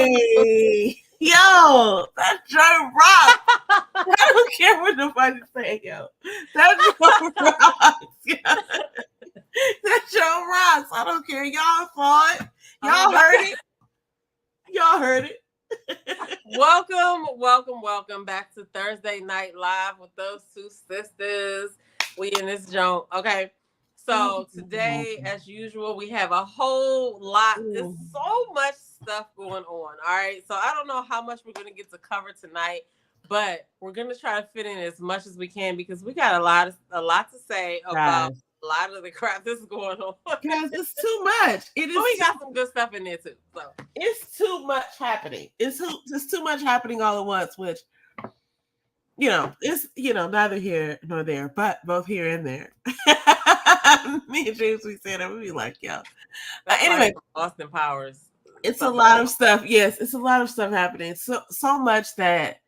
Hey, yo, that joint rocks. I don't care what nobody say, yo. That joint rocks. Yo. That joint rocks. I don't care. Y'all saw it. Y'all heard it. Y'all heard it. Welcome back to Thursday Night Live with those two sisters. We in this joint. Okay. So today, as usual, we have a whole lot. There's so much stuff going on. All right. So I don't know how much we're going to get to cover tonight, but we're going to try to fit in as much as we can because we got a lot to say about a lot of the crap that's going on. Guys, it's too much. It is. But we got some good stuff in there too. So it's too much happening. It's too much happening all at once, which it's neither here nor there, but both here and there. Me and James, we said that we be like, yo. Anyway, like Austin Powers. It's a lot of stuff. Yes, it's a lot of stuff happening. So much that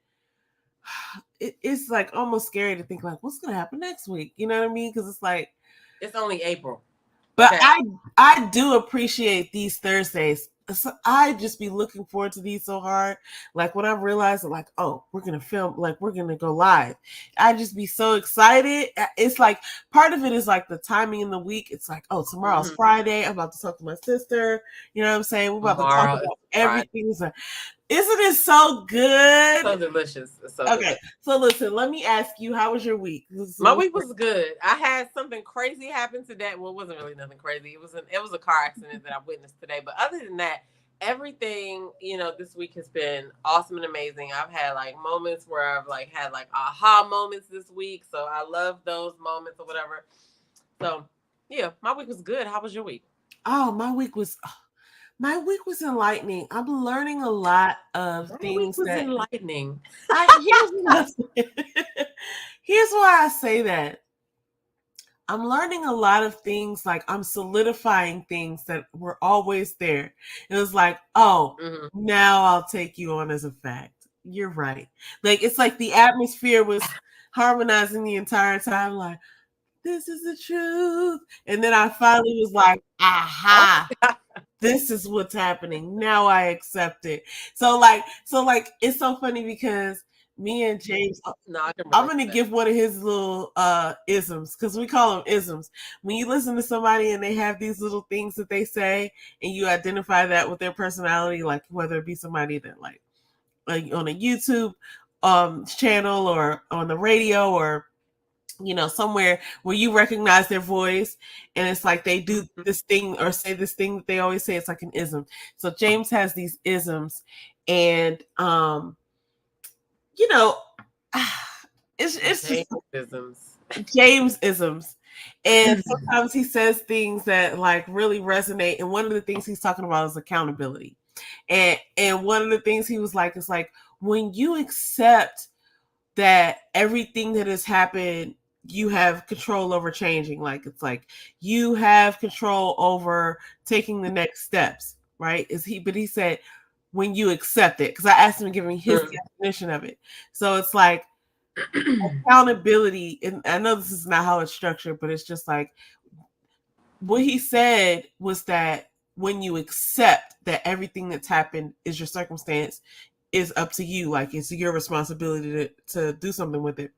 it's like almost scary to think like, what's gonna happen next week? You know what I mean? Because it's like it's only April. But okay. I do appreciate these Thursdays. So I just be looking forward to these so hard. Like when I realized that, like, oh, we're gonna film, like we're gonna go live. I just be so excited. It's like part of it is like the timing in the week. It's like, oh, tomorrow's Friday. I'm about to talk to my sister. You know what I'm saying? We're about to talk about everything. Like, isn't it so good? So delicious. It's so okay. Good. So listen, let me ask you, how was your week? My week was good. I had something crazy happen today. Well, it wasn't really nothing crazy. It was a car accident that I witnessed today. But other than that, everything, this week has been awesome and amazing. I've had like moments where I've like had like aha moments this week. So I love those moments or whatever. So yeah, my week was good. How was your week? Oh, my week was enlightening. I'm learning a lot of things. Enlightening. Here's why I say that. I'm learning a lot of things. Like I'm solidifying things that were always there. It was like, now I'll take you on as a fact. You're right. Like it's like the atmosphere was harmonizing the entire time. Like, this is the truth. And then I finally was like, aha. This is what's happening. Now I accept it. So it's so funny because me and James, I'm going to give one of his little isms because we call them isms. When you listen to somebody and they have these little things that they say and you identify that with their personality, like whether it be somebody that like on a YouTube channel or on the radio or somewhere where you recognize their voice and it's like they do this thing or say this thing that they always say. It's like an ism. So James has these isms and it's just James isms. And sometimes he says things that like really resonate. And one of the things he's talking about is accountability. And one of the things he was like, is like when you accept that everything that has happened, you have control over changing. Like it's like you have control over taking the next steps, right? But he said when you accept it, because I asked him to give me his definition of it. So it's like accountability, and I know this is not how it's structured, but it's just like what he said was that when you accept that everything that's happened is your circumstance, is up to you, like it's your responsibility to do something with it.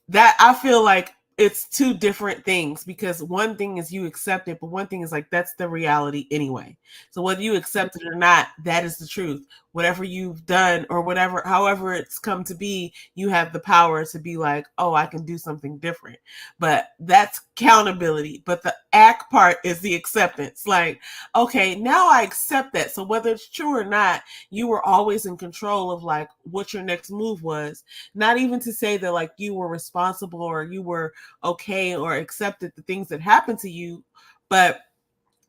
That I feel like it's two different things because one thing is you accept it, but one thing is like that's the reality anyway. So whether you accept it or not, that is the truth. Whatever you've done or whatever, however it's come to be, you have the power to be like, oh, I can do something different. But that's accountability. But the act part is the acceptance. Like, okay, now I accept that. So whether it's true or not, you were always in control of like what your next move was. Not even to say that like you were responsible or you were okay or accepted the things that happened to you, but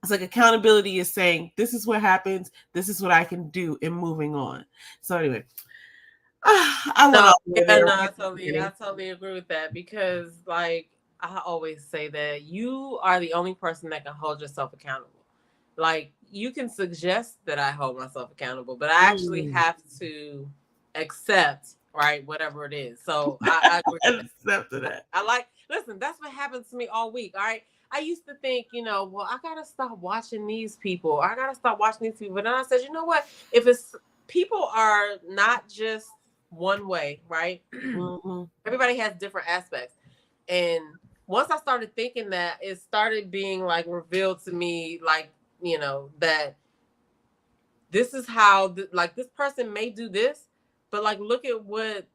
it's like accountability is saying this is what happens, this is what I can do in moving on. So anyway, I totally agree with that because like I always say that you are the only person that can hold yourself accountable. Like you can suggest that I hold myself accountable, but I actually have to accept, right, whatever it is. So I agree with that. Listen, that's what happens to me all week. All right. I used to think, well, I gotta stop watching these people. I gotta stop watching these people. But then I said, you know what? If it's people are not just one way, right? Mm-hmm. Everybody has different aspects. And once I started thinking that, it started being like revealed to me, like, that this is how, like, this person may do this, but like, look at what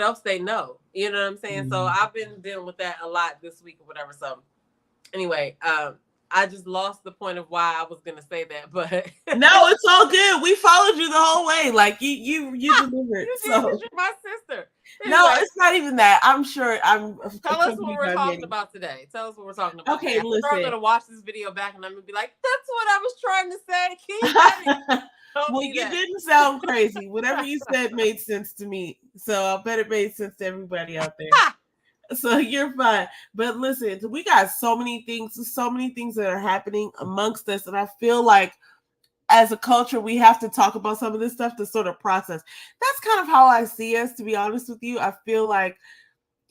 else they know. You know what I'm saying? So I've been dealing with that a lot this week or whatever. So anyway, I just lost the point of why I was gonna say that, but no, it's all good. We followed you the whole way. Like you delivered. You So did, you're my sister. Anyway, no, it's not even that. I'm sure tell us what we're talking Yeti. about today. Tell us what we're talking about Okay, today. I'm listen. gonna watch this video back and I'm gonna be like, that's what I was trying to say. Keep well, you didn't sound crazy. Whatever you said made sense to me. So I bet it made sense to everybody out there. So you're fine. But listen, we got so many things that are happening amongst us. And I feel like as a culture, we have to talk about some of this stuff to sort of process. That's kind of how I see us, to be honest with you. I feel like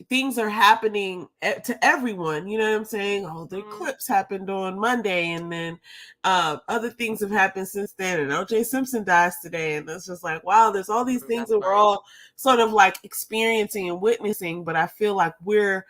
things are happening to everyone. You know what I'm saying? Oh, the eclipse happened on Monday, and then other things have happened since then. And O.J. Simpson dies today, and it's just like, wow, there's all these things that we're all sort of like experiencing and witnessing. But I feel like we're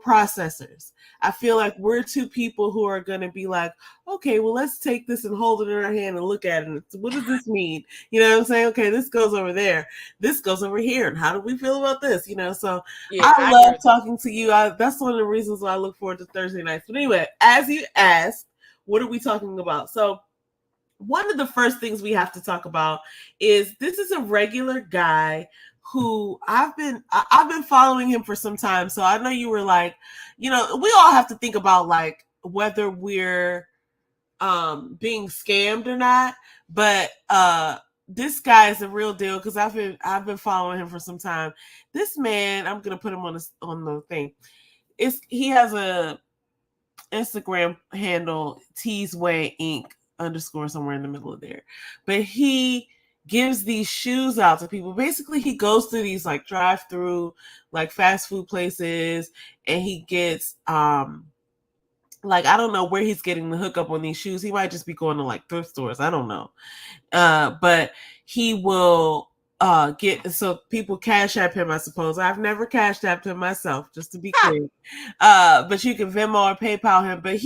processors. I feel like we're two people who are going to be like, okay, well, let's take this and hold it in our hand and look at it. What does this mean? You know what I'm saying? Okay, this goes over there. This goes over here. And how do we feel about this? So yeah, I love talking to you. That's one of the reasons why I look forward to Thursday nights. But anyway, as you asked, what are we talking about? So one of the first things we have to talk about is this is a regular guy who I've been following him for some time. So I know you were like, we all have to think about like whether we're being scammed or not. But this guy is a real deal because I've been following him for some time. This man, I'm gonna put him on the thing. He has a Instagram handle Teasway Inc. _ somewhere in the middle of there. But he gives these shoes out to people. Basically, he goes through these like drive-through, like fast food places, and he gets like, I don't know where he's getting the hookup on these shoes. He might just be going to like thrift stores. I don't know. But he will so people cash app him, I suppose. I've never cashed apped him myself, just to be clear. But you can Venmo or PayPal him. But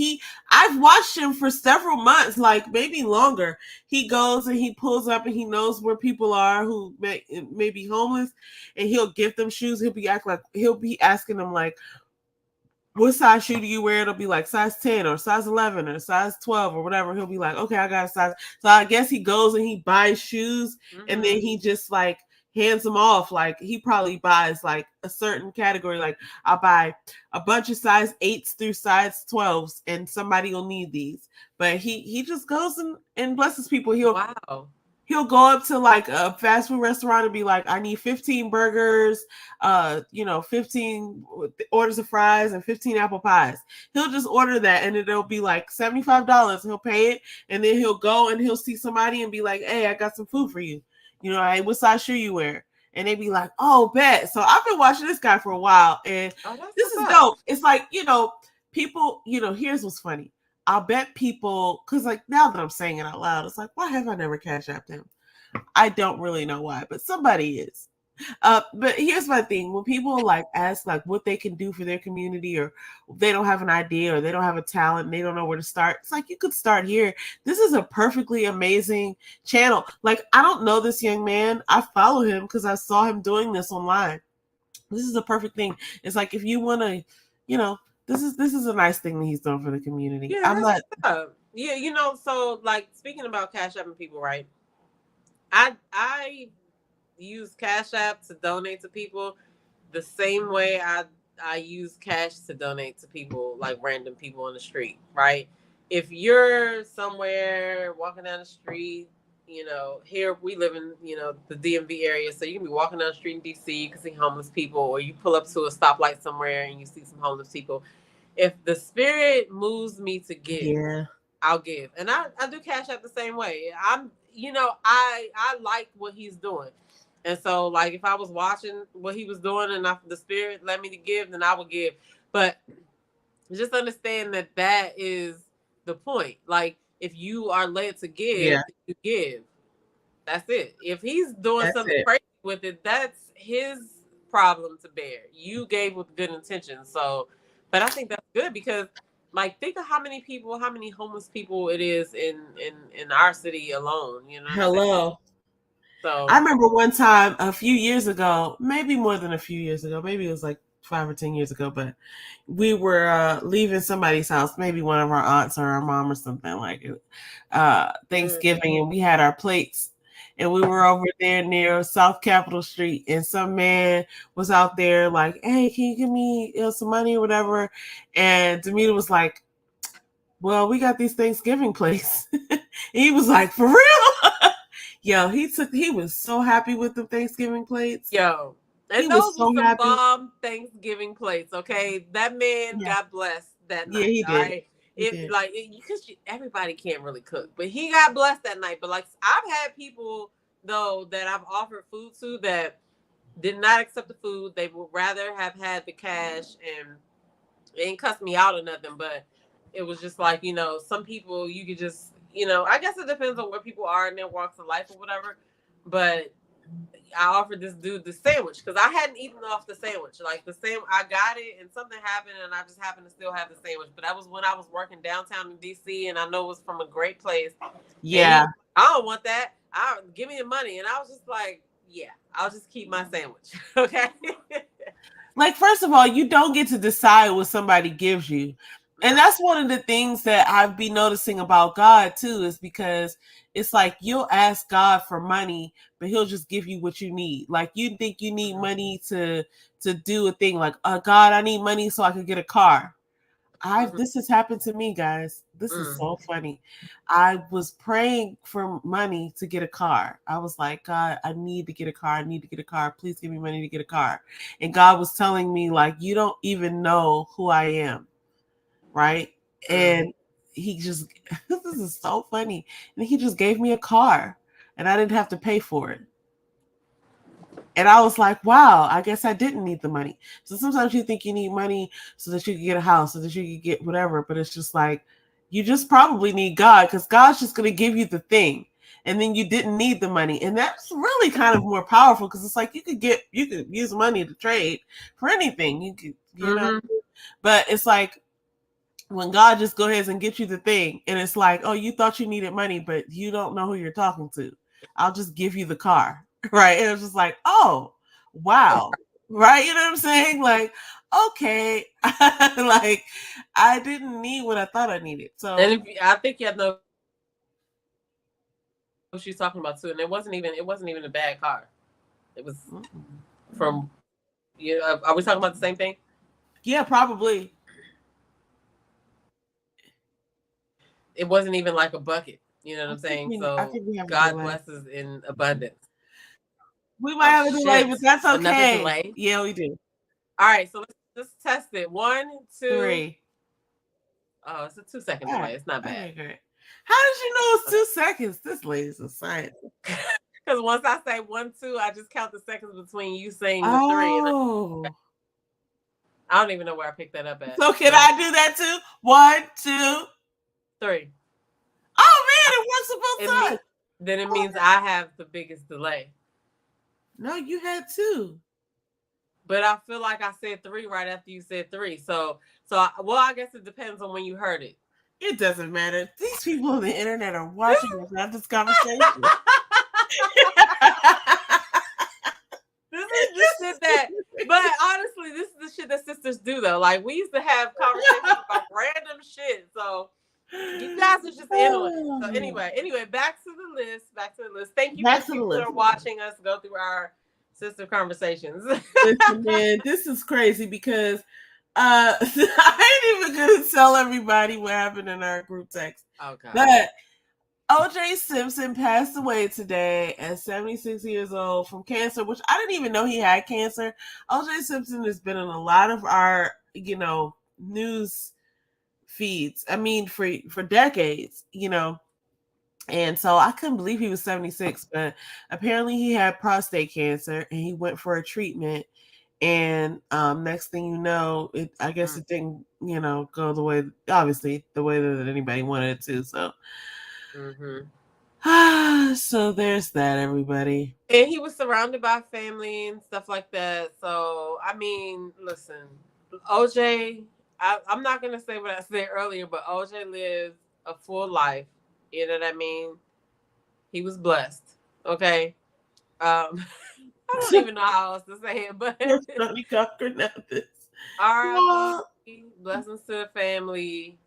I've watched him for several months, like maybe longer. He goes and he pulls up and he knows where people are who may be homeless, and he'll give them shoes. He'll be asking them like, what size shoe do you wear? It'll be like size 10 or size 11 or size 12 or whatever. He'll be like, okay, I got a size. So I guess he goes and he buys shoes, and then he just like hands them off. Like he probably buys like a certain category. Like I'll buy a bunch of size 8s through size 12s, and somebody will need these. But he just goes and blesses people. He'll go up to like a fast food restaurant and be like, I need 15 burgers, 15 orders of fries and 15 apple pies. He'll just order that and it'll be like $75. He'll pay it, and then he'll go and he'll see somebody and be like, hey, I got some food for you. Hey, what size shoe you wear? And they'd be like, oh, bet. So I've been watching this guy for a while, and this is dope. It's like, people, here's what's funny. I'll bet people, because like now that I'm saying it out loud, it's like, why have I never cash apped him? I don't really know why, but somebody is. But here's my thing. When people like ask like what they can do for their community, or they don't have an idea, or they don't have a talent, and they don't know where to start, it's like, you could start here. This is a perfectly amazing channel. Like, I don't know this young man. I follow him because I saw him doing this online. This is a perfect thing. It's like, if you want to, this is a nice thing that he's doing for the community. Yeah, I'm not. Yeah, so like, speaking about cash apping people, right? I use Cash App to donate to people the same way I use cash to donate to people, like random people on the street, right? If you're somewhere walking down the street, here we live in, the DMV area, so you can be walking down the street in DC, you can see homeless people, or you pull up to a stoplight somewhere and you see some homeless people. If the spirit moves me to give, I'll give. And I do Cash App the same way. I like what he's doing. And so, like, if I was watching what he was doing and the spirit led me to give, then I would give. But Just understand that that is the point. Like, if you are led to give, Yeah, you give. That's it. If he's doing that's something it. crazy with it, that's his problem to bear. You gave with good intentions. So, but I think that's good because, like, think of how many people, how many homeless people it is in our city alone. You know what I'm saying? Hello. I So, remember one time a few years ago, maybe more than a few years ago, maybe it was like 5 or 10 years ago, but we were leaving somebody's house, maybe one of our aunts or our mom or something like it, Thanksgiving, and we had our plates. And we were over there near South Capitol Street, and some man was out there like, "Hey, can you give me some money or whatever?" And Demeter was like, "Well, we got these Thanksgiving plates." And he was like, "For real?" Yo, he was so happy with the Thanksgiving plates. yo, He and was those were so some happy. bomb Thanksgiving plates. Okay, that man Yeah. got blessed that Yeah, night. he All did. right, He it did. like because everybody can't really cook, but he got blessed that night. But like I've had people though that I've offered food to that did not accept the food. They would rather have had the cash, and it ain't cussed me out or nothing. But it was just like, some people you could just, I guess it depends on where people are in their walks of life or whatever. But I offered this dude the sandwich because I hadn't eaten off the sandwich. Like the same, I got it, and something happened, and I just happened to still have the sandwich. But that was when I was working downtown in DC, and I know it was from a great place. And Yeah. I don't want that. Give me the money, and I was just like, yeah, I'll just keep my sandwich, okay? Like, first of all, you don't get to decide what somebody gives you. And No. that's one of the things that I've been noticing about God too, is because it's like you'll ask God for money, but he'll just give you what you need. Like you think you need money to do a thing like, God, I need money so I can get a car. Mm-hmm. This has happened to me, guys. This is so funny. I was praying for money to get a car. I was like, God, I need to get a car. I need to get a car. Please give me money to get a car. And God was telling me, like, you don't even know who I am, right? And he just this is so funny. And he just gave me a car and I didn't have to pay for it. And I was like, wow, I guess I didn't need the money. So sometimes you think you need money so that you can get a house, so that you can get whatever, but it's just like you just probably need God because God's just going to give you the thing. And then you didn't need the money. And that's really kind of more powerful because it's like you could use money to trade for anything. You could, Mm-hmm. but it's like when God just go ahead and get you the thing, and it's like, oh, you thought you needed money, but you don't know who you're talking to. I'll just give you the car, right? And it's just like, oh, wow, right? You know what I'm saying? Like, okay, like I didn't need what I thought I needed. And So I think you have to know what she's talking about too. And it wasn't even a bad car. It was from are we talking about the same thing? yeah, probably. It wasn't even like a bucket. You know what I'm saying? I So think we have a God delay. blesses in abundance. We might Oh have a delay, shit! but that's Another okay. delay. Yeah, we do. All right, so let's test it. 1, 2. 3. Oh, it's a 2 second All right. delay. It's not bad. Okay, great. How did you know it's 2 seconds? This lady's a science. Because once I say 1, 2, I just count the seconds between you saying the 3, and Oh. I don't even know where I picked that up at. So can But I do that too? 1, 2. 3. Oh man, it works on It both mean sides. then it Oh, means I have the biggest delay. no, you had 2. But I feel like I said 3 right after you said 3. Well, I guess it depends on when you heard it. It doesn't matter. These people on the internet are watching us have this conversation. This is the shit that, but honestly, this is the shit that sisters do though. Like we used to have conversations about random shit. So you guys are just into it. So anyway, back to the list. Back to the list. Thank you for Back the to the people that list. are watching us go through our sister conversations. Listen, man, this is crazy because I ain't even gonna tell everybody what happened in our group text. Oh god. But OJ Simpson passed away today at 76 years old from cancer, which I didn't even know he had cancer. OJ Simpson has been in a lot of our, news feeds. I mean, for decades, And so I couldn't believe he was 76, but apparently he had prostate cancer and he went for a treatment And next thing you know, I guess it didn't, go the way, obviously, the way that anybody wanted it to. So, so there's that, everybody. And he was surrounded by family and stuff like that. So, I mean, listen, OJ, I'm not going to say what I said earlier, but OJ lived a full life. You know what I mean? He was blessed. Okay. I don't even know how else to say it, but R.I.P. Blessings to the family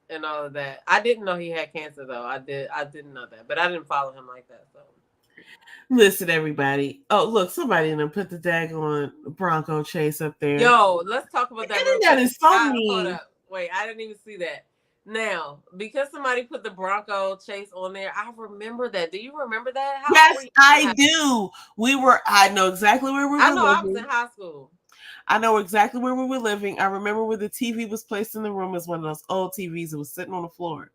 and all of that. I didn't know he had cancer though. I didn't know that, but I didn't follow him like that. So listen, everybody. Oh, look, somebody done put the daggone Bronco chase up there. Yo, let's talk about that. The internet is so mean. Hold up. Wait, I didn't even see that. Now, because somebody put the Bronco chase on there, I remember that. Do you remember that? Yes, I do. I know exactly where we were. I know I was in high school. I know exactly where we were living. I remember where the TV was placed in the room. Is one of those old TVs. It was sitting on the floor,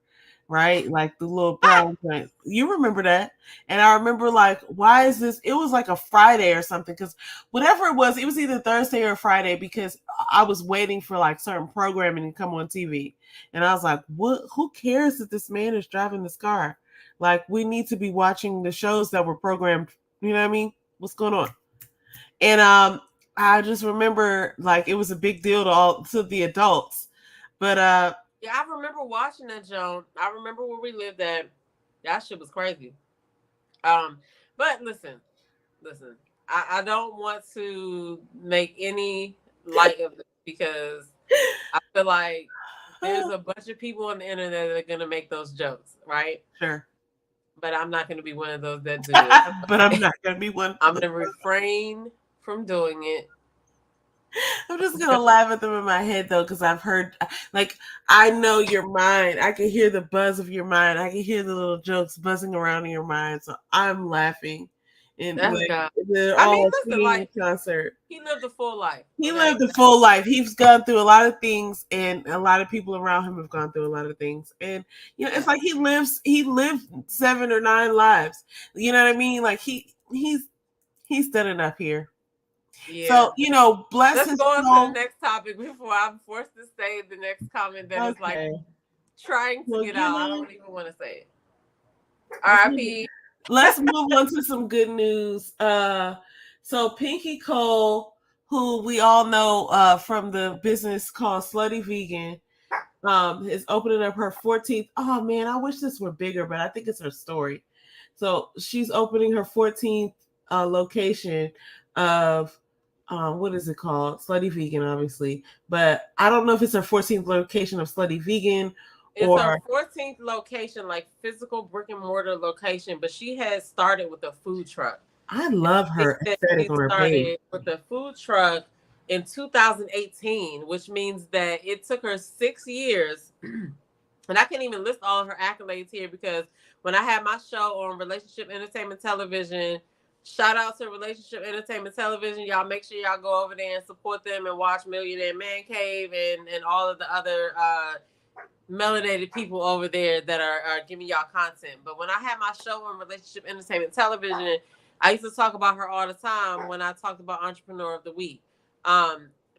right? Like the little brown thing. You remember that? And I remember like, why is this? It was like a Friday or something, because whatever it was either Thursday or Friday, because I was waiting for like certain programming to come on TV. And I was like, what? Who cares that this man is driving this car? Like, we need to be watching the shows that were programmed. You know what I mean? What's going on? And I just remember like it was a big deal to the adults. But yeah, I remember watching that, Joan. I remember where we lived at. That shit was crazy. But listen. I don't want to make any light of it because I feel like there's a bunch of people on the internet that are gonna make those jokes, right? Sure. But I'm not gonna be one of those that do it. But I'm not gonna be one. I'm gonna refrain from doing it. I'm just gonna laugh at them in my head though, because I've heard, like, I know your mind. I can hear the buzz of your mind. I can hear the little jokes buzzing around in your mind. So I'm laughing. And they're all listen, like concert. He lived a full life. He lived a full life. He's gone through a lot of things, and a lot of people around him have gone through a lot of things. And it's like he lived 7 or 9 lives. You know what I mean? Like he's done enough here. Yeah. So, bless Let's his go soul. on to the next topic before I'm forced to say the next comment that is like trying to get out. I don't even want to say it. R.I.P. Let's move on to some good news. So Pinky Cole, who we all know from the business called Slutty Vegan, is opening up her 14th. Oh man, I wish this were bigger, but I think it's her story. So she's opening her 14th location of what is it called? Slutty Vegan, obviously. But I don't know if it's her 14th location of Slutty Vegan. It's her 14th location, like physical brick and mortar location, but she has started with a food truck. I love her aesthetic on her page. With the food truck in 2018, which means that it took her 6 years. And I can't even list all of her accolades here because when I had my show on Relationship Entertainment Television, shout out to Relationship Entertainment Television. Y'all make sure y'all go over there and support them and watch Millionaire Man Cave and all of the other melanated people over there that are giving y'all content. But when I had my show on Relationship Entertainment Television, I used to talk about her all the time when I talked about Entrepreneur of the Week.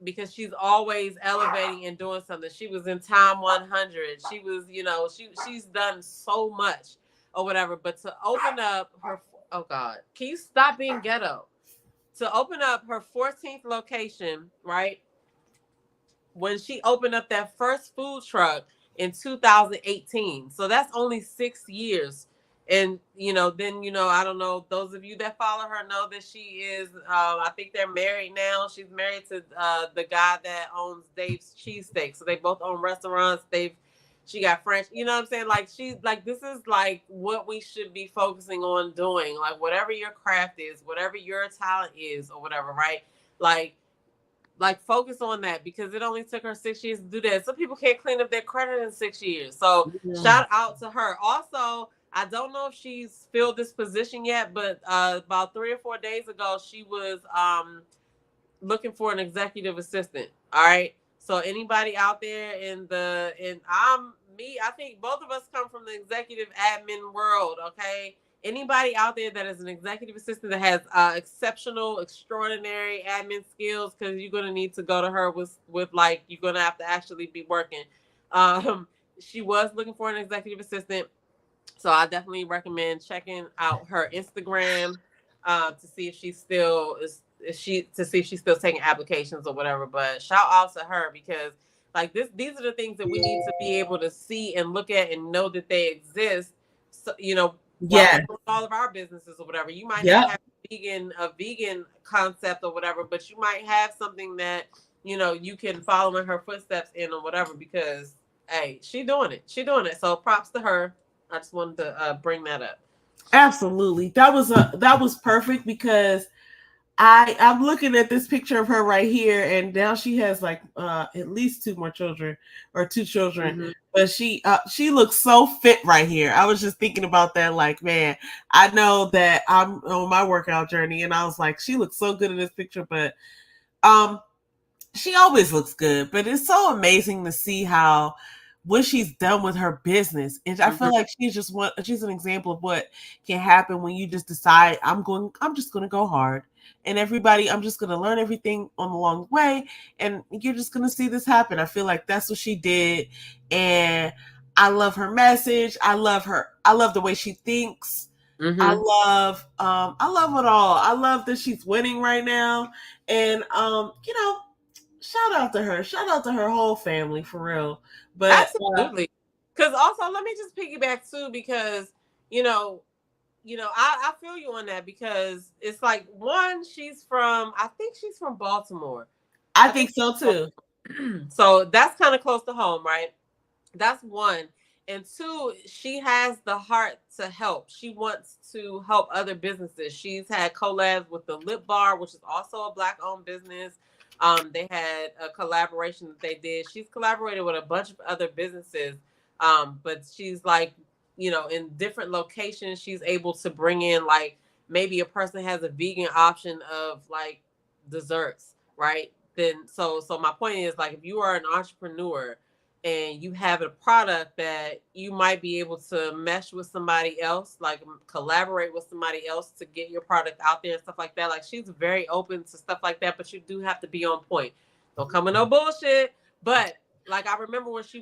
Because she's always elevating and doing something. She was in Time 100. She was, she's done so much or whatever. But to open up her, oh God, can you stop being ghetto? To open up her 14th location, right? When she opened up that first food truck in 2018. So that's only 6 years. And, then, I don't know, those of you that follow her know that she is, I think they're married now. She's married to the guy that owns Dave's Cheesesteak. So they both own restaurants. She got French, you know what I'm saying? Like, she's like, this is like what we should be focusing on doing. Like, whatever your craft is, whatever your talent is or whatever, right? Like focus on that because it only took her 6 years to do that. Some people can't clean up their credit in 6 years. So shout out to her. Also, I don't know if she's filled this position yet, but about 3 or 4 days ago, she was looking for an executive assistant. All right. So anybody out there I think both of us come from the executive admin world. Okay. anybody out there that is an executive assistant that has exceptional, extraordinary admin skills, because you're gonna need to go to her with like you're gonna have to actually be working. Um, she was looking for an executive assistant, so I definitely recommend checking out her Instagram to see if she's still is she to see if she's still taking applications or whatever. But shout out to her because like these are the things that we need to be able to see and look at and know that they exist. So, while we're doing all of our businesses or whatever, you might not have a vegan concept or whatever, but you might have something that you can follow in her footsteps in or whatever. Because hey, she doing it. So props to her. I just wanted to bring that up. Absolutely. That was perfect because I'm looking at this picture of her right here, and now she has like at least two more children or two children. Mm-hmm. But she looks so fit right here. I was just thinking about that, like, man, I know that I'm on my workout journey, and I was like, she looks so good in this picture, but she always looks good. But it's so amazing to see how what she's done with her business. And I feel like she's an example of what can happen when you just decide I'm just gonna go hard. And everybody, I'm just gonna learn everything on the long way, and you're just gonna see this happen. I feel like that's what she did, and I love her message. I love the way she thinks. I love it all. I love that she's winning right now, and shout out to her. Shout out to her whole family for real. But absolutely. Because also, let me just piggyback too, because I feel you on that, because it's like, one, I think she's from Baltimore. I think so too. So that's kind of close to home, right? That's one. And two, she has the heart to help. She wants to help other businesses. She's had collabs with the Lip Bar, which is also a Black-owned business. They had a collaboration that they did. She's collaborated with a bunch of other businesses, but she's like, in different locations, she's able to bring in, like, maybe a person has a vegan option of like desserts, right? Then so my point is, like, if you are an entrepreneur and you have a product that you might be able to mesh with somebody else, like collaborate with somebody else to get your product out there and stuff like that. Like, she's very open to stuff like that, but you do have to be on point. Don't come with no bullshit. But like, I remember when she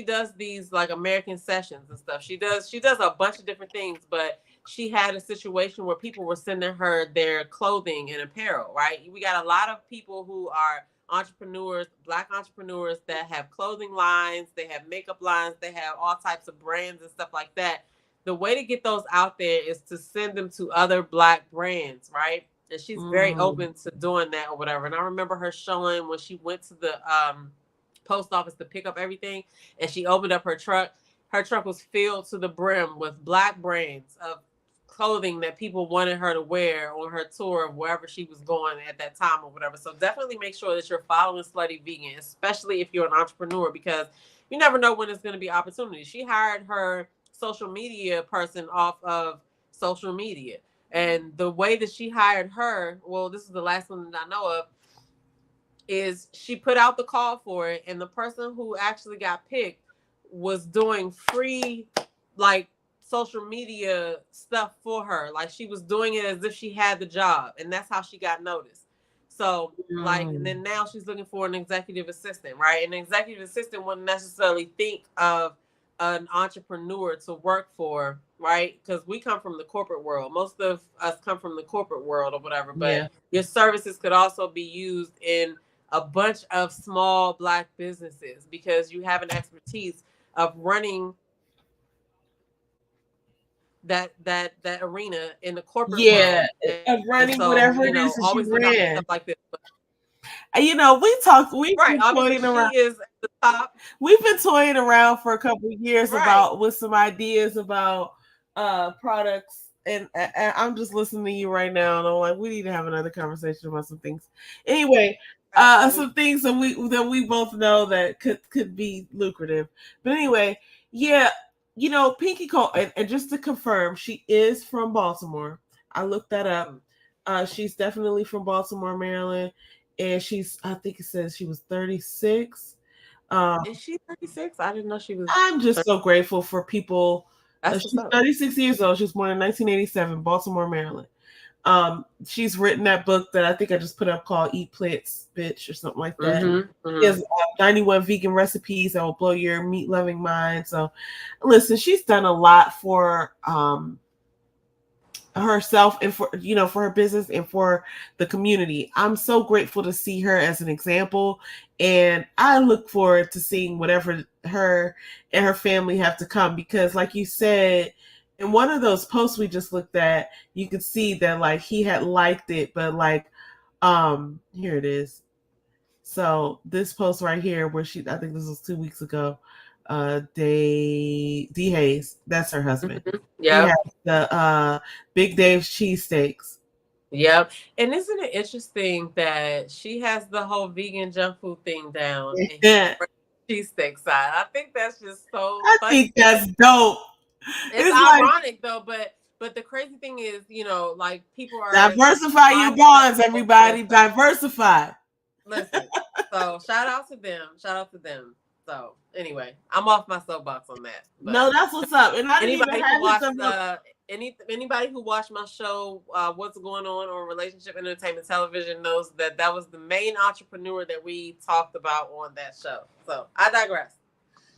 does these like American sessions and stuff. She does a bunch of different things, but she had a situation where people were sending her their clothing and apparel, right? We got a lot of people who are entrepreneurs, Black entrepreneurs, that have clothing lines, they have makeup lines, they have all types of brands and stuff like that. The way to get those out there is to send them to other Black brands, right? And she's very open to doing that or whatever. And I remember her showing when she went to the post office to pick up everything, and she opened up her truck. Her truck was filled to the brim with Black brands of clothing that people wanted her to wear on her tour of wherever she was going at that time or whatever. So definitely make sure that you're following Slutty Vegan, especially if you're an entrepreneur, because you never know when it's going to be opportunity. She hired her social media person off of social media. And the way that she hired her, well, this is the last one that I know of, is she put out the call for it, and the person who actually got picked was doing free, like, social media stuff for her. Like, she was doing it as if she had the job, and that's how she got noticed. So like, and then now she's looking for an executive assistant, right? An executive assistant wouldn't necessarily think of an entrepreneur to work for, right? Because we come from the corporate world. Most of us come from the corporate world or whatever, but your services could also be used in a bunch of small Black businesses, because you have an expertise of running that arena in the corporate world, of running so, whatever it is that always you look out for ran. stuff like this. We've Right, been obviously toying around. she is the top. We've been toying around for a couple of years with some ideas about products, and I'm just listening to you right now, and I'm like, we need to have another conversation about some things. Anyway, some things that we both know that could be lucrative. But anyway, yeah, Pinky Cole, and just to confirm, she is from Baltimore. I looked that up. She's definitely from Baltimore, Maryland, and I think it says she was 36. Is she 36? I didn't know she was. I'm just so grateful for people That's what's She's up. 36 years old. She was born in 1987, Baltimore, Maryland. She's written that book that I think I just put up called "Eat Plants, Bitch" or something like that. She has 91 vegan recipes that will blow your meat loving mind. So, listen, she's done a lot for herself and for for her business and for the community. I'm so grateful to see her as an example, and I look forward to seeing whatever her and her family have to come, because like you said in one of those posts we just looked at, you could see that like he had liked it, but like here it is. So this post right here where I think this was 2 weeks ago, D Hayes, that's her husband. He Yeah. has the Big Dave's cheesesteaks. Yep. And isn't it interesting that she has the whole vegan junk food thing down and Yeah. cheesesteak side? I think that's just so I funny. think that's dope. It's Like ironic though, but the crazy thing is, like people are diversify your bonds, everybody. Diversify. Listen, so shout out to them. Shout out to them. So anyway, I'm off my soapbox on that. But No, that's what's up. And I didn't even anybody who have watched anybody who watched my show, What's Going On Relationship Entertainment Television, knows that that was the main entrepreneur that we talked about on that show. So I digress.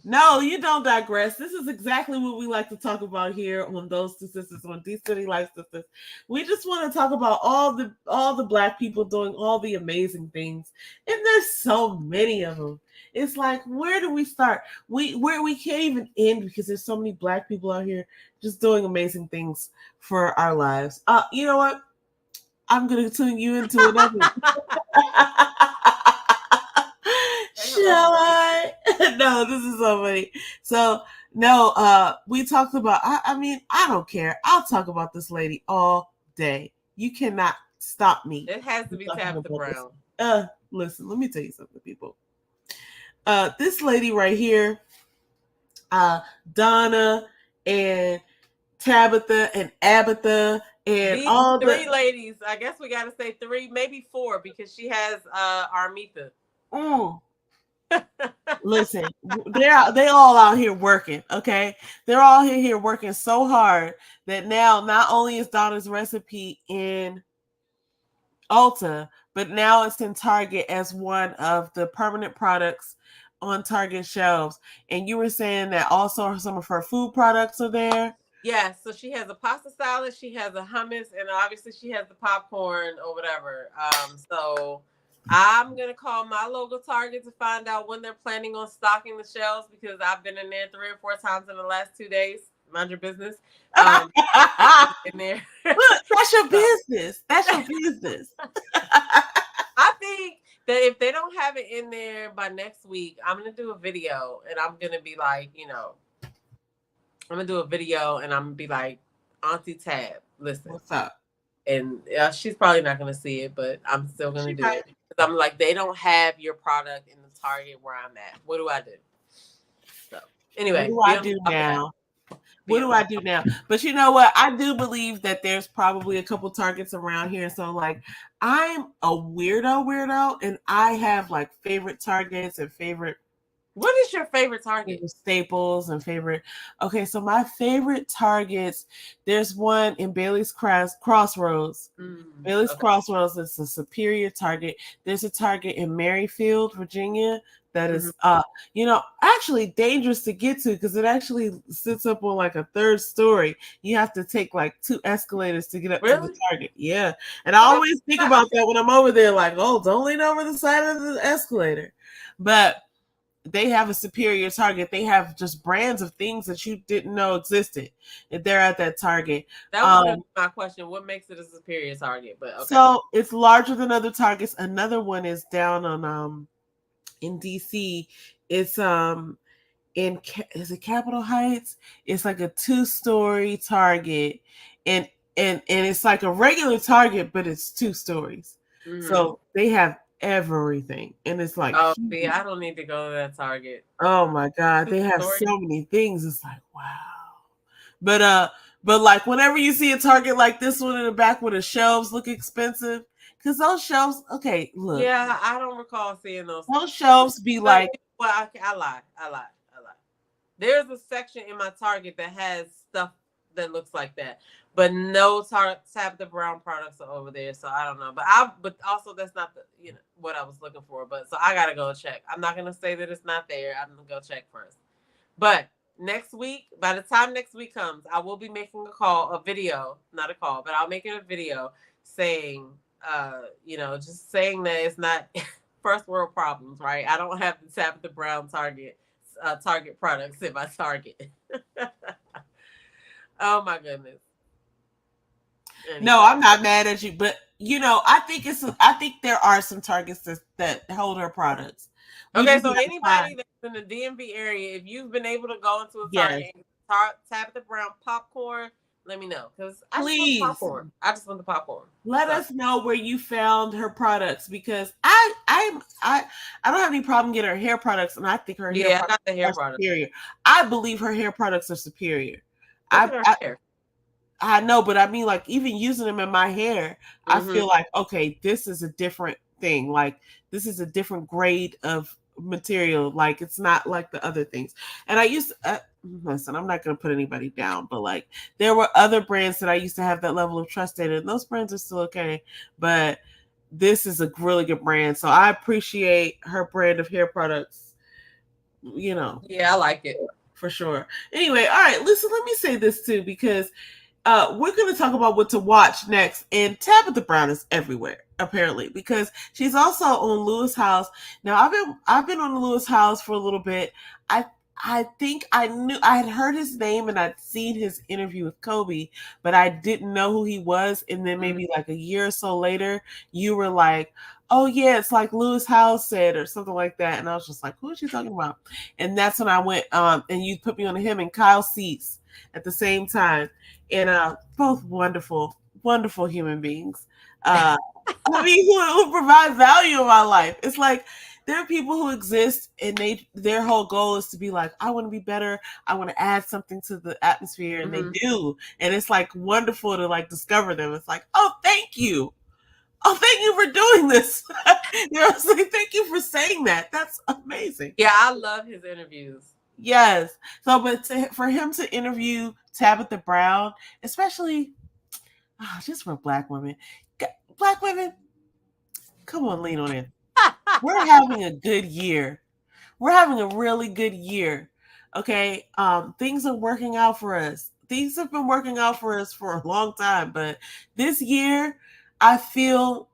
No, you don't digress. This is exactly what we like to talk about here on Those Two Sisters, on D City Life Sisters. We just want to talk about all the Black people doing all the amazing things, and there's so many of them. It's like, where do we start? We can't even end because there's so many Black people out here just doing amazing things for our lives. You know what? I'm gonna tune you into another. Shall I? No, this is so funny. So no, we talked about. I mean, I don't care. I'll talk about this lady all day. You cannot stop me. It has to be Tabitha Brown. Listen, let me tell you something, people. This lady right here, Donna and Tabitha and Abitha and These all three ladies. I guess we got to say three, maybe four, because she has Armitha. Listen, they all out here working, okay? They're all here working so hard that now not only is Donna's recipe in Ulta, but now it's in Target as one of the permanent products on Target shelves. And you were saying that also some of her food products are there. Yeah, so she has a pasta salad, she has a hummus, and obviously she has the popcorn or whatever. So I'm gonna call my local Target to find out when they're planning on stocking the shelves, because I've been in there 3 or 4 times in the last 2 days. Mind your business. In there. Look, that's your business. That's your business. I think that if they don't have it in there by next week, I'm gonna do a video and I'm gonna be like, I'm gonna do a video and I'm gonna be like, Auntie Tab, listen. What's up? And she's probably not gonna see it, but I'm still gonna do it. I'm like, they don't have your product in the Target where I'm at. What do I do? So anyway, what do I do now? What do I do now? But you know what? I do believe that there's probably a couple Targets around here. So like, I'm a weirdo, and I have like favorite Targets and favorite. What is your favorite Target? Staples and favorite. Okay, so my favorite Targets, there's one in Bailey's Crossroads. Bailey's Crossroads is a superior Target. There's a Target in Merrifield, Virginia, that is actually dangerous to get to, because it actually sits up on like a 3rd story. You have to take like 2 escalators to get up to the Target. Yeah. And I always think about that when I'm over there, like, oh, don't lean over the side of the escalator. But they have a superior Target. They have just brands of things that you didn't know existed. And they're at that Target. That was my question. What makes it a superior Target? But okay. So it's larger than other Targets. Another one is down on in DC. It's is it Capitol Heights? It's like a 2-story Target, and it's like a regular Target, but it's 2 stories. So they have everything, and it's like, see, I don't need to go to that Target. Oh my God, they have so many things. It's like, wow. But like, whenever you see a Target like this one in the back where the shelves look expensive, because those shelves, okay, look. Yeah, I don't recall seeing those. Those shelves be like. Well, I lie. There's a section in my Target that has stuff that looks like that, but no Tabitha Brown products are over there. So I don't know. But also that's not the what I was looking for. But so I gotta go check. I'm not gonna say that it's not there. I'm gonna go check first. But next week, by the time next week comes, I will be making a video, not a call, but I'll make it a video saying, just saying that it's not first world problems, right? I don't have the Tabitha Brown Target products in my Target. Oh my goodness. Anyway. No, I'm not mad at you, but I think there are some Targets that hold her products. Okay, so anybody that's in the DMV area, if you've been able to go into a Target and Tabitha Brown popcorn, let me know, because I just want the popcorn. Let us know where you found her products, because I don't have any problem getting her hair products, and I think her hair products are superior. I believe her hair products are superior. I know, but I mean, like, even using them in my hair, I feel like, okay, this is a different thing. Like, this is a different grade of material. Like, it's not like the other things. And I used to, listen, I'm not going to put anybody down, but like, there were other brands that I used to have that level of trust in, and those brands are still okay. But this is a really good brand. So I appreciate her brand of hair products, Yeah, I like it. For sure. Anyway, all right, listen, let me say this too, because we're going to talk about what to watch next. And Tabitha Brown is everywhere, apparently, because she's also on Lewis House. Now, I've been on Lewis House for a little bit. I think I had heard his name and I'd seen his interview with Kobe, but I didn't know who he was. And then maybe like a year or so later, you were like, oh yeah, it's like Lewis House said, or something like that. And I was just like, who is she talking about? And that's when I went, and you put me on him and Kyle Cease at the same time. And both wonderful, wonderful human beings. I mean, who provide value in my life. It's like, there are people who exist and their whole goal is to be like, I want to be better. I want to add something to the atmosphere. And they do. And it's like wonderful to like discover them. It's like, oh, thank you. Oh, thank you for doing this. Like, thank you for saying that. That's amazing. Yeah, I love his interviews. Yes. So, but for him to interview Tabitha Brown, especially just for Black women, come on, lean on in. We're having a good year. We're having a really good year. Okay. Things are working out for us. Things have been working out for us for a long time, but this year I feel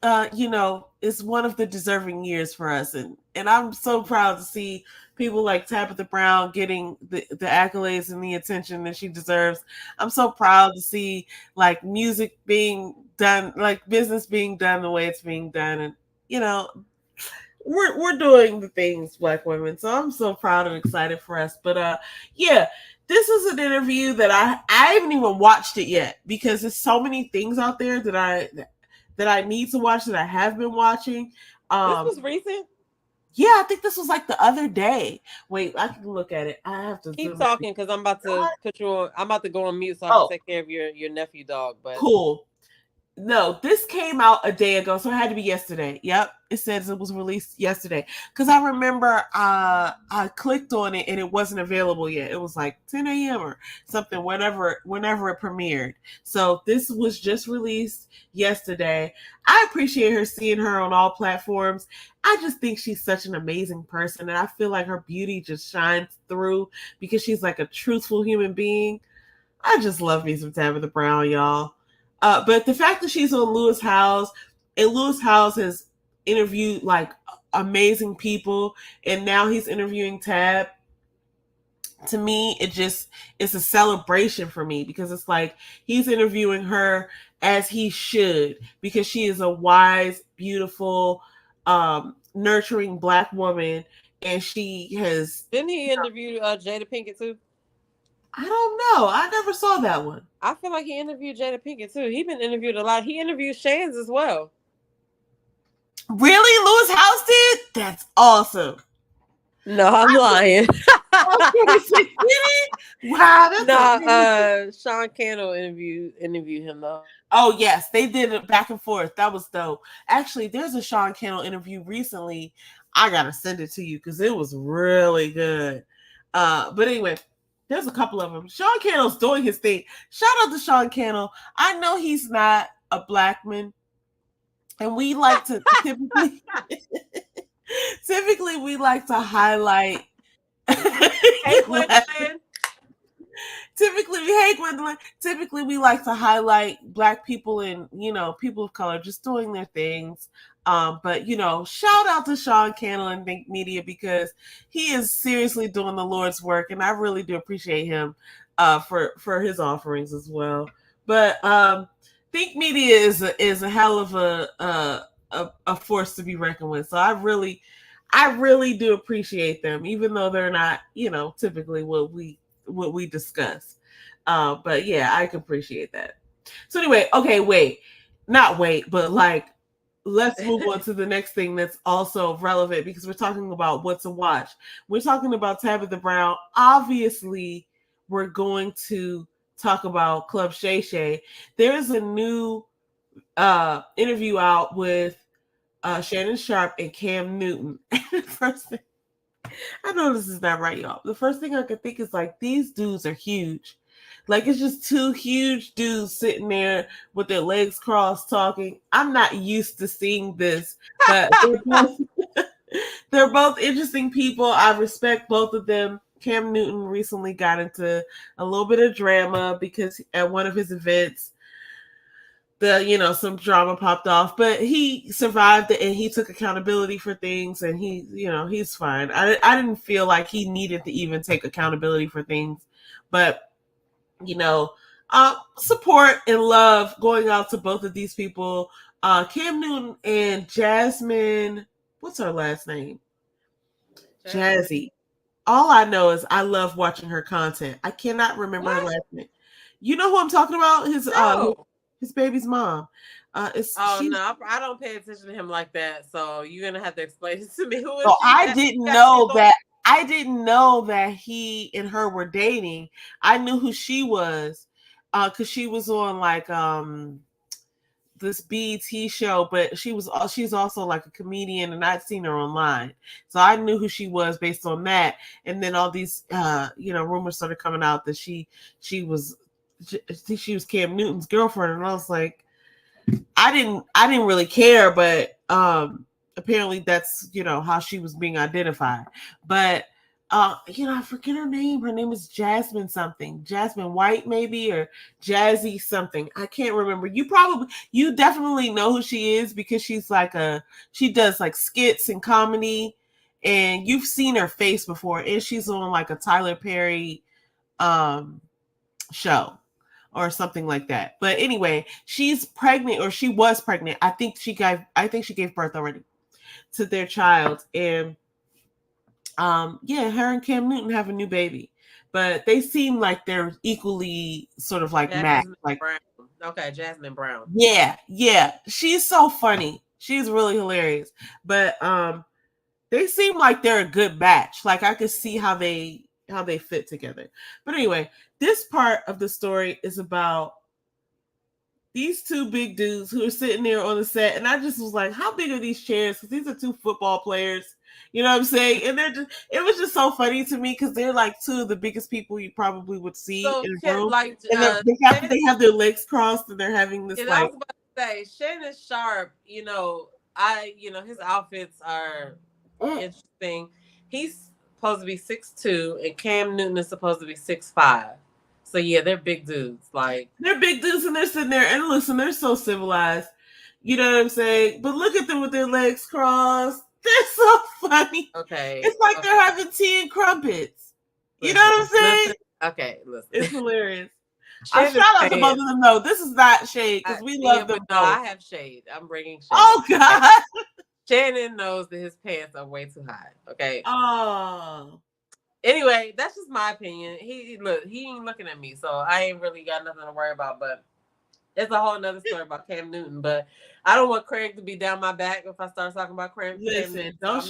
it's one of the deserving years for us. And I'm so proud to see people like Tabitha Brown getting the accolades and the attention that she deserves. I'm so proud to see like music being done, like business being done the way it's being done. And we're doing the things, Black women. So I'm so proud and excited for us. But yeah, this is an interview that I haven't even watched it yet, because there's so many things out there that I need to watch, that I have been watching. This was recent? Yeah, I think this was like the other day. Wait, I can look at it. I have to keep talking, because I'm about to put you on. I'm about to go on mute so I can take care of your nephew dog. But cool. No, this came out a day ago, so it had to be yesterday. Yep, it says it was released yesterday. Because I remember I clicked on it and it wasn't available yet. It was like 10 a.m. or something, whenever it premiered. So this was just released yesterday. I appreciate her, seeing her on all platforms. I just think she's such an amazing person, and I feel like her beauty just shines through because she's like a truthful human being. I just love me some Tabitha Brown, y'all. But the fact that she's on Lewis House, and Lewis House has interviewed like amazing people, and now he's interviewing Tab. To me, it's a celebration for me, because it's like he's interviewing her as he should, because she is a wise, beautiful, nurturing Black woman, and she has. Didn't he interview Jada Pinkett too? I don't know. I never saw that one. I feel like he interviewed Jada Pinkett too. He's been interviewed a lot. He interviewed Shands as well. Really? Lewis House did? That's awesome. No, I'm lying. Wow. That's Sean Cannell interviewed him though. Oh yes, they did it back and forth. That was dope. Actually, there's a Sean Cannell interview recently. I gotta send it to you because it was really good. But anyway, there's a couple of them. Sean Cannell's doing his thing. Shout out to Sean Cannell. I know he's not a black man, and we like to typically we like to highlight. Hey, Gwendolyn. Typically we like to highlight black people and, you know, people of color just doing their things. But, you know, shout out to Sean Cannell and Think Media, because he is seriously doing the Lord's work, and I really do appreciate him for his offerings as well. But Think Media is a hell of a force to be reckoned with. So I really do appreciate them, even though they're not, you know, typically what we discuss. But yeah, I can appreciate that. So anyway, okay, but like, let's move on to the next thing that's also relevant, because we're talking about what to watch. We're talking about Tabitha Brown. Obviously, we're going to talk about Club Shay Shay. There's a new interview out with Shannon Sharpe and Cam Newton. First thing, I know this is not right, y'all. The first thing I could think is like, these dudes are huge. Like, it's just two huge dudes sitting there with their legs crossed talking. I'm not used to seeing this, but they're both interesting people. I respect both of them. Cam Newton recently got into a little bit of drama because at one of his events, some drama popped off, but he survived it and he took accountability for things, and he's fine. I didn't feel like he needed to even take accountability for things, but support and love going out to both of these people. Cam Newton and Jasmine, what's her last name? Jazzy. All I know is I love watching her content. I cannot remember her last name. You know who I'm talking about? His baby's mom. No, I don't pay attention to him like that. So you're gonna have to explain it to me. Who is she? I didn't know that he and her were dating. I knew who she was, because she was on like this BET show, but she's also like a comedian, and I'd seen her online, so I knew who she was based on that. And then all these rumors started coming out that she was Cam Newton's girlfriend, and I was like, I didn't really care, but apparently that's how she was being identified. But I forget her name. Her name is Jasmine something, Jasmine White maybe, or Jazzy something. I can't remember. You definitely know who she is, because she does like skits and comedy, and you've seen her face before, and she's on like a Tyler Perry show or something like that. But anyway, she's pregnant, or she was pregnant. I think she gave birth already to their child. And her and Cam Newton have a new baby. But they seem like they're equally sort of like matched. Like, okay, Jasmine Brown. Yeah. She's so funny. She's really hilarious. But they seem like they're a good match. Like, I could see how they fit together. But anyway, this part of the story is about these two big dudes who are sitting there on the set, and I just was like, how big are these chairs? Because these are two football players, you know what I'm saying? And it was just so funny to me, because they're like two of the biggest people you probably would see in a room. Like, and they have their legs crossed, and they're having this like. I was about to say, Shannon Sharpe, his outfits are interesting. He's supposed to be 6'2", and Cam Newton is supposed to be 6'5". So yeah, they're big dudes. Like, they're big dudes, and they're sitting there, and listen, they're so civilized. You know what I'm saying? But look at them with their legs crossed. They're so funny. Okay. It's like they're having tea and crumpets. You know what I'm saying? Listen. It's hilarious. I shout out to both of them, though. This is not shade, because we love them both. No, I have shade. I'm bringing shade. Oh, God. Shannon knows that his pants are way too high. Okay. Oh. Anyway, that's just my opinion. He ain't looking at me, so I ain't really got nothing to worry about. But it's a whole nother story about Cam Newton. But I don't want Craig to be down my back if I start talking about Craig. Listen, don't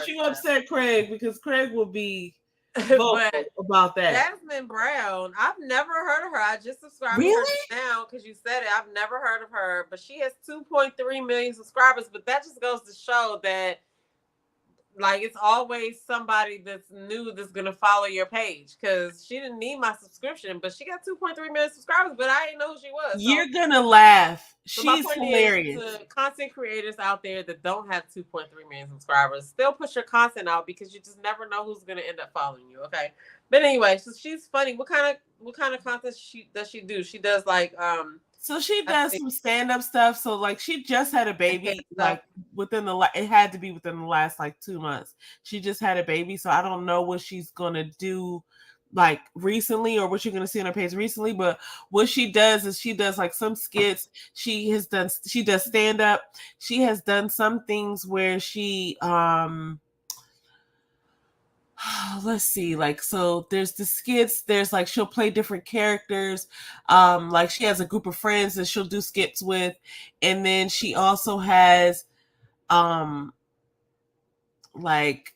you upset Craig, because Craig will be vocal about that. Jasmine Brown, I've never heard of her. I just subscribed to her now because you said it. I've never heard of her, but she has 2.3 million subscribers. But that just goes to show that like it's always somebody that's new that's gonna follow your page, because she didn't need my subscription, but she got 2.3 million subscribers, but I didn't know who she was. You're gonna laugh. So my She's point is, hilarious. to content creators out there that don't have 2.3 million subscribers, still push your content out, because you just never know who's gonna end up following you. Okay, but anyway, so she's funny. What kind of content does she do? She does like So she does some stand-up stuff. So like she just had a baby, like within it had to be within the last like 2 months. She just had a baby, so I don't know what she's gonna do like recently or what you're gonna see on her page recently. But what she does is she does like some skits. She does stand-up. She has done some things where she let's see, like, so there's the skits, there's like she'll play different characters, like she has a group of friends that she'll do skits with, and then she also has like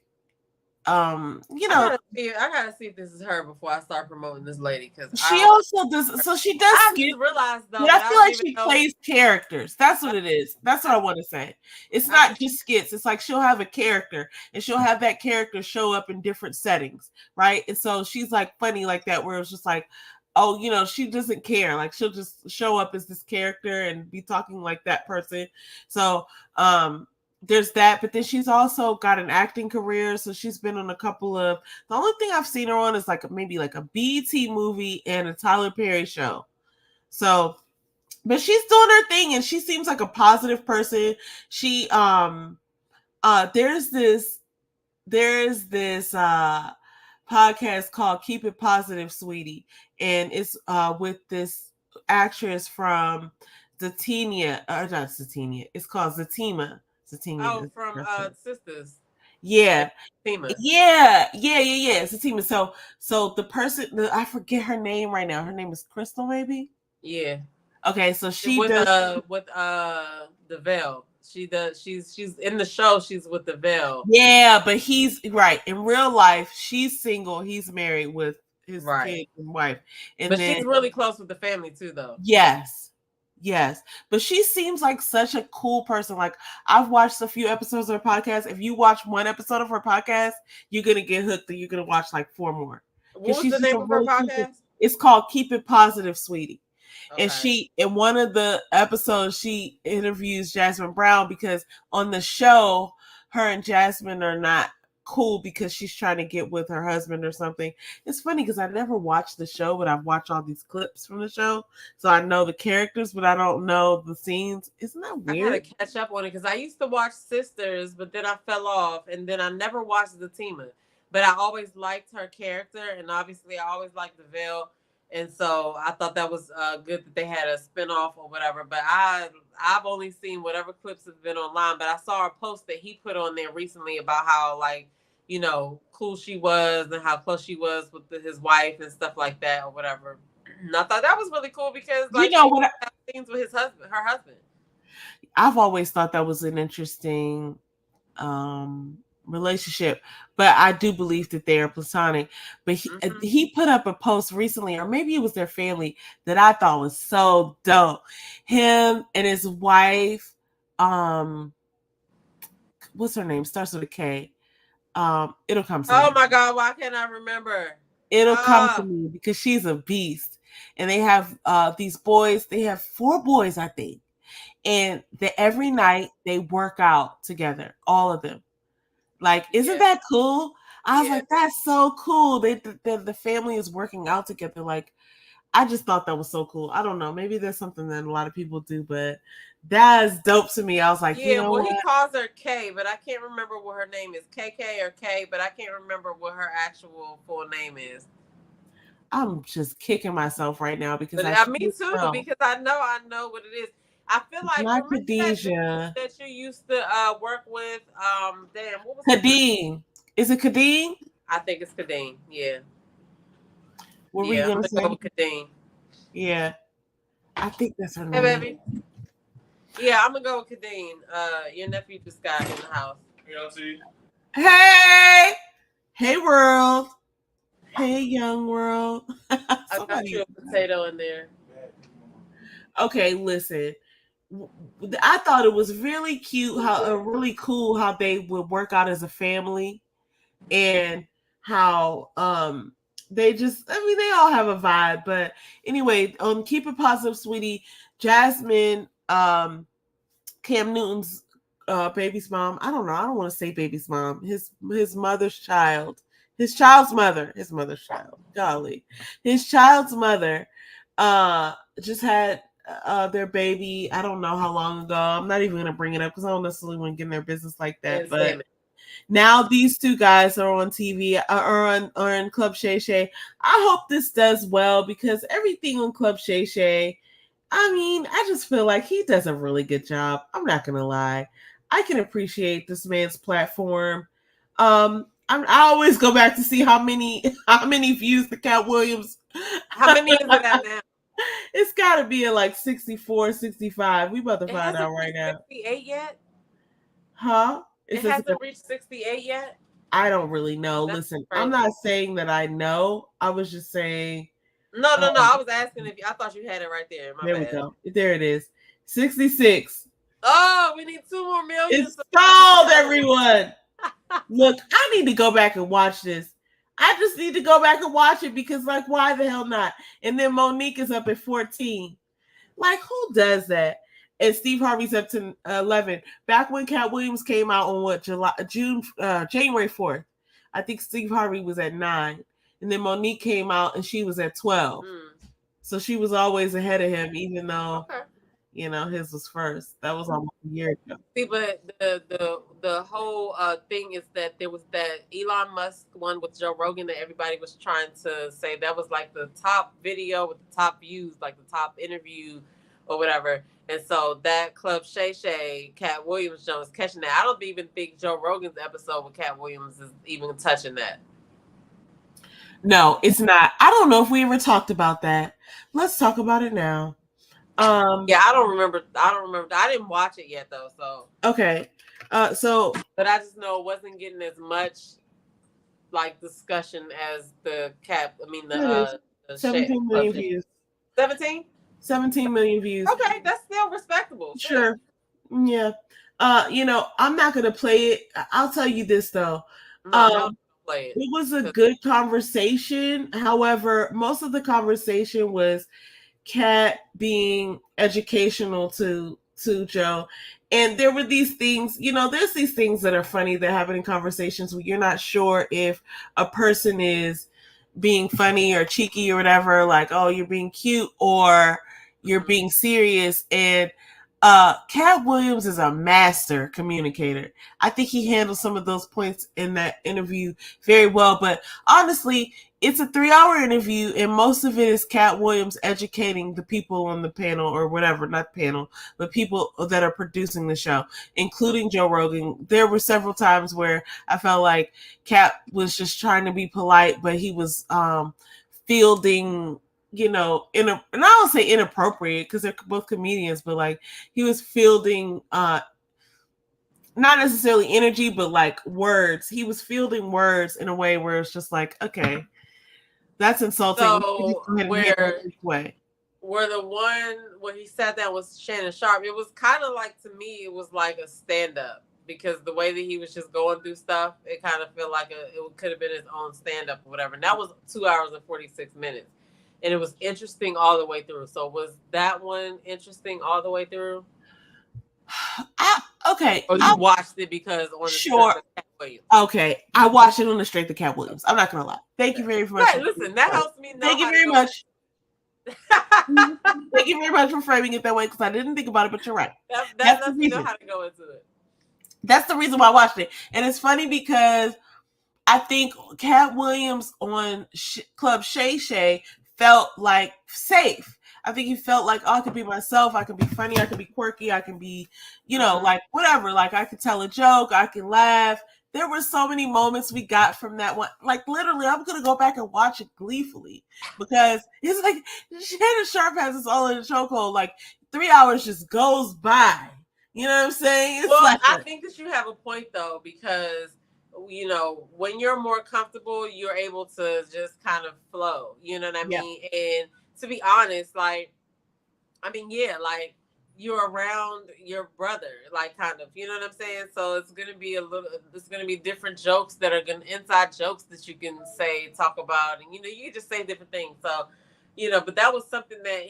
you know, I gotta see if this is her before I start promoting this lady, because she also does, so she does I skits. just realized though, But I that feel I like she plays characters. That's what it is. That's what I want to say. It's not just skits. It's like she'll have a character and she'll have that character show up in different settings, right? And so she's like funny like that, where it's just like, oh, you know, she doesn't care. Like she'll just show up as this character and be talking like that person. So there's that, but then she's also got an acting career. So she's been on a couple of, the only thing I've seen her on is like maybe like a BET movie and a Tyler Perry show. So, but she's doing her thing and she seems like a positive person. She there's this podcast called Keep It Positive, Sweetie, and it's with this actress from Zatina, or not Zatina, it's called Zatima. Oh, from Sisters. Yeah. Zatima. Yeah. Zatima. So the person, I forget her name right now. Her name is Crystal, maybe? Yeah. Okay, so she with does the Veil. She does. She's in the show. She's with the Veil. Yeah, but he's right in real life. She's single. He's married with his kid and wife. And but she's really close with the family too, though. Yes. But she seems like such a cool person. Like I've watched a few episodes of her podcast. If you watch one episode of her podcast, you're gonna get hooked and you're gonna watch like 4 more. What was the name of her podcast? It's called Keep It Positive, Sweetie. Okay. And she, in one of the episodes, she interviews Jasmine Brown because on the show, her and Jasmine are not cool because she's trying to get with her husband or something. It's funny because I never watched the show, but I've watched all these clips from the show. So I know the characters, but I don't know the scenes. Isn't that weird? I gotta catch up on it because I used to watch Sisters, but then I fell off, and then I never watched Zatima. But I always liked her character, and obviously I always liked the Veil. And so I thought that was good that they had a spinoff or whatever. But I've only seen whatever clips have been online. But I saw a post that he put on there recently about how, like, you know, cool she was and how close she was with his wife and stuff like that or whatever. And I thought that was really cool because, like, you know, what scenes with her husband. I've always thought that was an interesting relationship, but I do believe that they are platonic. But he put up a post recently, or maybe it was their family, that I thought was so dope. Him and his wife, what's her name? Starts with a K. It'll come to me. Oh my God, why can't I remember? It'll come to me because she's a beast. And they have these boys. They have 4 boys, I think. And every night they work out together, all of them. Like, isn't that cool? I was like, that's so cool. The family is working out together. Like, I just thought that was so cool. I don't know. Maybe there's something that a lot of people do, but that's dope to me. I was like, you know what? He calls her K, but I can't remember what her name is. KK or K, but I can't remember what her actual full name is. I'm just kicking myself right now because me too, because I know what it is. I feel like that you used to work with. Damn, what was Kadeen? Is it Kadeen? I think it's Kadeen. Yeah. What were you gonna say? Go with Kadeen. Yeah, I think that's her name. Hey, baby. Yeah, I'm gonna go with Kadeen. Your nephew just got in the house. Hey, world. Hey, young world. I got you a potato in there. Okay, listen. I thought it was really cute really cool how they would work out as a family, and how they just, I mean, they all have a vibe. But anyway, keep it positive, sweetie. Jasmine, Cam Newton's baby's mom. I don't know. I don't want to say baby's mom. His mother's child. His child's mother. His mother's child. Golly. His child's mother just had their baby. I don't know how long ago. I'm not even gonna bring it up because I don't necessarily want to get in their business like that. But now these two guys are on TV, are on Club Shay Shay. I hope this does well, because everything on Club Shay Shay, I mean, I just feel like he does a really good job. I'm not gonna lie. I can appreciate this man's platform. I always go back to see how many views the Cat Williams. How many is it at now? It's got to be at like 64, 65. We about to find out right now. 68 yet? Huh? It hasn't reached 68 yet? I don't really know. That's Listen, crazy. I'm not saying that I know. I was just saying. No. I was asking if I thought you had it right there. There we go. There it is. 66. Oh, we need 2 more million. It's stalled, everyone. Look, I need to go back and watch this. I just need to go back and watch it, because, like, why the hell not? And then Monique is up at 14. Like, who does that? And Steve Harvey's up to 11. Back when Cat Williams came out on January 4th, I think Steve Harvey was at 9. And then Monique came out and she was at 12. So she was always ahead of him, even though, his was first. That was almost a year ago. See, but the whole thing is that there was that Elon Musk one with Joe Rogan that everybody was trying to say that was like the top video with the top views, like the top interview or whatever. And so that Club Shay Shay, Cat Williams Jones catching that. I don't even think Joe Rogan's episode with Cat Williams is even touching that. No, it's not. I don't know if we ever talked about that. Let's talk about it now. Yeah, I don't remember. I didn't watch it yet though. So okay. But I just know it wasn't getting as much like discussion as the Cat. I mean the 17 million views. 17? 17 million views. Okay, that's still respectable. Sure. Yeah. I'm not gonna play it. I'll tell you this though. No, play it. It was a good conversation. However, most of the conversation was Cat being educational to Joe. And there were these things, there's these things that are funny that happen in conversations where you're not sure if a person is being funny or cheeky or whatever, like, oh, you're being cute or you're being serious. And Cat Williams is a master communicator. I think he handled some of those points in that interview very well. But honestly, it's a 3-hour interview, and most of it is Cat Williams educating the people on the panel, or whatever, not panel, but people that are producing the show, including Joe Rogan. There were several times where I felt like Cat was just trying to be polite, but he was fielding, and I don't say inappropriate because they're both comedians, but like he was fielding not necessarily energy, but like words. He was fielding words in a way where it's just like, okay, that's insulting. So where the one where he sat down was Shannon Sharp, it was kind of like, to me, it was like a stand-up, because the way that he was just going through stuff, it kind of felt like it could have been his own stand-up or whatever. And that was 2 hours and 46 minutes. And it was interesting all the way through. So was that one interesting all the way through? Okay. Or you watched it because on the sure. Cat Williams? Okay. I watched it on the straight to Cat Williams. I'm not going to lie. Thank you very much. Right, listen, that helps me know. Thank you very much. Thank you very much for framing it that way, because I didn't think about it, but you're right. That lets me know how to go into it. That's the reason why I watched it. And it's funny because I think Cat Williams on Club Shay Shay felt like safe. I think he felt like, oh, I could be myself. I can be funny. I can be quirky. I can be, like whatever. Like I could tell a joke. I can laugh. There were so many moments we got from that one. Like literally, I'm going to go back and watch it gleefully, because it's like Shannon Sharp has us all in a chokehold. Like 3 hours just goes by. You know what I'm saying? It's I think that you have a point though, because when you're more comfortable, you're able to just kind of flow. You know what I mean? And to be honest, like you're around your brother, like kind of, you know what I'm saying? So it's gonna be it's gonna be different jokes that are gonna inside jokes that you can say, talk about, and you just say different things. So, but that was something that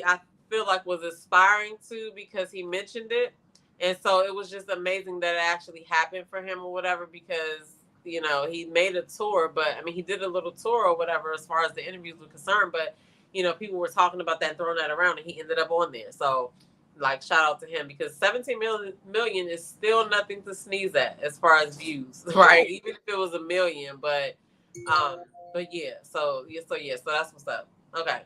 I feel like was aspiring to because he mentioned it, and so it was just amazing that it actually happened for him or whatever because he made a tour, but I mean he did a little tour or whatever as far as the interviews were concerned, but people were talking about that and throwing that around, and he ended up on there. So like shout out to him because 17 million is still nothing to sneeze at as far as views, right? Even if it was a million, but yeah, so that's what's up. Okay.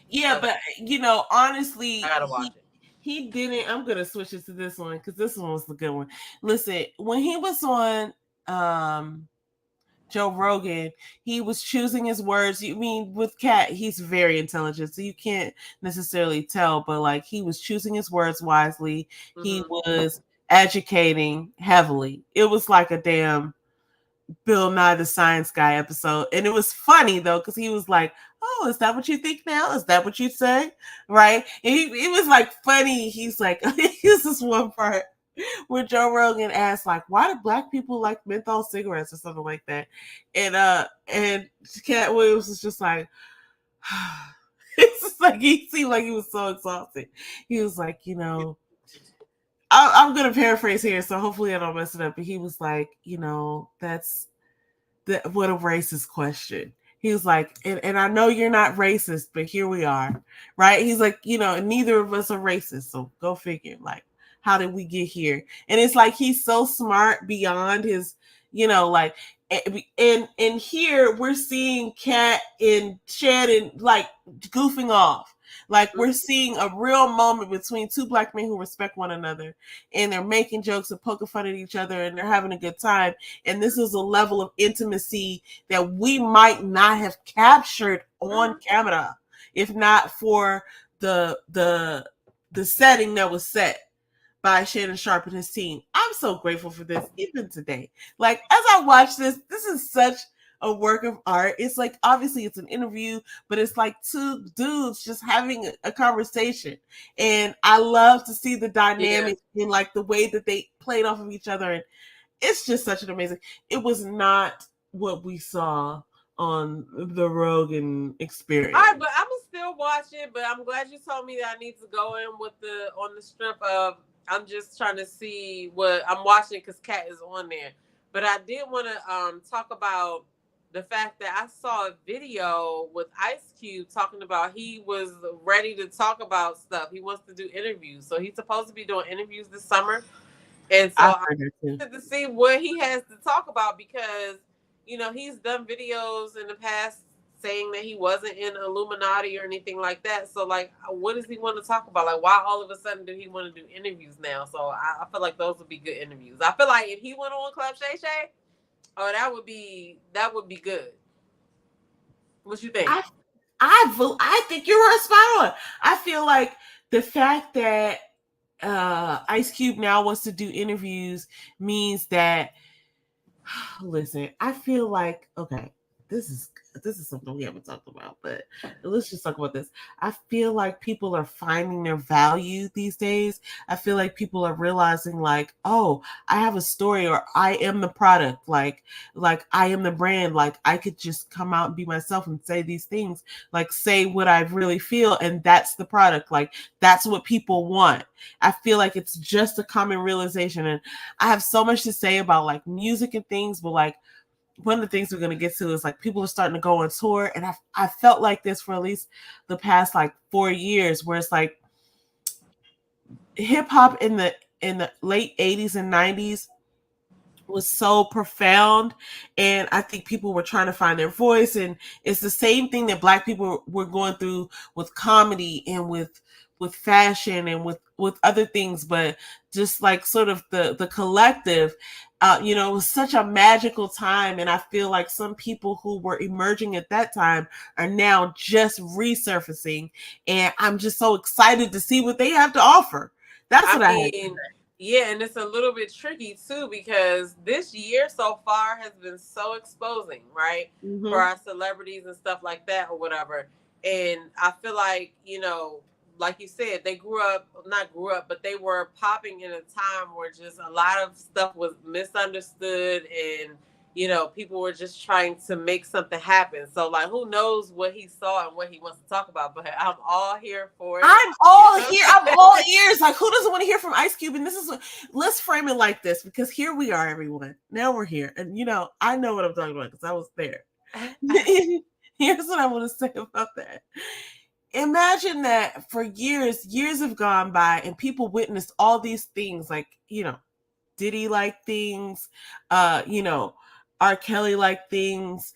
Yeah, Okay. but honestly, I gotta watch it. he didn't. I'm gonna switch it to this one because this one was the good one. Listen, when he was on Joe Rogan, he was choosing his words. You mean with Cat, he's very intelligent, so you can't necessarily tell, but like he was choosing his words wisely. He was educating heavily. It was like a damn Bill Nye the Science Guy episode. And it was funny though, because he was like, "Oh, is that what you think now? Is that what you say?" Right? And it was like funny. He's like, here's this one part where Joe Rogan asked, like, why do black people like menthol cigarettes or something like that? And Cat Williams was just like, it's just like he seemed like he was so exhausted. He was like, I'm gonna paraphrase here, so hopefully I don't mess it up. But he was like, that's what a racist question. He was like, and I know you're not racist, but here we are, right? He's like, neither of us are racist, so go figure. Like, how did we get here? And it's like he's so smart beyond his, like, and here we're seeing Cat and Shannon like goofing off. Like we're seeing a real moment between two black men who respect one another, and they're making jokes and poking fun at each other, and they're having a good time. And this is a level of intimacy that we might not have captured on camera if not for the setting that was set by Shannon Sharp and his team. I'm so grateful for this even today. Like as I watch this is such a work of art. It's like obviously it's an interview, but it's like two dudes just having a conversation. And I love to see the dynamic in like the way that they played off of each other. And it's just such an amazing. It was not what we saw on the Rogan Experience. All right, but I'm gonna still watch it. But I'm glad you told me that I need to go in with on the strip of I'm just trying to see what I'm watching because Cat is on there. But I did want to talk about the fact that I saw a video with Ice Cube talking about he was ready to talk about stuff. He wants to do interviews, so he's supposed to be doing interviews this summer. And so I wanted to see what he has to talk about because, he's done videos in the past saying that he wasn't in Illuminati or anything like that. So, like, what does he want to talk about? Like, why all of a sudden did he want to do interviews now? So I feel like those would be good interviews. I feel like if he went on Club Shay Shay, that would be good. What you think? I think you're right, spot on. I feel like the fact that Ice Cube now wants to do interviews means that listen, I feel like okay, this is something we haven't talked about, but let's just talk about this. I feel like people are finding their value these days. I feel like people are realizing like, oh, I have a story or I am the product, like I am the brand, like I could just come out and be myself and say these things, like say what I really feel and that's the product. Like that's what people want. I feel like it's just a common realization and I have so much to say about like music and things, but like one of the things we're going to get to is like people are starting to go on tour and I felt like this for at least the past like 4 years where it's like hip hop in the late 80s and 90s was so profound and I think people were trying to find their voice and it's the same thing that black people were going through with comedy and with fashion and with other things, but just like sort of the collective it was such a magical time and I feel like some people who were emerging at that time are now just resurfacing and I'm just so excited to see what they have to offer. That's what I mean. Yeah, and it's a little bit tricky too because this year so far has been so exposing, right? For our celebrities and stuff like that or whatever. And I feel like, like you said, they not grew up, but they were popping in a time where just a lot of stuff was misunderstood, and people were just trying to make something happen. So like, who knows what he saw and what he wants to talk about, but I'm all here for it. I'm all here. I'm all ears. Like, who doesn't want to hear from Ice Cube? And this is let's frame it like this, because here we are, everyone. Now we're here. And I know what I'm talking about because I was there. Here's what I want to say about that. Imagine that for years have gone by and people witnessed all these things, like, Diddy like things, R. Kelly like things,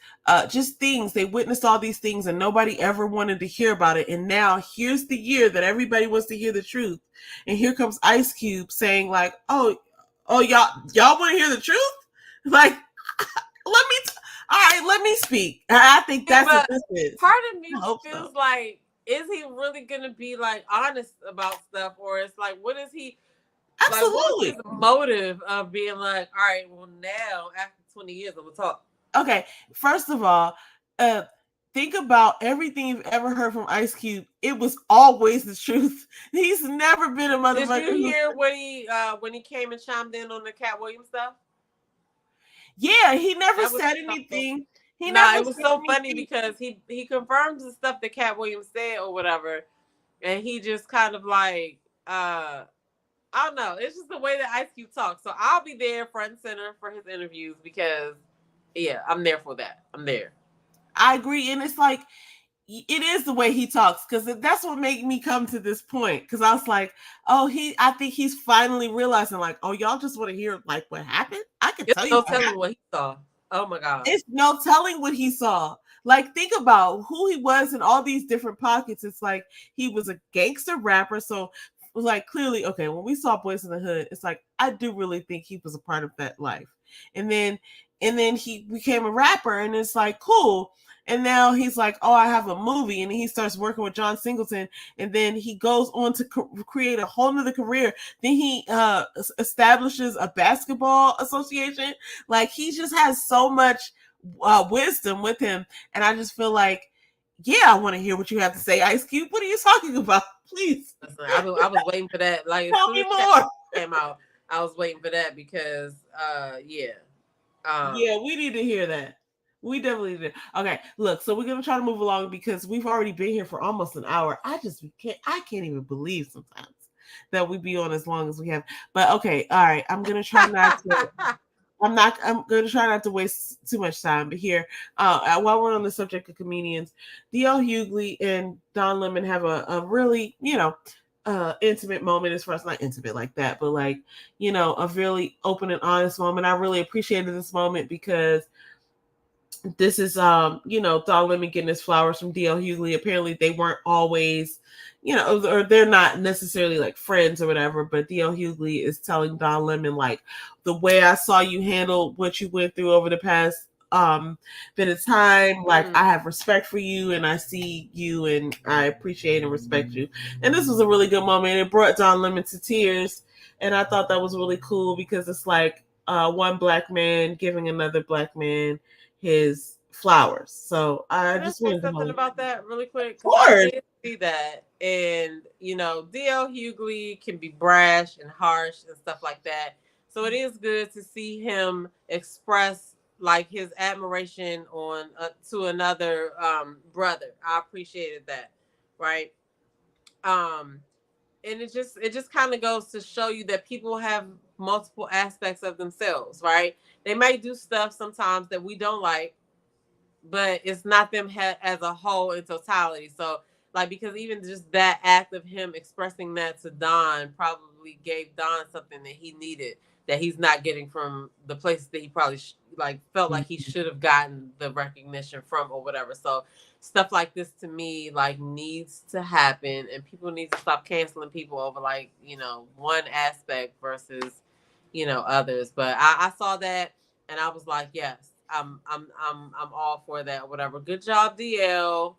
just things. They witnessed all these things and nobody ever wanted to hear about it. And now here's the year that everybody wants to hear the truth. And here comes Ice Cube saying like, oh, y'all want to hear the truth? Like, let me speak. I think that's what this is. Part of me feels like, is he really going to be like honest about stuff? Or it's like, what is he? Absolutely. Like, what is his motive of being like, all right, well, now after 20 years, I'm going to talk? Okay, first of all, think about everything you've ever heard from Ice Cube. It was always the truth. He's never been a motherfucker. Did you hear when he came and chimed in on the Cat Williams stuff? Yeah, he never said anything. It was so funny because he confirms the stuff that Cat Williams said or whatever, and he just kind of like, I don't know. It's just the way that Ice Cube talks. So I'll be there front and center for his interviews because, yeah, I'm there for that. I'm there. I agree. And it's like, it is the way he talks, because that's what made me come to this point. Because I was like, I think he's finally realizing like, oh, y'all just want to hear like what happened? I can tell you. No telling what he saw. Oh my God. It's no telling what he saw. Like, think about who he was in all these different pockets. It's like he was a gangster rapper. So it was like, clearly, okay, when we saw Boys in the Hood, it's like, I do really think he was a part of that life. And then he became a rapper, and it's like, cool. And now he's like, oh, I have a movie. And he starts working with John Singleton. And then he goes on to create a whole nother career. Then he establishes a basketball association. Like, he just has so much wisdom with him. And I just feel like, yeah, I want to hear what you have to say, Ice Cube. What are you talking about? Please. Listen, I was waiting for that. Like, tell me more. Came out, I was waiting for that because, yeah. Yeah, we need to hear that. We definitely did. Okay, look, so we're going to try to move along because we've already been here for almost an hour. I can't even believe sometimes that we be on as long as we have. But okay, all right, I'm going to try not to I'm going to try not to waste too much time. But here, while we're on the subject of comedians, D.L. Hughley and Don Lemon have a really, intimate moment, as far as not intimate like that, but like, a really open and honest moment. I really appreciated this moment because this is, Don Lemon getting his flowers from D.L. Hughley. Apparently they weren't always, or they're not necessarily like friends or whatever, but D.L. Hughley is telling Don Lemon, like, the way I saw you handle what you went through over the past bit of time, like, I have respect for you and I see you and I appreciate and respect you. And this was a really good moment. It brought Don Lemon to tears. And I thought that was really cool because it's like one black man giving another black man his flowers. So I just wanted to say something about that really quick. I did see that, and D.L. Hughley can be brash and harsh and stuff like that. So it is good to see him express like his admiration on to another brother. I appreciated that, right? And it just kind of goes to show you that people have multiple aspects of themselves, right? They might do stuff sometimes that we don't like, but it's not them as a whole in totality. So, like, because even just that act of him expressing that to Don probably gave Don something that he needed that he's not getting from the places that he probably felt like he should have gotten the recognition from or whatever. So stuff like this to me like needs to happen, and people need to stop canceling people over like, one aspect versus, others. But I saw that and I was like, yes, I'm all for that or whatever. Good job, DL.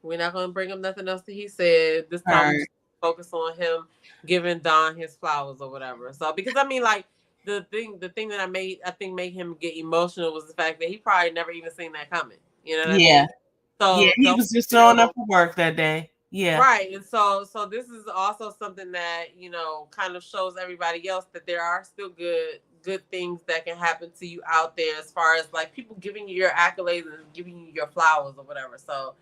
We're not gonna bring up nothing else that he said. This time we focus on him giving Don his flowers or whatever. So because I mean, like, the thing that I think made him get emotional was the fact that he probably never even seen that coming. You know what I mean? So yeah, he was just showing up for work that day. Yeah. Right. And so this is also something that, kind of shows everybody else that there are still good things that can happen to you out there, as far as like people giving you your accolades and giving you your flowers or whatever. So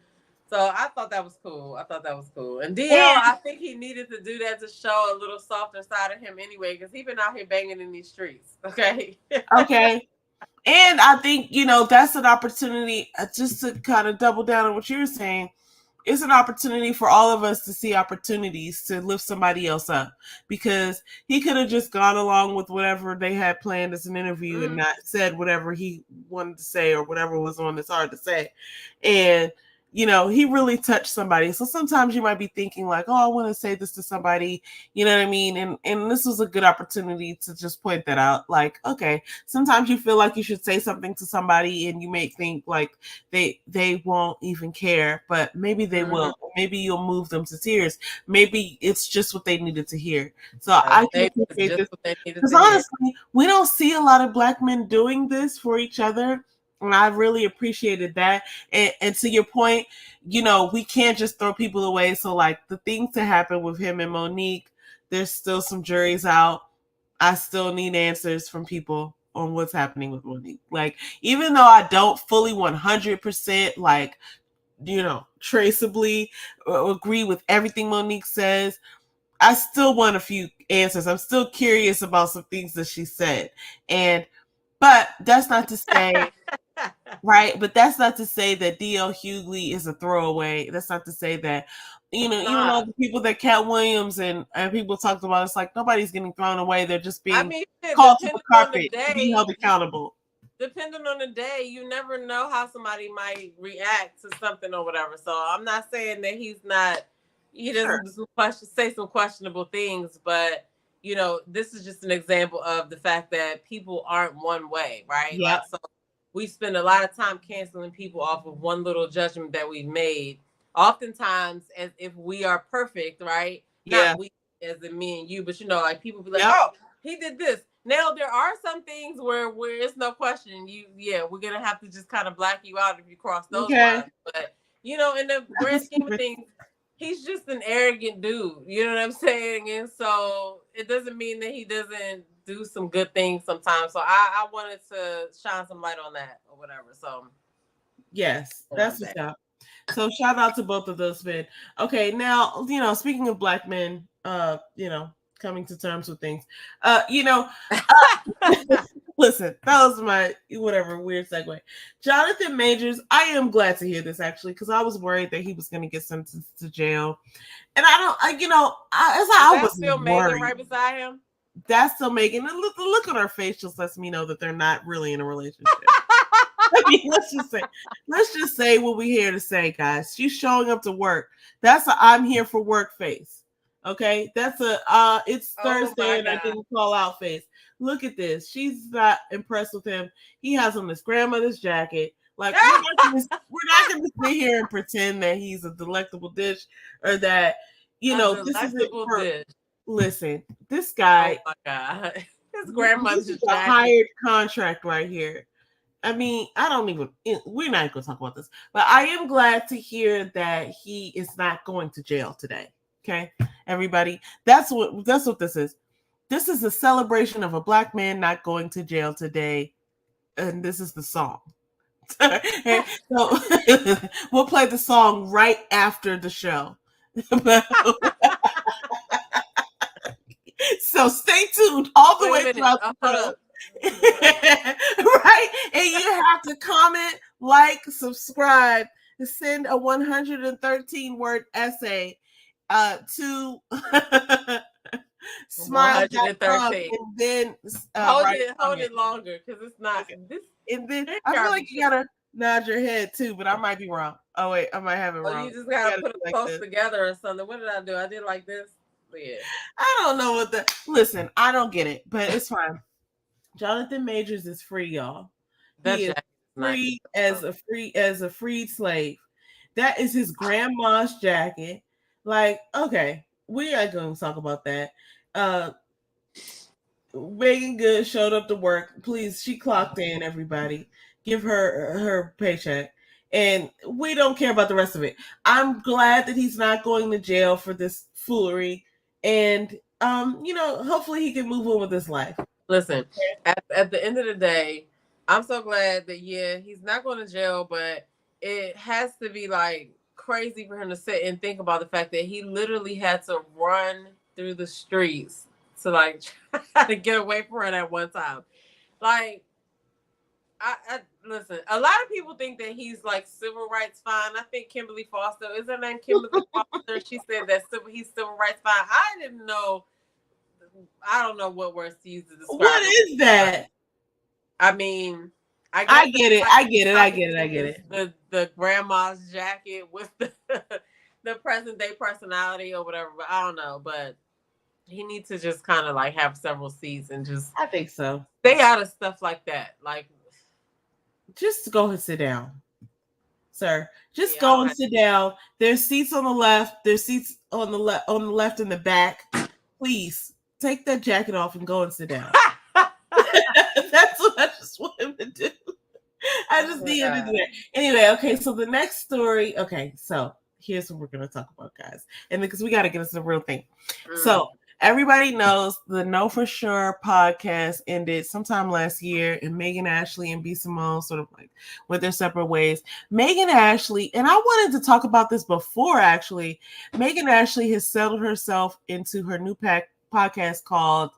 I thought that was cool. And DL, And I think he needed to do that to show a little softer side of him anyway, because he been out here banging in these streets. Okay. okay. And I think, that's an opportunity, just to kind of double down on what you were saying. It's an opportunity for all of us to see opportunities to lift somebody else up, because he could have just gone along with whatever they had planned as an interview and not said whatever he wanted to say or whatever was on his heart to say. And he really touched somebody. So sometimes you might be thinking like, oh, I want to say this to somebody, you know what I mean? And this was a good opportunity to just point that out. Like, okay, sometimes you feel like you should say something to somebody and you may think like they won't even care, but maybe they will. Maybe you'll move them to tears. Maybe it's just what they needed to hear. So I can appreciate this. Because honestly, we don't see a lot of Black men doing this for each other. And I really appreciated that. And to your point, we can't just throw people away. So like the things that happened with him and Monique, there's still some juries out. I still need answers from people on what's happening with Monique. Like, even though I don't fully 100% like, traceably agree with everything Monique says, I still want a few answers. I'm still curious about some things that she said. But that's not to say right, but that's not to say that D.L. Hughley is a throwaway. That's not to say that, even all the people that Cat Williams and people talked about, it's like nobody's getting thrown away. They're just being called to the carpet to be held accountable. Depending on the day, you never know how somebody might react to something or whatever. So I'm not saying that he doesn't say some questionable things, but this is just an example of the fact that people aren't one way, right? Yeah. Like, so we spend a lot of time canceling people off of one little judgment that we've made, oftentimes as if we are perfect, right? Yeah. Not we as in me and you, but like people be like, oh, he did this. Now there are some things where it's no question. We're gonna have to just kind of black you out if you cross those lines. But in the grand scheme of things, he's just an arrogant dude. You know what I'm saying? And so it doesn't mean that he doesn't do some good things sometimes. So I wanted to shine some light on that or whatever. So yes, that's what's up. So shout out to both of those men. Okay, now speaking of Black men, coming to terms with things, listen, that was my whatever weird segue. Jonathan Majors, I am glad to hear this actually, because I was worried that he was going to get sentenced to jail, and I was still worried. Megan right beside him. That's still Megan. And the look on her face just lets me know that they're not really in a relationship. Let's just say what we're here to say, guys. She's showing up to work. That's a I'm here for work face. Okay, that's a it's Thursday and I didn't call out face. Look at this. She's not impressed with him. He has on his grandmother's jacket. Like we're not going to sit here and pretend that he's a delectable dish or that this is it for. Dish. Listen, this guy. Oh my God, his grandmother's this is a hired contract right here. I mean, we're not going to talk about this, but I am glad to hear that he is not going to jail today. Okay, everybody, that's what this is. This is a celebration of a Black man not going to jail today, and this is the song. So we'll play the song right after the show. So stay tuned all the way throughout the show. Right? And you have to comment, like, subscribe, send a 113-word essay to smile.com and then hold it longer, because it's not this. And then I feel like you gotta nod your head too, but I might be wrong. Oh wait, I might have it wrong. You just gotta put a post together or something. What did I do? I did like this. Yeah. I don't know listen, I don't get it, but it's fine. Jonathan Majors is free, y'all. He is free as a freed slave. That is his grandma's jacket. Like, okay, we are going to talk about that. Megan Good showed up to work. Please, she clocked in, everybody. Give her paycheck. and we don't care about the rest of it. I'm glad that he's not going to jail for this foolery, and hopefully he can move on with his life. Listen, at the end of the day, I'm so glad that he's not going to jail, but it has to be like crazy for him to sit and think about the fact that he literally had to run through the streets to like try to get away from her at one time. Like, I listen. A lot of people think that he's like civil rights fine. I think Kimberly Foster, is her name Kimberly Foster? She said that he's civil rights fine. I didn't know. I don't know what words to use to describe. What is that? I mean, I get it. I get it. The grandma's jacket with the present day personality or whatever. But I don't know. But he needs to just kind of like have several seats and just. I think so. Stay out of stuff like that. Like, just go and sit down, sir. Just go and sit down. There's seats on the left. There's seats on the left and the back. Please take that jacket off and go and sit down. That's what I just want him to do. I just need him to do that. Anyway, okay, so the next story. Okay, so here's what we're going to talk about, guys. And because we got to get into the real thing. So everybody knows the Know For Sure podcast ended sometime last year, and Megan Ashley and B. Simone sort of like went their separate ways. Megan Ashley, and I wanted to talk about this before actually, Megan Ashley has settled herself into her new podcast called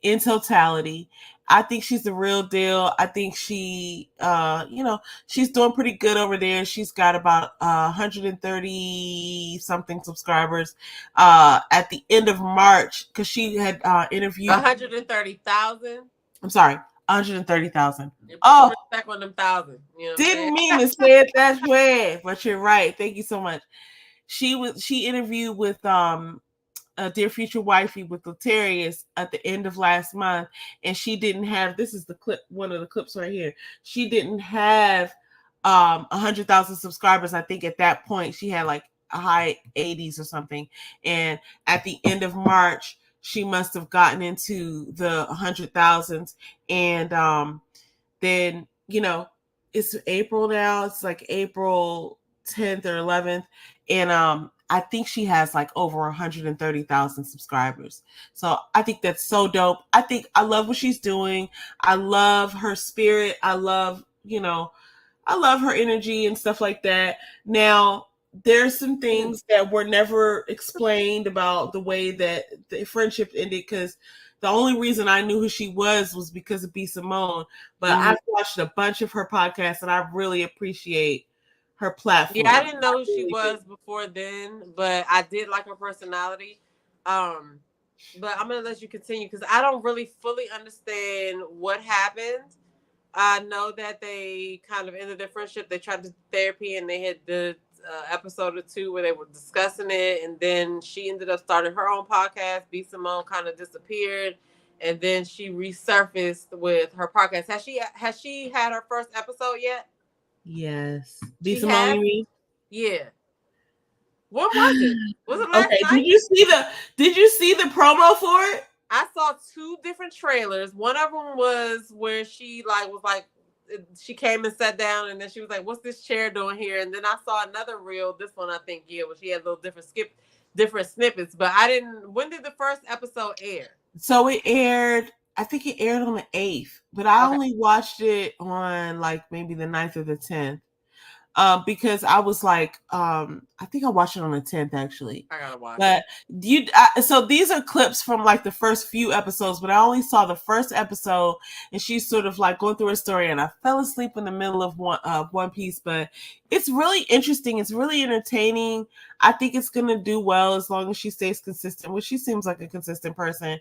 In Totality. I think she's the real deal. I think she, she's doing pretty good over there. She's got about 130 something subscribers at the end of March, because she had interviewed 130,000. I'm sorry, 130,000. Oh, back on them 1,000. Didn't mean to say it that way, but you're right. Thank you so much. She interviewed with Dear Future Wifey with Latarius at the end of last month, and she didn't have, this is the clip, one of the clips right here. She didn't have 100,000 subscribers. I think at that point she had like a high 80s or something, and at the end of March she must have gotten into the 100,000s, and then it's April now. It's like April 10th or 11th, and I think she has like over 130,000 subscribers. So I think that's so dope. I love what she's doing. I love her spirit. I love her energy and stuff like that. Now, there's some things that were never explained about the way that the friendship ended, because the only reason I knew who she was because of B. Simone. But I've watched a bunch of her podcasts, and I really appreciate her platform. Yeah, I didn't know who she was before then, but I did like her personality. But I'm gonna let you continue because I don't really fully understand what happened. I know that they kind of ended their friendship. They tried to therapy, and they had the episode or two where they were discussing it, and then she ended up starting her own podcast. B. Simone kind of disappeared, and then she resurfaced with her podcast. Has she had her first episode yet? Yes. B. Simone, you mean? Yeah. What was it? Was it last night? Did you see the promo for it? I saw two different trailers. One of them was where she she came and sat down, and then she was like, "What's this chair doing here?" And then I saw another reel. This one, I think, where she had little different snippets. But I didn't. When did the first episode air? So it aired. I think it aired on the 8th, but I only watched it on like maybe the 9th or the 10th. Because I was like, I think I watched it on the 10th actually. I gotta watch. But so these are clips from like the first few episodes, but I only saw the first episode, and she's sort of like going through her story, and I fell asleep in the middle of one piece. But it's really interesting. It's really entertaining. I think it's gonna do well as long as she stays consistent, which she seems like a consistent person.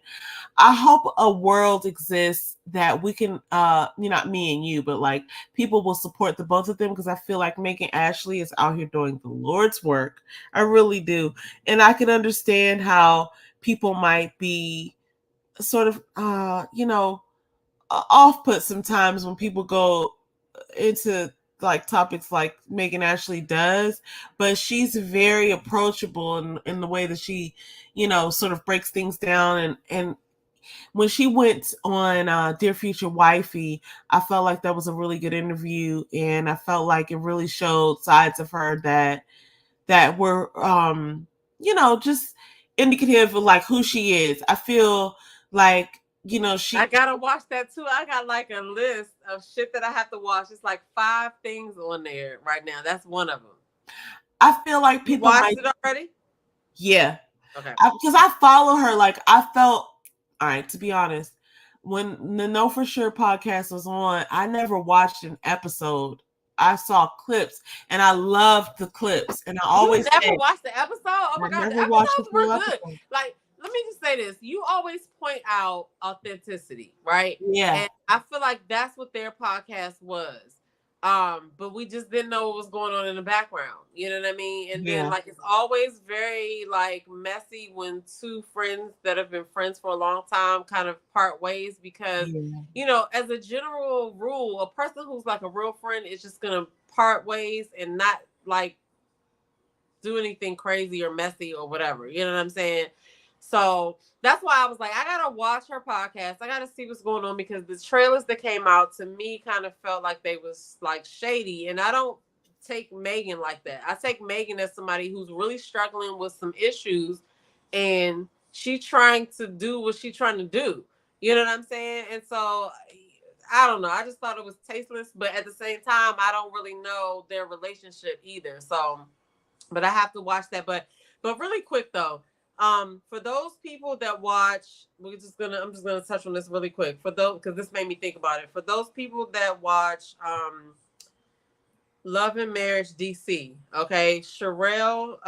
I hope a world exists that we can, not me and you, but like people will support the both of them, because I feel like Megan Ashley is out here doing the Lord's work. I really do. And I can understand how people might be sort of, off put sometimes when people go into like topics like Megan Ashley does, but she's very approachable in the way that she, sort of breaks things down, and when she went on Dear Future Wifey, I felt like that was a really good interview, and I felt like it really showed sides of her that were just indicative of like who she is. I feel like I she gotta watch that too. I got like a list of shit that I have to watch. It's like 5 things on there right now. That's one of them. I feel like You people watched might it already? yeah, Okay. because I follow her. Like I felt all right. To be honest, when the Know for Sure podcast was on, I never watched an episode. I saw clips, and I loved the clips. And I You always never said watched the episode? Oh my I god, the never watched the episodes full were good. episode. Like, let me just say this. You always point out authenticity, right? Yeah, And I feel like that's what their podcast was. But we just didn't know what was going on in the background. You know what I mean? And then yeah, like it's always very like messy when two friends that have been friends for a long time kind of part ways because yeah, as a general rule, a person who's like a real friend is just gonna part ways and not like do anything crazy or messy or whatever. You know what I'm saying? So that's why I was like, I gotta watch her podcast. I gotta see what's going on because the trailers that came out to me kind of felt like they was like shady. And I don't take Megan like that. I take Megan as somebody who's really struggling with some issues and she trying to do what she's trying to do. You know what I'm saying? And so I don't know. I just thought it was tasteless, but at the same time, I don't really know their relationship either. So but I have to watch that. But really quick though, for those people that watch, I'm just gonna touch on this really quick. For those, because this made me think about it. For those people that watch Love and Marriage DC, okay, Sherelle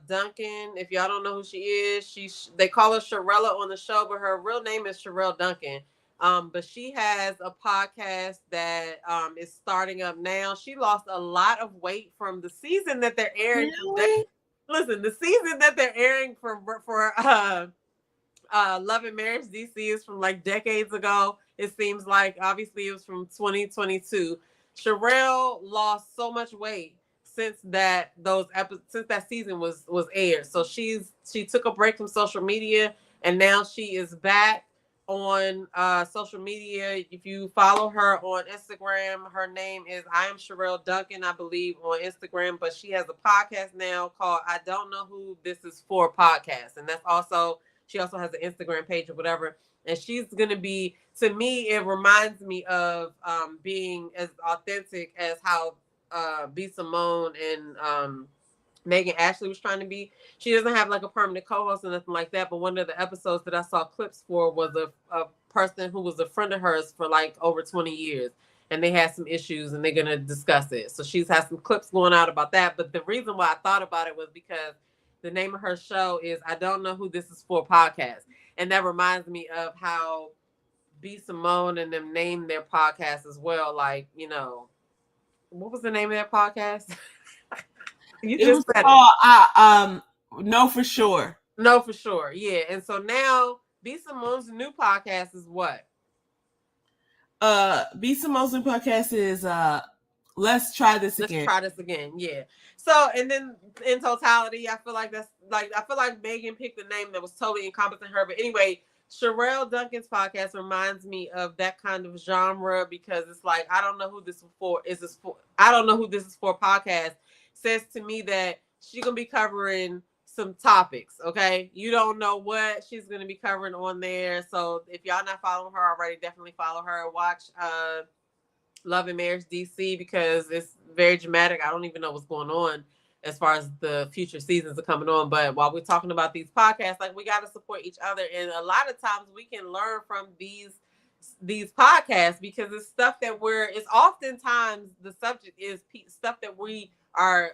Duncan. If y'all don't know who she is, they call her Sherella on the show, but her real name is Sherelle Duncan. But she has a podcast that is starting up now. She lost a lot of weight from the season that they're airing. really? Listen, the season that they're airing for Love and Marriage DC is from like decades ago. It seems like obviously it was from 2022. Sherelle lost so much weight since that season was aired. So she took a break from social media and now she is back on social media. If you follow her on Instagram, her name is I am Sherelle Duncan, I believe, on Instagram. But she has a podcast now called I Don't Know Who This Is For podcast, and she also has an Instagram page or whatever. And she's gonna be, to me, it reminds me of being as authentic as how B Simone and Megan Ashley was trying to be. She doesn't have like a permanent co-host or nothing like that. But one of the episodes that I saw clips for was a person who was a friend of hers for like over 20 years. And they had some issues and they're going to discuss it. So she's had some clips going out about that. But the reason why I thought about it was because the name of her show is I Don't Know Who This Is For podcast. And that reminds me of how B Simone and them named their podcast as well. Like, what was the name of their podcast? You It just was said called Know for Sure. No, for sure. Yeah. And so now B Simone's new podcast is what? B Simone's new podcast is Let's Try This Again. Let's try this again. Yeah. So and then in totality, I feel like Megan picked a name that was totally encompassing her. But anyway, Sherelle Duncan's podcast reminds me of that kind of genre because it's like I don't know who this is for. I don't know who this is for podcast says to me that she's gonna be covering some topics. Okay, you don't know what she's gonna be covering on there. So if y'all not following her already, definitely follow her. Watch Love and Marriage DC because it's very dramatic. I don't even know what's going on as far as the future seasons are coming on. But while we're talking about these podcasts, like we got to support each other. And a lot of times we can learn from these podcasts because it's stuff that it's oftentimes the subject is stuff that we are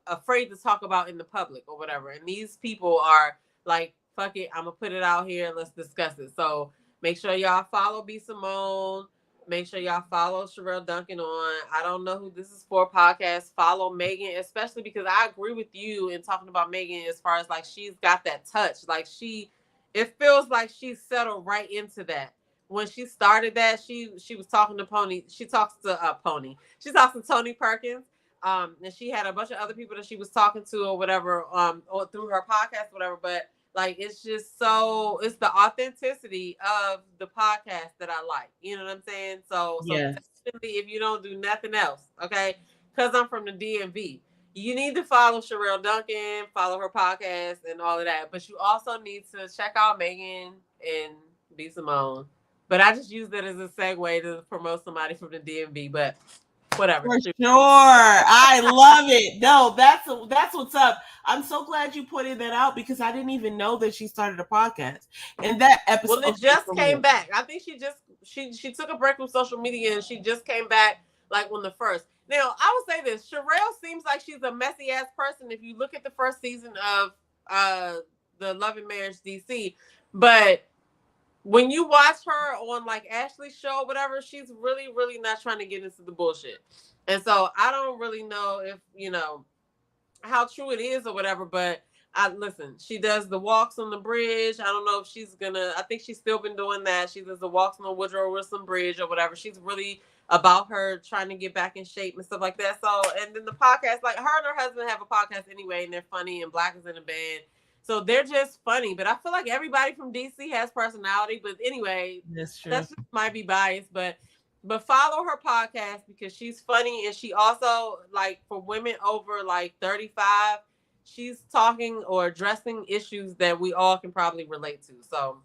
afraid to talk about in the public or whatever. And these people are like, fuck it, I'm gonna put it out here and let's discuss it. So make sure y'all follow B Simone. Make sure y'all follow Sherelle Duncan on I Don't Know Who This Is For podcast. Follow Megan, especially because I agree with you in talking about Megan as far as like she's got that touch. Like it feels like she settled right into that. When she started that, she was talking to Pony. She talks to Pony. She talks to Tony Perkins. And she had a bunch of other people that she was talking to or whatever, or through her podcast, whatever. But Like, it's just so, it's the authenticity of the podcast that I like. You know what I'm saying? So Yes. definitely, if you don't do nothing else, okay, because I'm from the DMV, you need to follow Sherelle Duncan, follow her podcast and all of that. But you also need to check out Megan and B. Simone. But I just use that as a segue to promote somebody from the DMV. But whatever. For sure. I love it. No, that's what's up. I'm so glad you pointed that out because I didn't even know that she started a podcast. And that episode, well, it just came back. I think she took a break from social media and she just came back like on the first. Now, I will say this: Sherelle seems like she's a messy ass person. If you look at the first season of the Love and Marriage DC, but when you watch her on like Ashley's show, or whatever, she's really, really not trying to get into the bullshit. And so I don't really know if how true it is or whatever, but listen, she does the walks on the bridge. I don't know if she's gonna, I think she's still been doing that. She does the walks on the Woodrow Wilson Bridge or whatever. She's really about her trying to get back in shape and stuff like that. So, and then the podcast, like her and her husband have a podcast anyway, and they're funny, and Black is in a band. So they're just funny. But I feel like everybody from DC has personality. But anyway, that's true. That might be biased, but follow her podcast because she's funny, and she also, like, for women over like 35, she's talking or addressing issues that we all can probably relate to. So,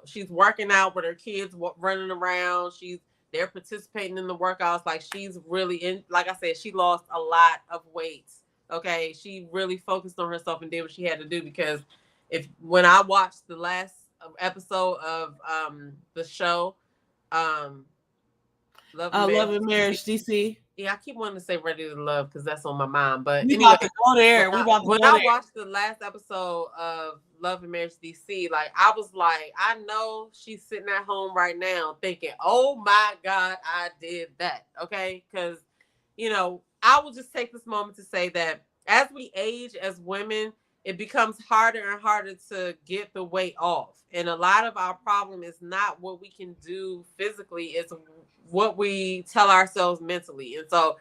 she's working out with her kids running around. They're participating in the workouts. Like, she's really in, like I said, she lost a lot of weight. Okay. She really focused on herself and did what she had to do, because when I watched the last episode of the show, Love and Marriage DC. Yeah, I keep wanting to say Ready to Love because that's on my mind. But we about to go there. When I watched the last episode of Love and Marriage DC, like, I was like, I know she's sitting at home right now thinking, oh my God, I did that. Okay. Because, I will just take this moment to say that as we age as women, it becomes harder and harder to get the weight off. And a lot of our problem is not what we can do physically, it's what we tell ourselves mentally. And so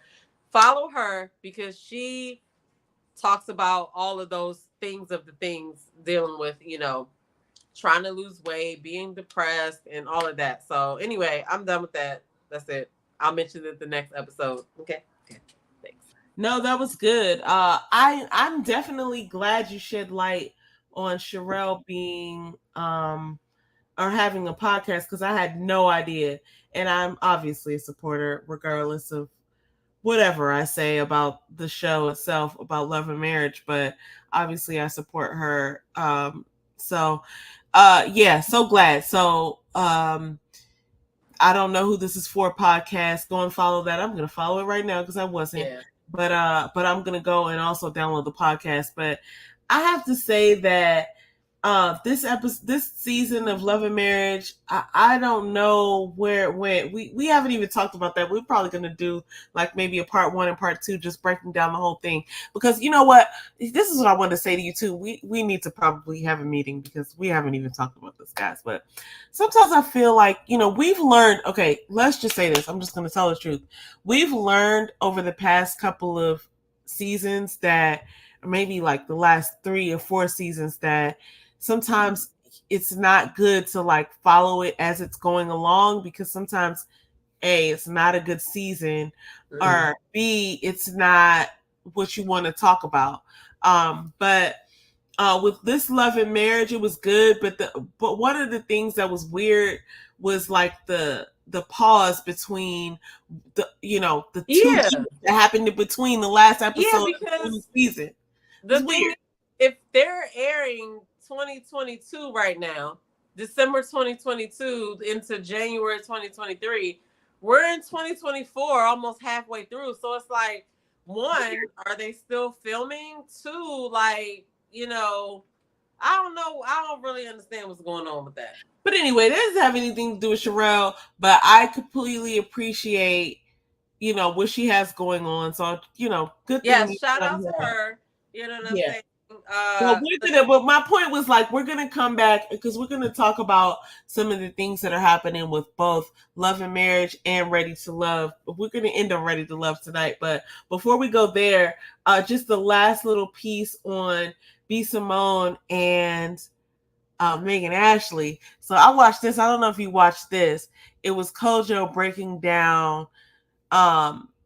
follow her because she talks about all of those things dealing with, trying to lose weight, being depressed, and all of that. So anyway, I'm done with that. That's it. I'll mention it the next episode. Okay. Thanks. No, that was good. I'm definitely glad you shed light on Sherelle being or having a podcast, because I had no idea. And I'm obviously a supporter, regardless of whatever I say about the show itself, about Love and Marriage. But obviously, I support her. So glad. So, I don't know who this is for podcast. Go and follow that. I'm going to follow it right now because I wasn't. Yeah. But I'm going to go and also download the podcast. But I have to say that this season of Love and Marriage, I don't know where it went. We haven't even talked about that. We're probably going to do like maybe a part 1 and part 2, just breaking down the whole thing. Because you know what? This is what I wanted to say to you too. We need to probably have a meeting because we haven't even talked about this, guys. But sometimes I feel like, we've learned, okay, let's just say this. I'm just going to tell the truth. We've learned over the past couple of seasons that, or maybe like the last 3 or 4 seasons, that sometimes it's not good to like follow it as it's going along, because sometimes A, it's not a good season, or B, it's not what you want to talk about. But with this Love and Marriage, it was good. But one of the things that was weird was like the pause between the two years that happened in between the last episode of the season. The thing, if they're airing 2022 right now, December 2022 into January 2023, we're in 2024, almost halfway through. So it's like, 1, are they still filming? 2, like, I don't know. I don't really understand what's going on with that. But anyway, that doesn't have anything to do with Sherelle, but I completely appreciate, what she has going on. So, good thing. Yeah, shout out to her. You know what I'm saying? Well, but my point was like, we're gonna come back because we're gonna talk about some of the things that are happening with both Love and Marriage and Ready to Love. We're gonna end on Ready to Love tonight, but before we go there, just the last little piece on B. Simone and Megan Ashley. So I watched this. I don't know if you watched this. It was Kojo breaking down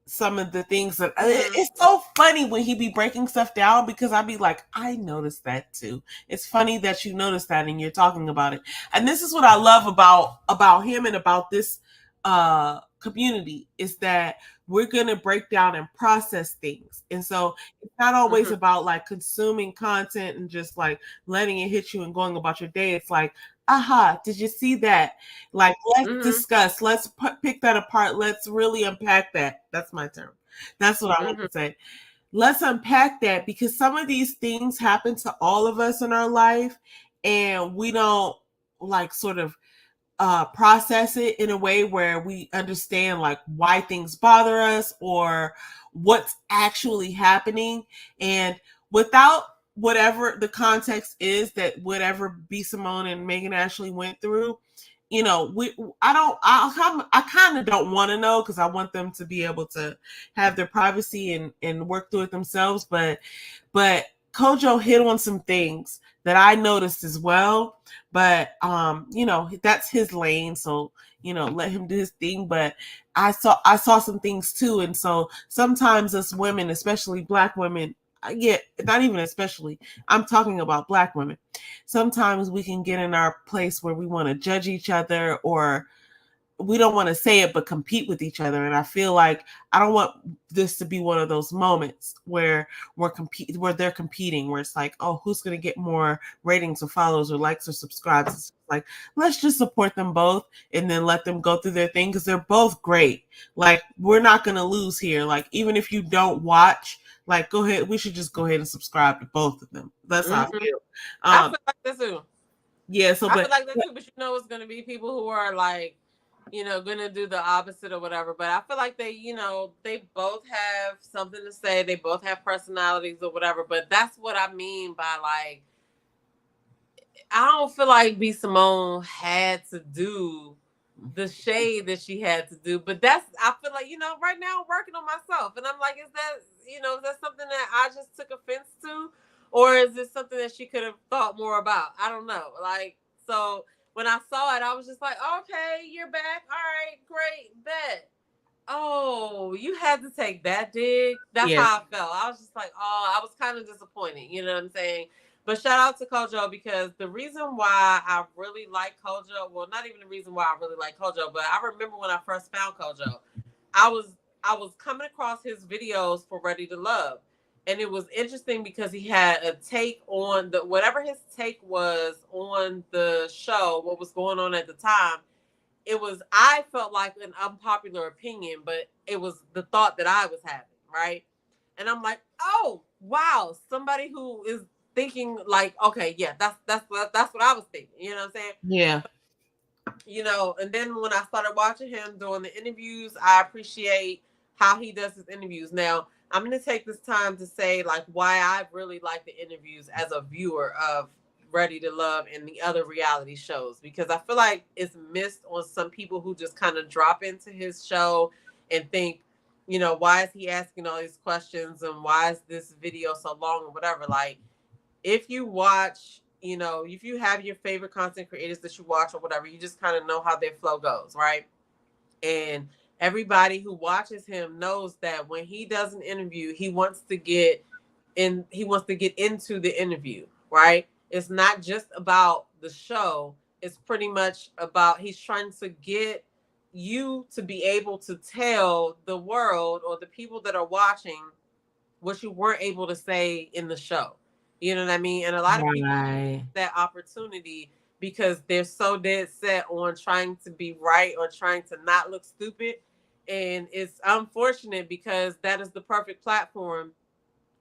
some of the things that it's so funny when he be breaking stuff down because I'd be like, I noticed that too. It's funny that you noticed that and you're talking about it. And this is what I love about him and about this community is that we're going to break down and process things. And so it's not always about like consuming content and just like letting it hit you and going about your day. It's like, aha, did you see that? Like, let's discuss. Let's pick that apart. Let's really unpack that. That's my term. That's what I want to say. Let's unpack that because some of these things happen to all of us in our life and we don't like sort of process it in a way where we understand like why things bother us or what's actually happening. And without whatever the context is that whatever B. Simone and Megan Ashley went through, you know, I kind of don't want to know because I want them to be able to have their privacy and work through it themselves. But Kojo hit on some things that I noticed as well. But you know, that's his lane, so you know, let him do his thing. But I saw some things too, and so sometimes us women, especially Black women, not even especially, I'm talking about Black women. Sometimes we can get in our place where we want to judge each other or we don't want to say it, but compete with each other. And I feel like I don't want this to be one of those moments where where they're competing, where it's like, oh, who's going to get more ratings or follows or likes or subscribes? It's like, let's just support them both and then let them go through their thing because they're both great. Like, we're not going to lose here. Like, even if you don't watch, like, go ahead. We should just go ahead and subscribe to both of them. That's how I feel. I feel like this too. Yeah, so I feel like that too, but you know, it's going to be people who are like, you know, gonna do the opposite or whatever. But I feel like they, you know, they both have something to say. They both have personalities or whatever. But that's what I mean by like, I don't feel like B. Simone had to do the shade that she had to do. But I feel like, you know, right now I'm working on myself. And I'm like, is that something that I just took offense to? Or is this something that she could have thought more about? I don't know. Like, so when I saw it, I was just like, okay, you're back. All right, great, bet. Oh, you had to take that dig. That's how I felt. I was just like, oh, I was kind of disappointed. You know what I'm saying? But shout out to Kojo because the reason why I really like Kojo, well, not even the reason why I really like Kojo, but I remember when I first found Kojo, I was coming across his videos for Ready to Love. And it was interesting because he had a take on whatever his take was on the show, what was going on at the time. I felt like an unpopular opinion, but it was the thought that I was having, right? And I'm like, oh, wow, somebody who is thinking like, okay, yeah, that's what I was thinking. You know what I'm saying? Yeah. You know, and then when I started watching him doing the interviews, I appreciate how he does his interviews. Now, I'm going to take this time to say like why I really like the interviews as a viewer of Ready to Love and the other reality shows, because I feel like it's missed on some people who just kind of drop into his show and think, you know, why is he asking all these questions and why is this video so long or whatever. Like, if you watch, you know, if you have your favorite content creators that you watch or whatever, you just kind of know how their flow goes, right? And everybody who watches him knows that when he does an interview, he wants to get into the interview, right? It's not just about the show. It's pretty much about he's trying to get you to be able to tell the world or the people that are watching what you weren't able to say in the show. You know what I mean? And a lot of people use that opportunity because they're so dead set on trying to be right or trying to not look stupid. And it's unfortunate because that is the perfect platform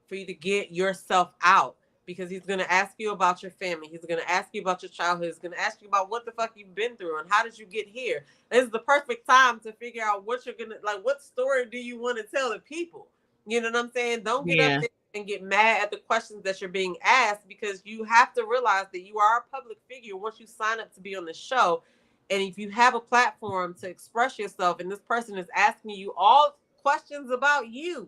for you to get yourself out, because he's going to ask you about your family. He's going to ask you about your childhood. He's going to ask you about what the fuck you've been through and how did you get here. This is the perfect time to figure out what you're going to, like, what story do you want to tell the people? You know what I'm saying? Don't get up there and get mad at the questions that you're being asked, because you have to realize that you are a public figure once you sign up to be on the show. And if you have a platform to express yourself and this person is asking you all questions about you,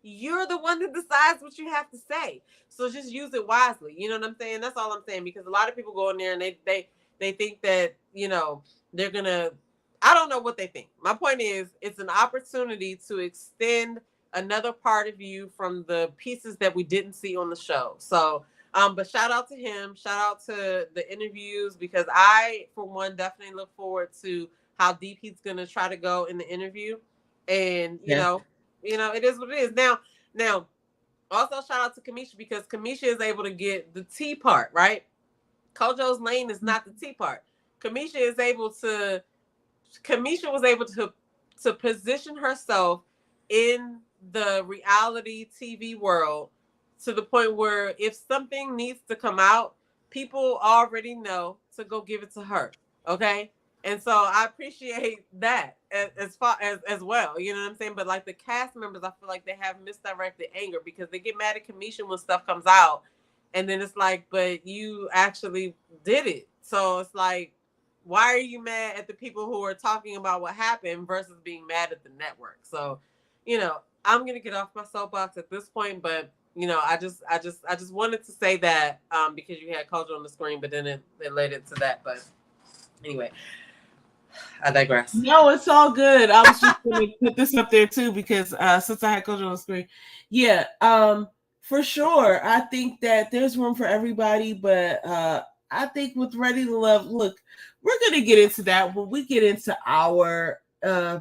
you're the one that decides what you have to say. So just use it wisely. You know what I'm saying? That's all I'm saying, because a lot of people go in there and they think that, you know, they're gonna, I don't know what they think. My point is, it's an opportunity to extend another part of you from the pieces that we didn't see on the show. So but shout out to him, shout out to the interviews, because I, for one, definitely look forward to how deep he's gonna try to go in the interview. And you know, it is what it is. Now, also shout out to Kamisha, because Kamisha is able to get the tea part, right? Kojo's lane is not the tea part. Kamisha was able to position herself in the reality TV world to the point where if something needs to come out, people already know to go give it to her. Okay. And so I appreciate that as far as well. You know what I'm saying? But like the cast members, I feel like they have misdirected anger, because they get mad at Kamisha when stuff comes out. And then it's like, but you actually did it. So it's like, why are you mad at the people who are talking about what happened versus being mad at the network? So, you know, I'm gonna get off my soapbox at this point, but you know, I just wanted to say that because you had culture on the screen, but then it led it to that. But anyway, I digress. No, it's all good. I was just going to put this up there too, because since I had culture on the screen, yeah, for sure. I think that there's room for everybody, but I think with Ready to Love, look, we're going to get into that when we get into our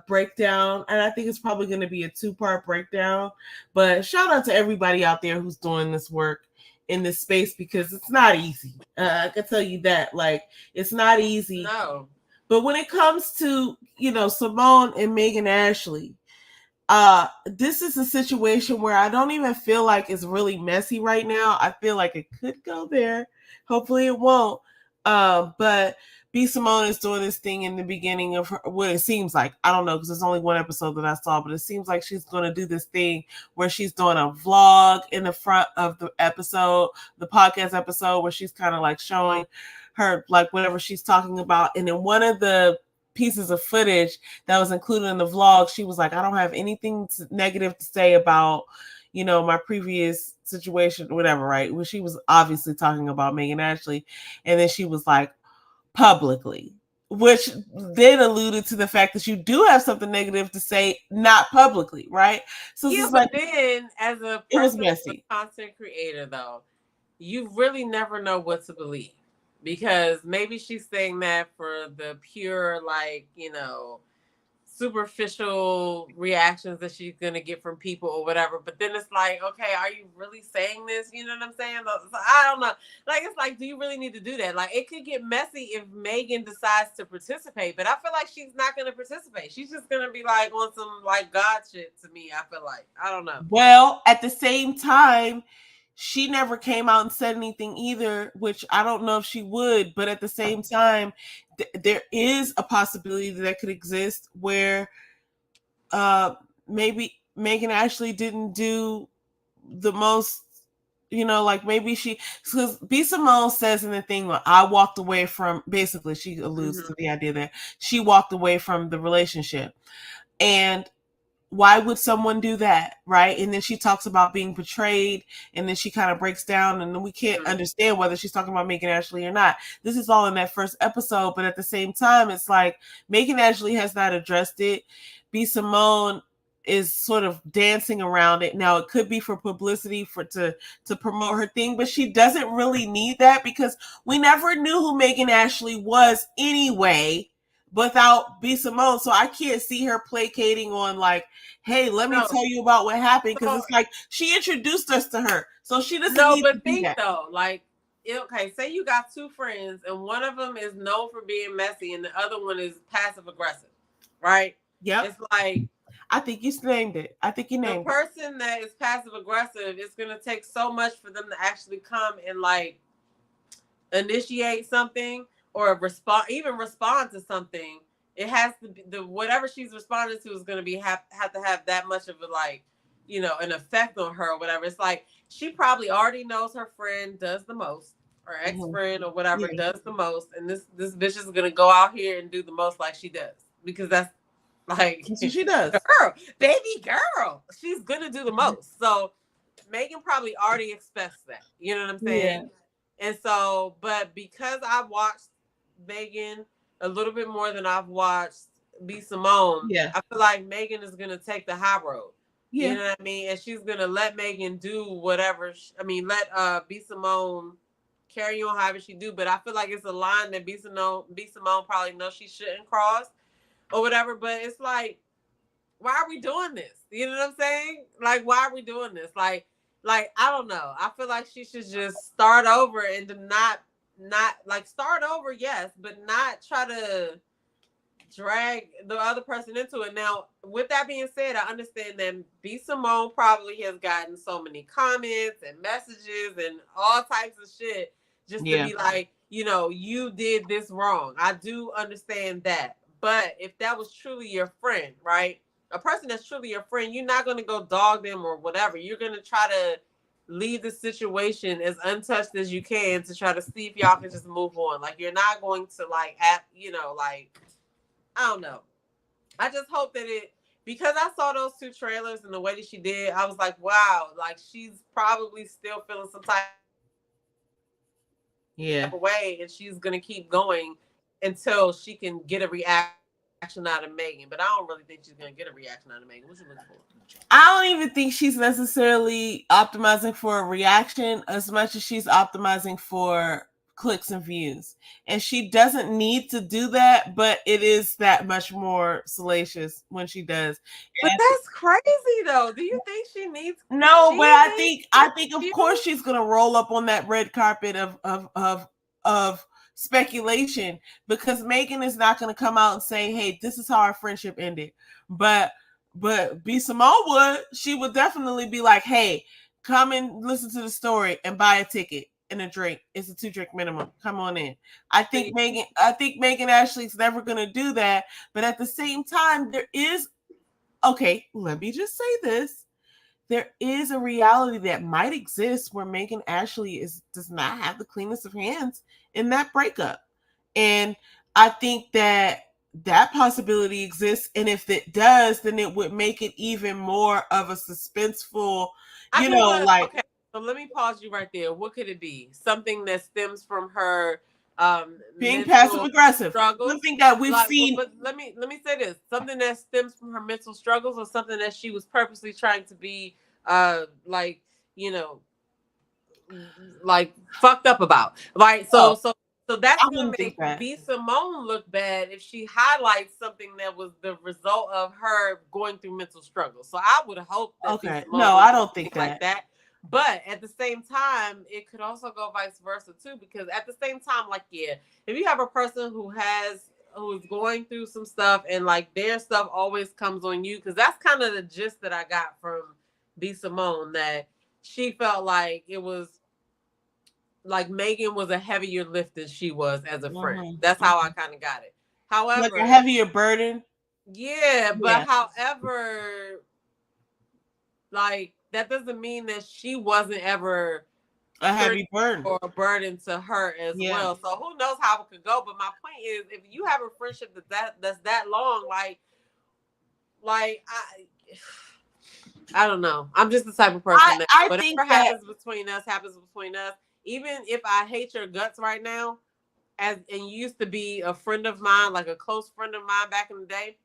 breakdown, and I think it's probably going to be a 2-part breakdown. But shout out to everybody out there who's doing this work in this space, because it's not easy. I can tell you that, like, it's not easy. No. But when it comes to, you know, Simone and Megan Ashley, this is a situation where I don't even feel like it's really messy right now. I feel like it could go there. Hopefully it won't. But B. Simone is doing this thing in the beginning of what it seems like. I don't know, because there's only one episode that I saw, but it seems like she's going to do this thing where she's doing a vlog in the front of the episode, the podcast episode, where she's kind of like showing her, like, whatever she's talking about. And in one of the pieces of footage that was included in the vlog, she was like, I don't have anything negative to say about, you know, my previous situation, whatever, right? Well, she was obviously talking about Megan Ashley. And then she was like, publicly, which then alluded to the fact that you do have something negative to say, not publicly, right? So yeah, but like, then as a person, it was messy. A content creator, though, you really never know what to believe, because maybe she's saying that for the pure, like, you know, superficial reactions that she's gonna get from people or whatever. But then it's like, okay, are you really saying this? You know what I'm saying? So I don't know. Like, it's like, do you really need to do that? Like, it could get messy if Megan decides to participate, but I feel like she's not gonna participate. She's just gonna be like on some like God shit to me. I feel like, I don't know. Well, at the same time, she never came out and said anything either, which I don't know if she would, but at the same time, there is a possibility that could exist where maybe Megan Ashley didn't do the most, you know, like maybe she, because B. Simone says in the thing, like, I walked away from, basically she alludes to the idea that she walked away from the relationship. And why would someone do that, right? And then she talks about being betrayed, and then she kind of breaks down, and then we can't understand whether she's talking about Megan Ashley or not. This is all in that first episode, but at the same time, it's like Megan Ashley has not addressed it. B. Simone is sort of dancing around it. Now, it could be for publicity, to promote her thing, but she doesn't really need that, because we never knew who Megan Ashley was anyway without B. Simone. So I can't see her placating on like, hey, let me tell you about what happened, because it's like she introduced us to her, so she doesn't need to do that. Though, like, okay, say you got two friends and one of them is known for being messy and the other one is passive aggressive, right? Yeah, it's like, I think you named it. I think you named the person that is passive aggressive, it's gonna take so much for them to actually come and like initiate something or respond to something. It has to be whatever she's responding to is going to be have to have that much of a like an effect on her or whatever. It's like she probably already knows her friend does the most, her ex-friend or whatever does the most, and this bitch is gonna go out here and do the most like she does, because that's like what she does. Girl, baby girl, she's gonna do the most. So Megan probably already expects that. You know what I'm saying? Yeah. And so, but because I watched Megan a little bit more than I've watched B Simone, I feel like Megan is gonna take the high road. You know what I mean? And she's gonna let Megan do whatever. Let B Simone carry on however she do. But I feel like it's a line that B Simone probably knows she shouldn't cross or whatever. But it's like, why are we doing this? You know what I'm saying? Like, why are we doing this? Like I don't know. I feel like she should just start over and not like start over, yes, but not try to drag the other person into it. Now, with that being said, I understand that B Simone probably has gotten so many comments and messages and all types of shit just to be like, you did this wrong. I do understand that. But if that was truly your friend, right? A person that's truly your friend, you're not going to go dog them or whatever. You're going to try to leave the situation as untouched as you can to try to see if y'all can just move on. Like, you're not going to I don't know. I just hope that because I saw those two trailers and the way that she did, I was like, wow, like she's probably still feeling some type of way, and she's going to keep going until she can get a reaction out of Megan. But I don't really think she's going to get a reaction out of Megan. What you looking for? I don't even think she's necessarily optimizing for a reaction as much as she's optimizing for clicks and views. And she doesn't need to do that, but it is that much more salacious when she does. But that's crazy though. Do you think she needs No, but I think of course she's gonna roll up on that red carpet of speculation, because Megan is not gonna come out and say, hey, this is how our friendship ended. But B Simone would. She would definitely be like, hey, come and listen to the story and buy a ticket and a drink. It's a 2-drink minimum. Come on in. I think Megan Ashley's never gonna do that. But at the same time, there is, okay, let me just say this. There is a reality that might exist where Megan Ashley does not have the cleanest of hands in that breakup. And I think that possibility exists. And if it does, then it would make it even more of a suspenseful, Okay, so let me pause you right there. What could it be? Something that stems from her being passive aggressive. Struggles. Something that we've seen. But let me say this: something that stems from her mental struggles, or something that she was purposely trying to be fucked up about. Right. So that's gonna make B Simone look bad if she highlights something that was the result of her going through mental struggles. So I would hope that I don't think like that. But at the same time, it could also go vice versa too, because at the same time, like, if you have a person who is going through some stuff and like their stuff always comes on you, because that's kind of the gist that I got from B Simone, that she felt like it was like Megan was a heavier lift than she was as a friend. That's how I kind of got it. However, like a heavier burden. Yeah, but however, like, that doesn't mean that she wasn't ever a heavy burden or a burden to her as well. So who knows how it could go? But my point is, if you have a friendship that's that long, I don't know. I'm just the type of person that whatever happens between us happens between us. Even if I hate your guts right now, and you used to be a friend of mine, like a close friend of mine back in the day,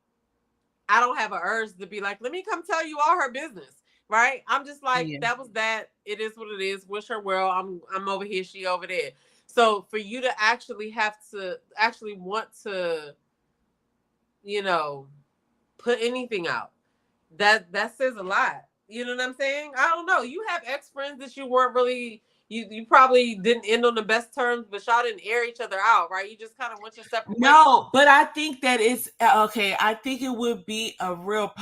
I don't have an urge to be like, let me come tell you all her business. Right? I'm just like, that was that. It is what it is. Wish her well. I'm over here. She over there. So for you to actually want to, put anything out, that says a lot. You know what I'm saying? I don't know. You have ex-friends that you weren't really, you probably didn't end on the best terms, but y'all didn't air each other out, right? You just kind of went your separate ways. No, but I think that it's okay. I think it would be a real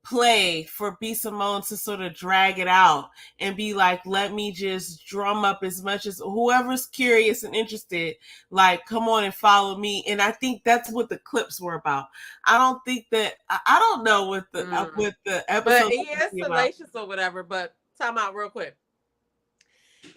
play for B. Simone to sort of drag it out and be like, let me just drum up as much as whoever's curious and interested, like, come on and follow me. And I think that's what the clips were about. I don't think that, I don't know what the episode. But he is salacious or whatever, but time out real quick.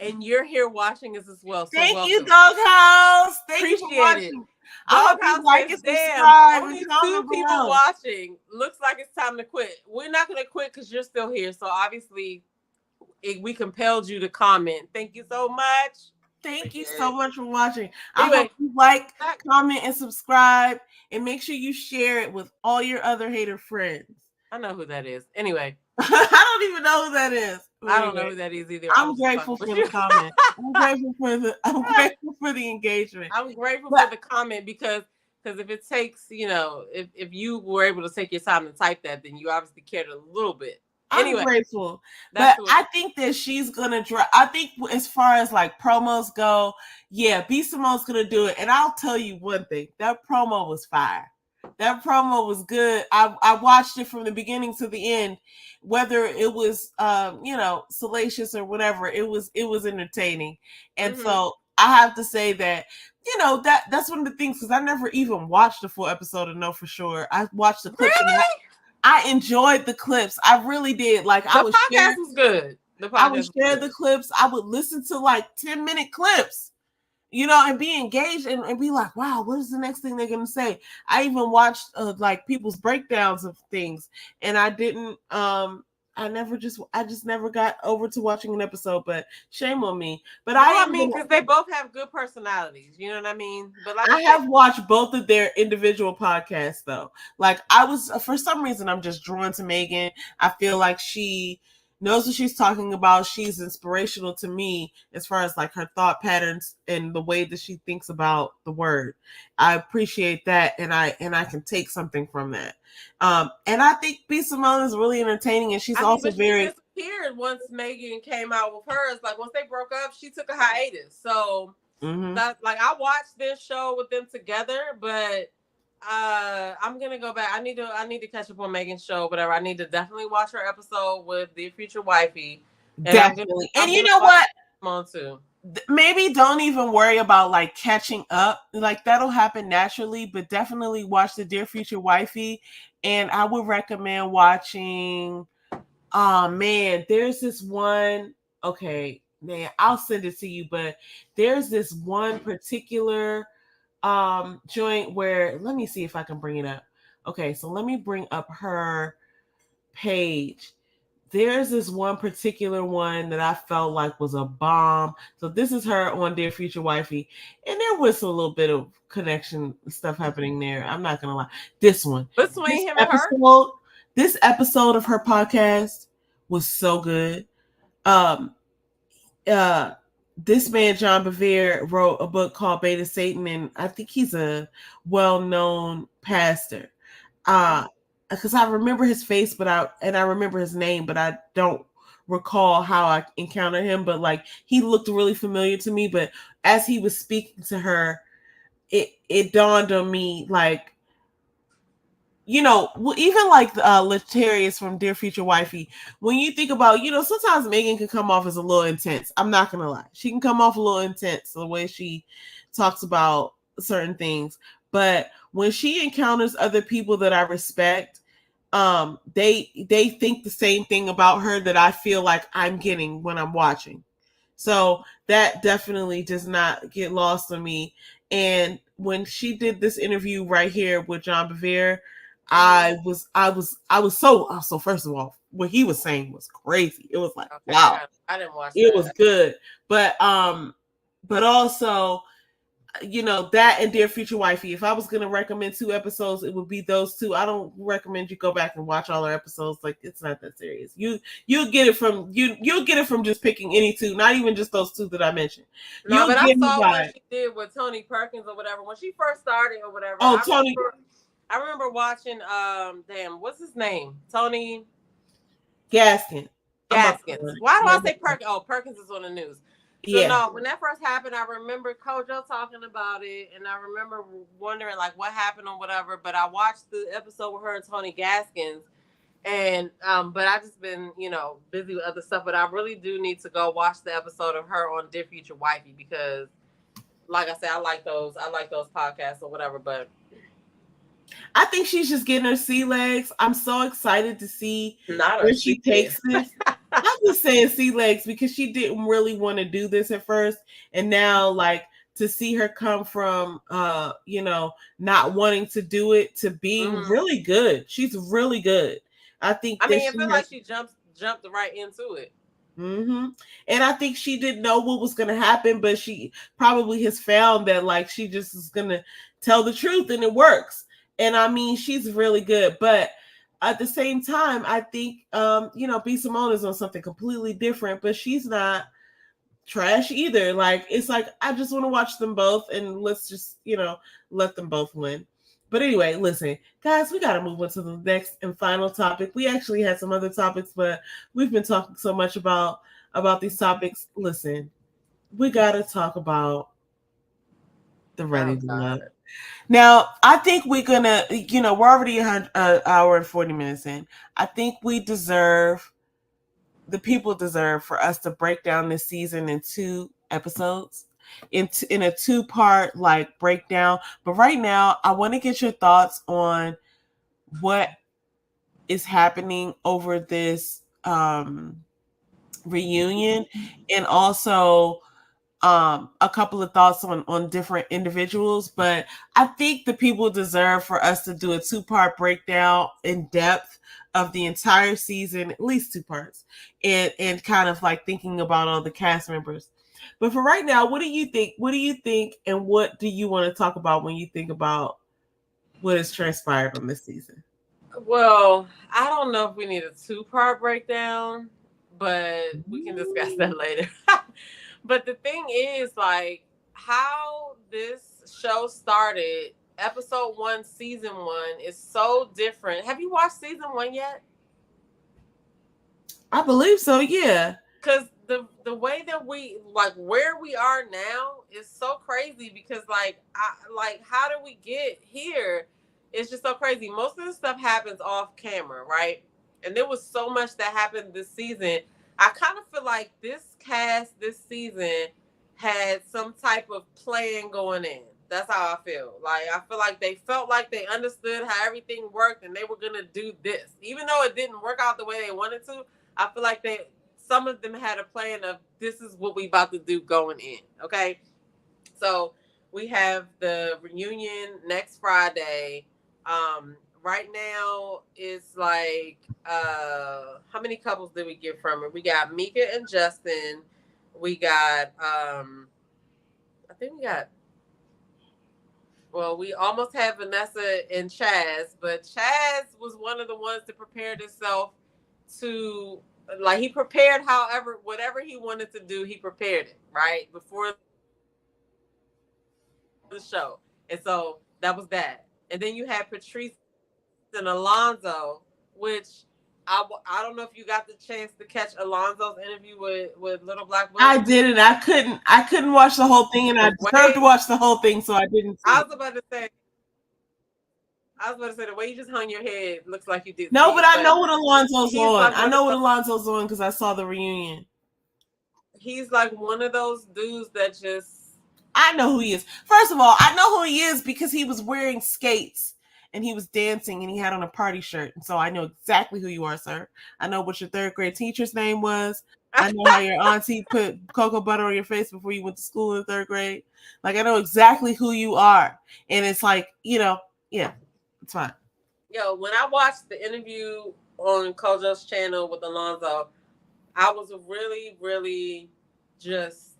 And you're here watching us as well. So thank welcome. you, Doghouse. Thank Appreciate you for watching. it. I hope you like and subscribe. Only 2 people watching. Looks like it's time to quit. We're not going to quit because you're still here. So obviously, we compelled you to comment. Thank you so much. Thank you so much for watching. Anyway, I hope you like, comment, and subscribe. And make sure you share it with all your other hater friends. I know who that is. Anyway. I don't even know who that is. I don't know who that is either. I'm grateful for the comment. I'm grateful for the engagement. I'm grateful for the comment because if it takes, if you were able to take your time to type that, then you obviously cared a little bit. Anyway, I'm grateful. But I think that she's gonna try. I think as far as like promos go, yeah, B. Simone's gonna do it. And I'll tell you one thing, that promo was fire. That promo was good. I watched it from the beginning to the end, whether it was salacious or whatever. It was entertaining, and so I have to say that that's one of the things, because I never even watched the full episode to know for sure. I watched the clips. Really? I enjoyed the clips. I really did. Like, the podcast was good. I would share the clips. I would listen to like 10-minute clips. And be engaged and be like, wow, what is the next thing they're going to say? I even watched like people's breakdowns of things, and I didn't, I just never got over to watching an episode, but shame on me. But I mean, because they both have good personalities, you know what I mean? But like I have watched both of their individual podcasts though. Like, I was, for some reason, I'm just drawn to Megan. I feel like she knows what she's talking about. She's inspirational to me as far as like her thought patterns and the way that she thinks about the word. I appreciate that, and I can take something from that. And I think B. Simone is really entertaining, and she's also very. She disappeared once Megan came out with hers. Like, once they broke up, she took a hiatus. So, like, I watched this show with them together, but. I'm gonna go back. I need to catch up on Megan's show, whatever. I need to definitely watch her episode with Dear Future Wifey. Definitely. And you know what? On too. Maybe don't even worry about like catching up. Like, that'll happen naturally, but definitely watch the Dear Future Wifey. And I would recommend watching. Oh man, there's this one. Okay, man, I'll send it to you, but there's this one particular joint where, let me see if I can bring it up. Okay, so let me bring up her page. There's this one particular one that I felt like was a bomb. So this is her on Dear Future Wifey, and there was a little bit of connection stuff happening there. I'm not gonna lie. This one, between him and her, this episode of her podcast was so good. This man, John Bevere, wrote a book called Beta Satan, and I think he's a well-known pastor. Because I remember his face, I remember his name, but I don't recall how I encountered him. But like, he looked really familiar to me. But as he was speaking to her, it dawned on me, like, even like Latarius from Dear Future Wifey, when you think about, sometimes Megan can come off as a little intense. I'm not going to lie. She can come off a little intense the way she talks about certain things. But when she encounters other people that I respect, they think the same thing about her that I feel like I'm getting when I'm watching. So that definitely does not get lost on me. And when she did this interview right here with John Bevere, I was so first of all, what he was saying was crazy. It was like, wow, I didn't watch it. Was good. But also, that and Dear Future Wifey, if I was going to recommend 2 episodes, it would be those 2. I don't recommend you go back and watch all our episodes. Like, it's not that serious. You'll get it from just picking any 2, not even just those 2 that I mentioned. No, but I saw what she did with Tony Perkins or whatever when she first started or whatever. Oh, Tony. I remember watching, what's his name? Tony Gaskins. Why do I say Perkins? Oh, Perkins is on the news. So no, when that first happened, I remember Kojo talking about it, and I remember wondering like what happened or whatever. But I watched the episode with her and Tony Gaskins, And but I just been, busy with other stuff. But I really do need to go watch the episode of her on Dear Future Wifey because, like I said, I like those. I like those podcasts or whatever. But I think she's just getting her sea legs. I'm so excited to see not her where she sea takes this. I'm just saying sea legs because she didn't really want to do this at first, and now like to see her come from not wanting to do it to being really good. She's really good. I think I that mean, it she feels has. like she jumped right into it. And I think she didn't know what was going to happen, but she probably has found that like she just is going to tell the truth and it works. And I mean, she's really good, but at the same time, I think B Simone is on something completely different, but she's not trash either. Like it's like I just want to watch them both and let's just, let them both win. But anyway, listen, guys, we got to move on to the next and final topic. We actually had some other topics, but we've been talking so much about these topics. Listen, we got to talk about the Ready to Love. Now, I think we're gonna, we're already an hour and 40 minutes in. I think the people deserve for us to break down this season in 2 episodes, in a 2-part like breakdown. But right now, I want to get your thoughts on what is happening over this reunion, and also a couple of thoughts on different individuals. But I think the people deserve for us to do a 2-part breakdown in depth of the entire season, at least 2 parts, and kind of like thinking about all the cast members. But for right now, what do you think? What do you think, and what do you want to talk about when you think about what has transpired on this season? Well, I don't know if we need a 2-part breakdown, but we can discuss that later. But the thing is, like, how this show started, episode 1, season 1, is so different. Have you watched season 1 yet? I believe so, yeah. Because the way that we, like, where we are now is so crazy because, how do we get here? It's just so crazy. Most of the stuff happens off camera, right? And there was so much that happened this season. I kind of feel like this cast this season had some type of plan going in. That's how I feel. Like, I feel like they felt like they understood how everything worked and they were going to do this. Even though it didn't work out the way they wanted to, I feel like some of them had a plan of this is what we about to do going in. Okay. So we have the reunion next Friday. Right now it's like how many couples did we get from it? We got Mika and Justin. We got I think we got, well, we almost had Vanessa and Chaz, but Chaz was one of the ones that prepared himself to, like, he prepared whatever he wanted to do, he prepared it, right? Before the show. And so that was that. And then you had Patrice and Alonzo, which I don't know if you got the chance to catch Alonzo's interview with Little Black Willie. I didn't. I couldn't watch the whole thing, and I deserved to watch the whole thing, so I didn't see I was about to say the way you just hung your head looks like you did. No, but I know what Alonzo's on. Like, I know what Alonzo's on because I saw the reunion. He's like one of those dudes that just... I know who he is. First of all, I know who he is because he was wearing skates and he was dancing and he had on a party shirt. And so I know exactly who you are, sir. I know what your 3rd grade teacher's name was. I know how your auntie put cocoa butter on your face before you went to school in 3rd grade. Like, I know exactly who you are. And it's like, yeah, it's fine. Yo, when I watched the interview on Kojo's channel with Alonzo, I was really, really just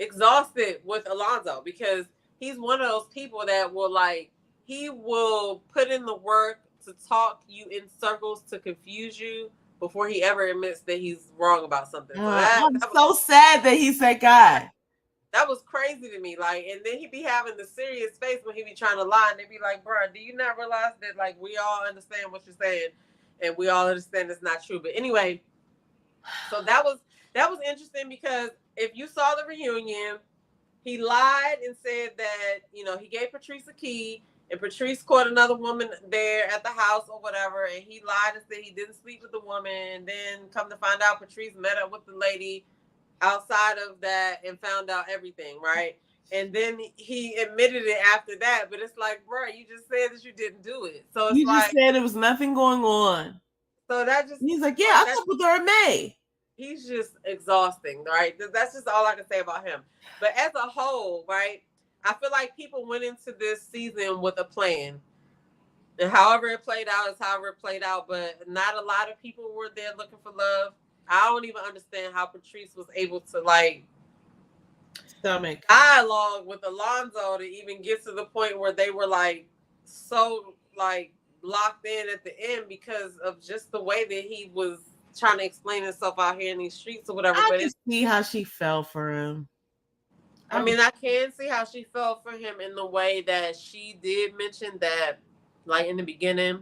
exhausted with Alonzo because he's one of those people that will, like, he will put in the work to talk you in circles to confuse you before he ever admits that he's wrong about something. So I'm so sad that he's that guy. That was crazy to me. Like, and then he be having the serious face when he be trying to lie, and they be like, "Bro, do you not realize that, like, we all understand what you're saying, and we all understand it's not true?" But anyway, so that was interesting because if you saw the reunion, he lied and said that he gave Patrice a key, and Patrice caught another woman there at the house or whatever, and he lied and said he didn't sleep with the woman, and then come to find out Patrice met up with the lady outside of that and found out everything, right? And then he admitted it after that, but it's like, bro, you just said that you didn't do it. So it's You just like, said there was nothing going on. so that just, He's like, yeah, I slept with her in May. He's just exhausting, right? That's just all I can say about him. But as a whole, right, I feel like people went into this season with a plan. And however it played out is however it played out. But not a lot of people were there looking for love. I don't even understand how Patrice was able to like stomach dialogue with Alonzo to even get to the point where they were like so like locked in at the end because of just the way that he was trying to explain himself out here in these streets or whatever. I can see how she fell for him. I mean, I can see how she fell for him in the way that she did mention that, like in the beginning,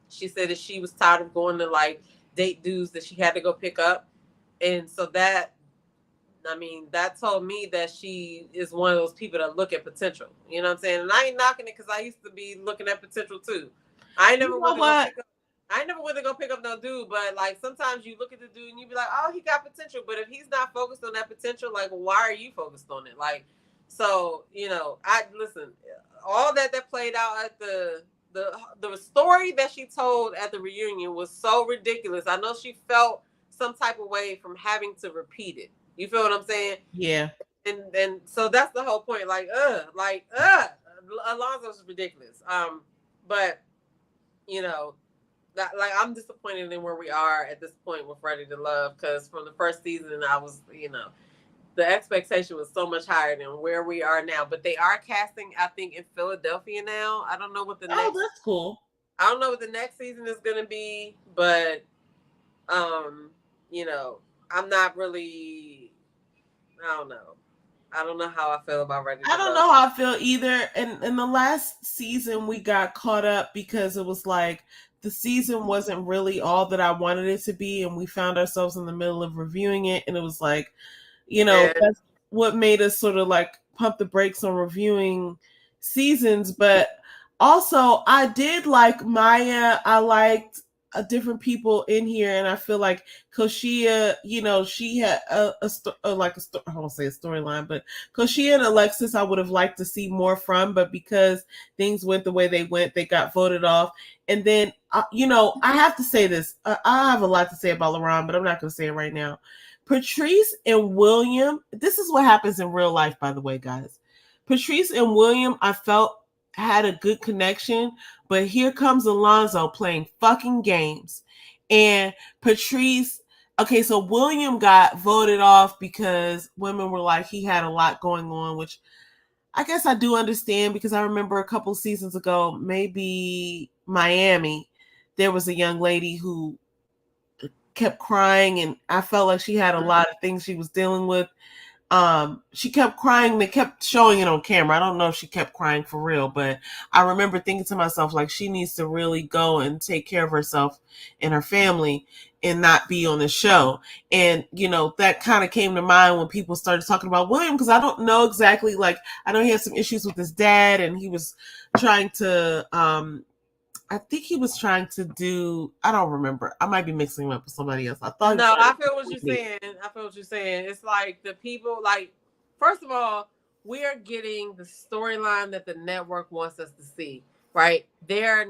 she said that she was tired of going to like date dudes that she had to go pick up. And so that, I mean, that told me that she is one of those people that look at potential. You know what I'm saying? And I ain't knocking it because I used to be looking at potential too. I ain't never went to go pick up no dude, but like sometimes you look at the dude and you be like, oh, he got potential. But if he's not focused on that potential, like why are you focused on it? Like, so, you know, I listen, all that played out at the story that she told at the reunion was so ridiculous. I know she felt some type of way from having to repeat it. You feel what I'm saying? Yeah. And so that's the whole point. Alonzo's ridiculous. But you know, like I'm disappointed in where we are at this point with Ready to Love, because from the first season I was, you know, the expectation was so much higher than where we are now. But they are casting, I think, in Philadelphia now. I don't know what the next. Oh, that's cool. I don't know what the next season is gonna be, but you know, I'm not really. I don't know. I don't know how I feel about Ready to Love. I don't know how I feel either. And in the last season, we got caught up because it was like the season wasn't really all that I wanted it to be, and we found ourselves in the middle of reviewing it, and it was like, you know, that's what made us sort of like pump the brakes on reviewing seasons. But also, I did like Maya. I liked different people in here, and I feel like Koshia, you know, she had I won't say a storyline, but Koshia and Alexis I would have liked to see more from, but because things went the way they went, they got voted off. And then you know, I have to say this, I have a lot to say about LaRon, but I'm not going to say it right now. Patrice and William, this is what happens in real life, by the way, guys. Patrice and William, I felt had a good connection, but here comes Alonzo playing fucking games. And Patrice, okay, so William got voted off because women were like, he had a lot going on, which I guess I do understand, because I remember a couple seasons ago, maybe Miami, there was a young lady who kept crying, and I felt like she had a lot of things she was dealing with. She kept crying. They kept showing it on camera. I don't know if she kept crying for real, but I remember thinking to myself, like, she needs to really go and take care of herself and her family and not be on the show. And, you know, that kind of came to mind when people started talking about William, because I don't know exactly, like, I know he had some issues with his dad, and he was trying to, I think he was trying to do, I don't remember. I might be mixing him up with somebody else. I thought. No, I feel what you're saying. It's like the people, like, first of all, we are getting the storyline that the network wants us to see, right? The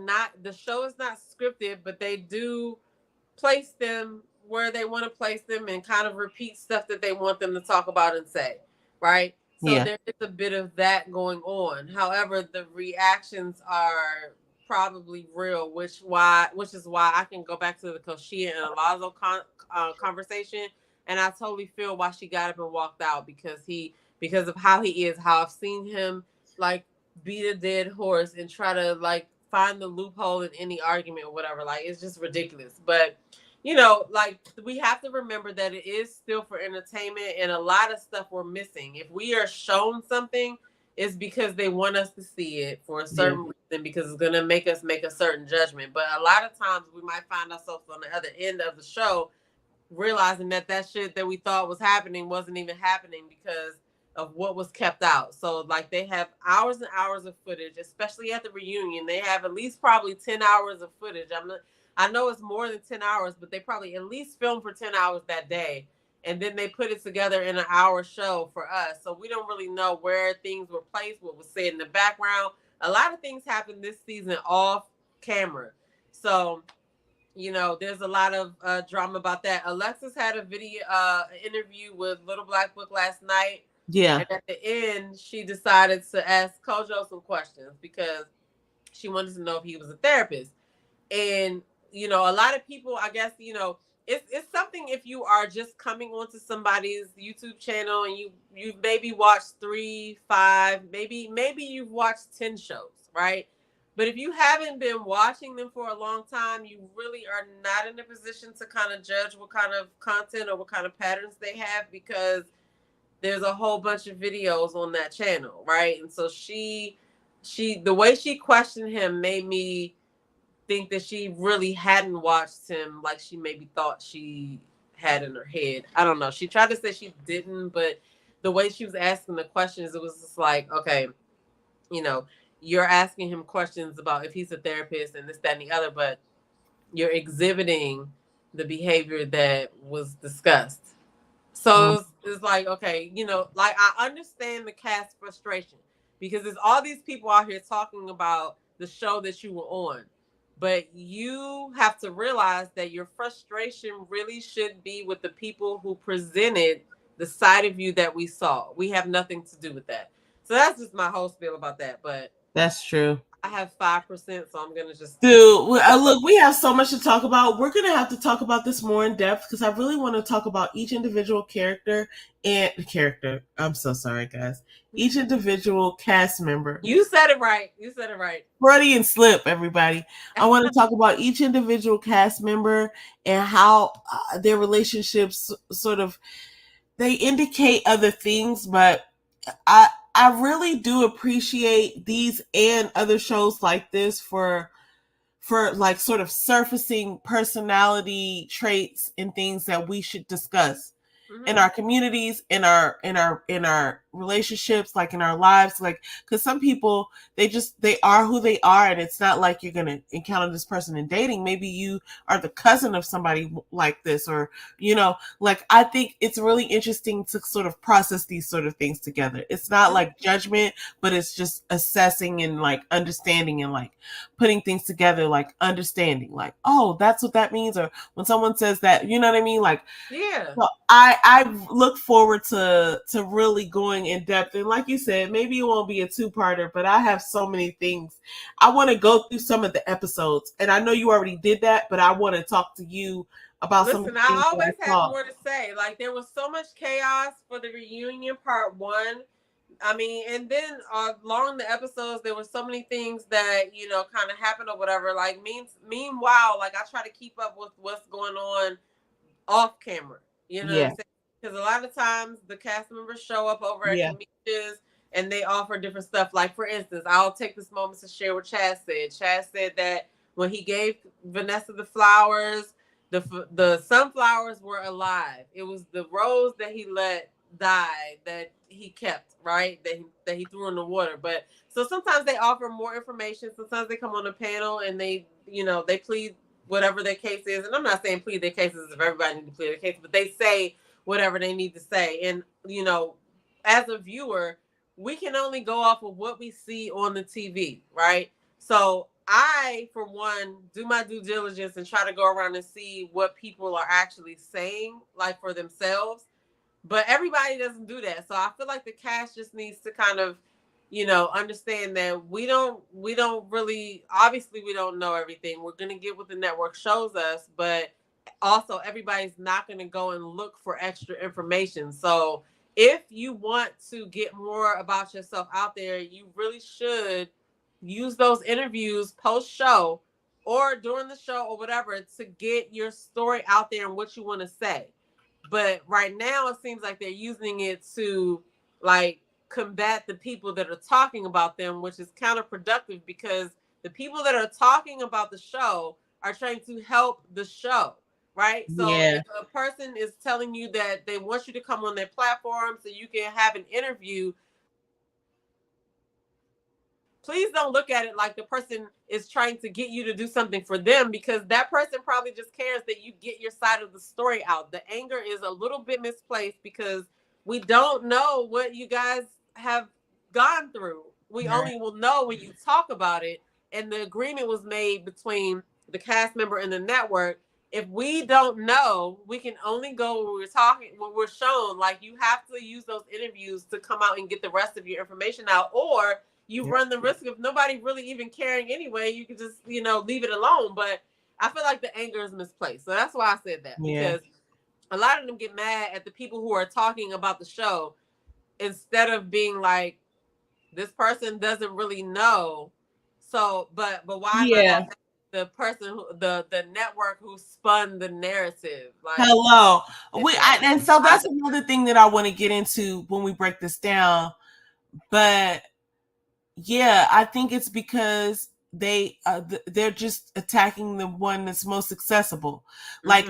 show is not scripted, but they do place them where they want to place them and kind of repeat stuff that they want them to talk about and say, right? So there is a bit of that going on. However, the reactions are probably real, which is why I can go back to the Koshia and Alonzo conversation, and I totally feel why she got up and walked out, because of how he is, how I've seen him like beat a dead horse and try to like find the loophole in any argument or whatever. Like, it's just ridiculous. But you know, like, we have to remember that it is still for entertainment, and a lot of stuff we're missing. If we are shown something, it's because they want us to see it for a certain reason, because it's going to make us make a certain judgment. But a lot of times we might find ourselves on the other end of the show realizing that shit that we thought was happening wasn't even happening because of what was kept out. So like they have hours and hours of footage, especially at the reunion. They have at least probably 10 hours of footage. I know it's more than 10 hours, but they probably at least filmed for 10 hours that day. And then they put it together in an hour show for us. So we don't really know where things were placed, what was said in the background. A lot of things happened this season off camera. So, you know, there's a lot of drama about that. Alexis had a video interview with Little Black Book last night. Yeah. And at the end, she decided to ask Kojo some questions because she wanted to know if he was a therapist. And, you know, a lot of people, I guess, you know, it's something if you are just coming onto somebody's YouTube channel and you maybe watched 3, 5, maybe you've watched 10 shows, right? But if you haven't been watching them for a long time, you really are not in a position to kind of judge what kind of content or what kind of patterns they have, because there's a whole bunch of videos on that channel, right? And so she the way she questioned him made me think that she really hadn't watched him like she maybe thought she had in her head. I don't know. She tried to say she didn't, but the way she was asking the questions, it was just like, okay, you know, you're asking him questions about if he's a therapist and this, that, and the other, but you're exhibiting the behavior that was discussed. So it's like, okay, you know, like I understand the cast frustration because there's all these people out here talking about the show that you were on. But you have to realize that your frustration really should be with the people who presented the side of you that we saw. We have nothing to do with that. So that's just my whole spiel about that. But that's true. I have 5%, so I'm gonna just Dude, look, we have so much to talk about. We're gonna have to talk about this more in depth because I really want to talk about each individual character and character. I'm so sorry, guys. Each individual cast member. You said it right. You said it right. Freudian slip, everybody. I want to talk about each individual cast member and how their relationships sort of they indicate other things, but I really do appreciate these and other shows like this for like sort of surfacing personality traits and things that we should discuss in our communities, in our relationships, like in our lives, like because some people they are who they are, and it's not like you're gonna encounter this person in dating. Maybe you are the cousin of somebody like this, or you know, like I think it's really interesting to sort of process these sort of things together. It's not like judgment, but it's just assessing and like understanding and like putting things together, like understanding, like, oh, that's what that means, or when someone says that, you know what I mean, like, yeah. So I look forward to really going in depth, and like you said, maybe it won't be a 2-parter, but I have so many things I want to go through some of the episodes, and I know you already did that, but I want to talk to you about some of the things I always that I have more to say. Like there was so much chaos for the reunion part 1. I mean, and then along the episodes, there were so many things that, you know, kind of happened or whatever. Like meanwhile, like I try to keep up with what's going on off camera. You know what I'm saying? Because a lot of times the cast members show up over at conventions and they offer different stuff. Like, for instance, I'll take this moment to share what Chaz said. Chaz said that when he gave Vanessa the flowers, the sunflowers were alive. It was the rose that he let die that he kept, right? That he threw in the water. But so sometimes they offer more information. Sometimes they come on a panel and they, you know, they plead whatever their case is. And I'm not saying plead their cases if everybody needs to plead their case, but they say whatever they need to say. And, you know, as a viewer, we can only go off of what we see on the TV, right? So I, for one, do my due diligence and try to go around and see what people are actually saying, like for themselves. But everybody doesn't do that. So I feel like the cast just needs to kind of, you know, understand that we don't really, obviously we don't know everything. We're going to get what the network shows us, but also everybody's not going to go and look for extra information. So if you want to get more about yourself out there, you really should use those interviews post show or during the show or whatever to get your story out there and what you want to say. But right now it seems like they're using it to like combat the people that are talking about them, which is counterproductive because the people that are talking about the show are trying to help the show, right? So Yeah. if a person is telling you that they want you to come on their platform so you can have an interview, please don't look at it like the person is trying to get you to do something for them, because that person probably just cares that you get your side of the story out. The anger is a little bit misplaced because we don't know what you guys have gone through. We only will know when you talk about it. And the agreement was made between the cast member and the network. If we don't know, we can only go when we're talking, when we're shown. Like, you have to use those interviews to come out and get the rest of your information out, or you run the risk of nobody really even caring anyway. You can just, leave it alone. But I feel like the anger is misplaced. So that's why I said that, because a lot of them get mad at the people who are talking about the show instead of being like, this person doesn't really know. So, but why am I not mad at the person who, the network who spun the narrative? Like, hello. And so that's another thing that I want to get into when we break this down. But yeah, I think it's because they're just attacking the one that's most accessible. Like,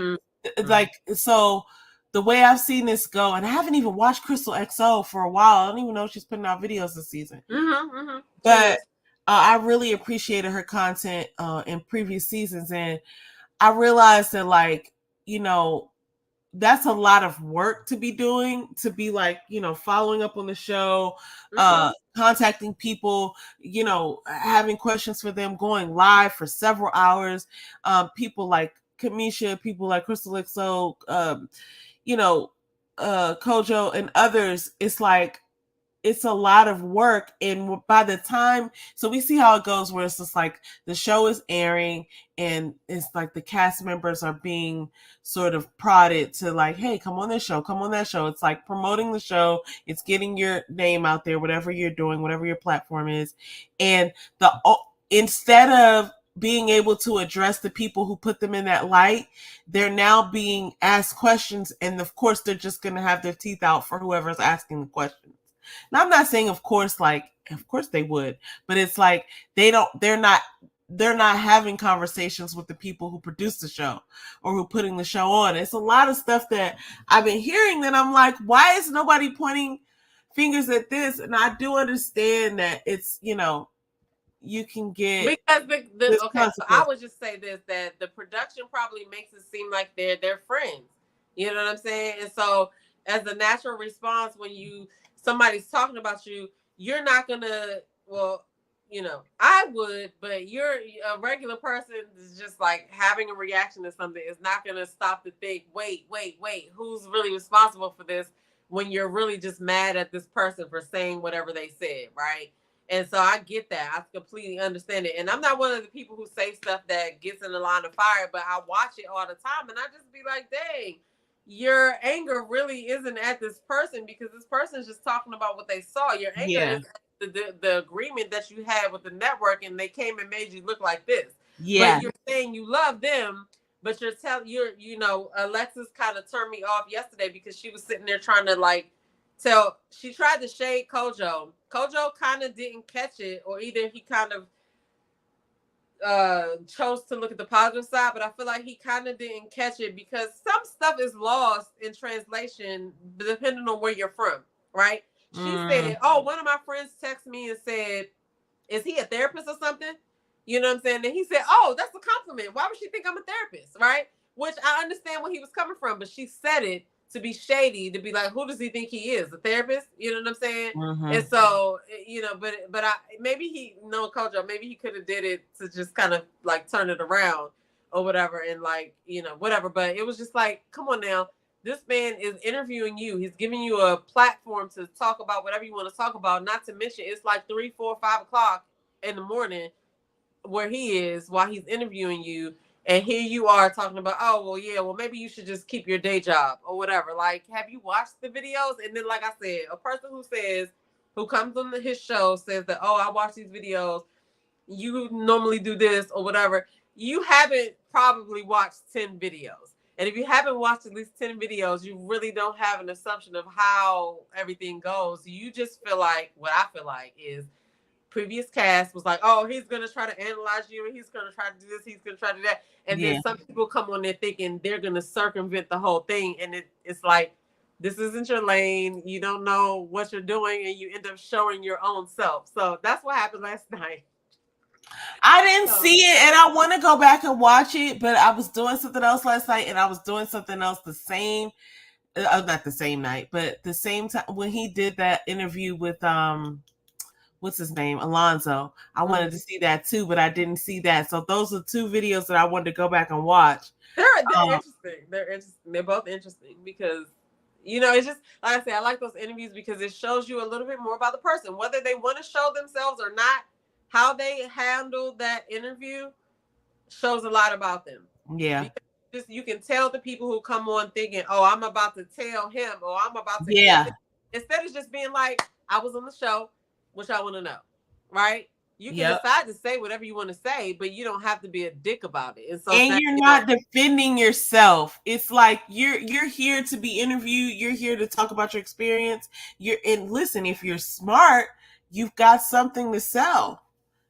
so the way I've seen this go, and I haven't even watched Crystal XO for a while. I don't even know if she's putting out videos this season. But I really appreciated her content in previous seasons, and I realized that, like, that's a lot of work to be doing, to be like, following up on the show, contacting people, having questions for them, going live for several hours. People like Kamisha, people like Crystal XO, Kojo and others. It's like, it's a lot of work. And by the time, so we see how it goes, where it's just like the show is airing and it's like the cast members are being sort of prodded to, like, hey, come on this show, come on that show. It's like promoting the show. It's getting your name out there, whatever you're doing, whatever your platform is. And instead of being able to address the people who put them in that light, they're now being asked questions. And of course, they're just going to have their teeth out for whoever's asking the questions. Now, I'm not saying, of course they would, but it's like they're not having conversations with the people who produce the show or who putting the show on. It's a lot of stuff that I've been hearing that I'm like, why is nobody pointing fingers at this? And I do understand that it's, you can get, because so I would just say this, that the production probably makes it seem like they're friends. You know what I'm saying? And so, as a natural response, when somebody's talking about you, you're not gonna, well, I would, but you're a regular person is just like having a reaction to something is not gonna stop to think, wait, who's really responsible for this, when you're really just mad at this person for saying whatever they said, right? And so I get that. I completely understand it. And I'm not one of the people who say stuff that gets in the line of fire, but I watch it all the time and I just be like, dang, your anger really isn't at this person, because this person is just talking about what they saw. Your anger is the agreement that you had with the network, and they came and made you look like this. But you're saying you love them, but Alexis kind of turned me off yesterday because she was sitting there trying to she tried to shade Kojo. Kojo kind of didn't catch it, or either he kind of chose to look at the positive side, but I feel like he kind of didn't catch it, because some stuff is lost in translation depending on where you're from, right? She said, oh, one of my friends texted me and said, is he a therapist or something? You know what I'm saying? And he said, oh, that's a compliment. Why would she think I'm a therapist, right? Which I understand where he was coming from, but she said it to be shady, to be like, who does he think he is, a therapist? You know what I'm saying? And so, but maybe he, no, Kojo, maybe he could have did it to just kind of like turn it around or whatever, and like, whatever. But it was just like, come on now, this man is interviewing you. He's giving you a platform to talk about whatever you want to talk about. Not to mention, it's like 3, 4, 5 o'clock in the morning where he is while he's interviewing you. And here you are talking about, oh, well, yeah, well, maybe you should just keep your day job or whatever. Like, have you watched the videos? And then, like I said, a person who comes on his show says that, oh, I watch these videos, you normally do this or whatever. You haven't probably watched 10 videos. And if you haven't watched at least 10 videos, you really don't have an assumption of how everything goes. You just feel like, what I feel like is, previous cast was like, oh, he's gonna try to analyze you, and he's gonna try to do this, he's gonna try to do that, and then some people come on there thinking they're gonna circumvent the whole thing, and it's like, this isn't your lane, you don't know what you're doing, and you end up showing your own self. So that's what happened last night. I didn't see it, and I want to go back and watch it, but I was doing something else last night, and I was doing something else the same, not the same night, but the same time when he did that interview with what's his name, Alonzo. I wanted to see that too, but I didn't see that. So those are two videos that I wanted to go back and watch. They're interesting. They're interesting. They're both interesting because, you know, it's just like I say, I like those interviews because it shows you a little bit more about the person, whether they want to show themselves or not. How they handle that interview shows a lot about them. Yeah. Because you can tell the people who come on thinking, oh, I'm about to tell him, or I'm about to. Yeah. Instead of just being like, I was on the show, which I want to know, right? You can decide to say whatever you want to say, but you don't have to be a dick about it. And so, you're not defending yourself. It's like you're here to be interviewed. You're here to talk about your experience. And listen, if you're smart, you've got something to sell.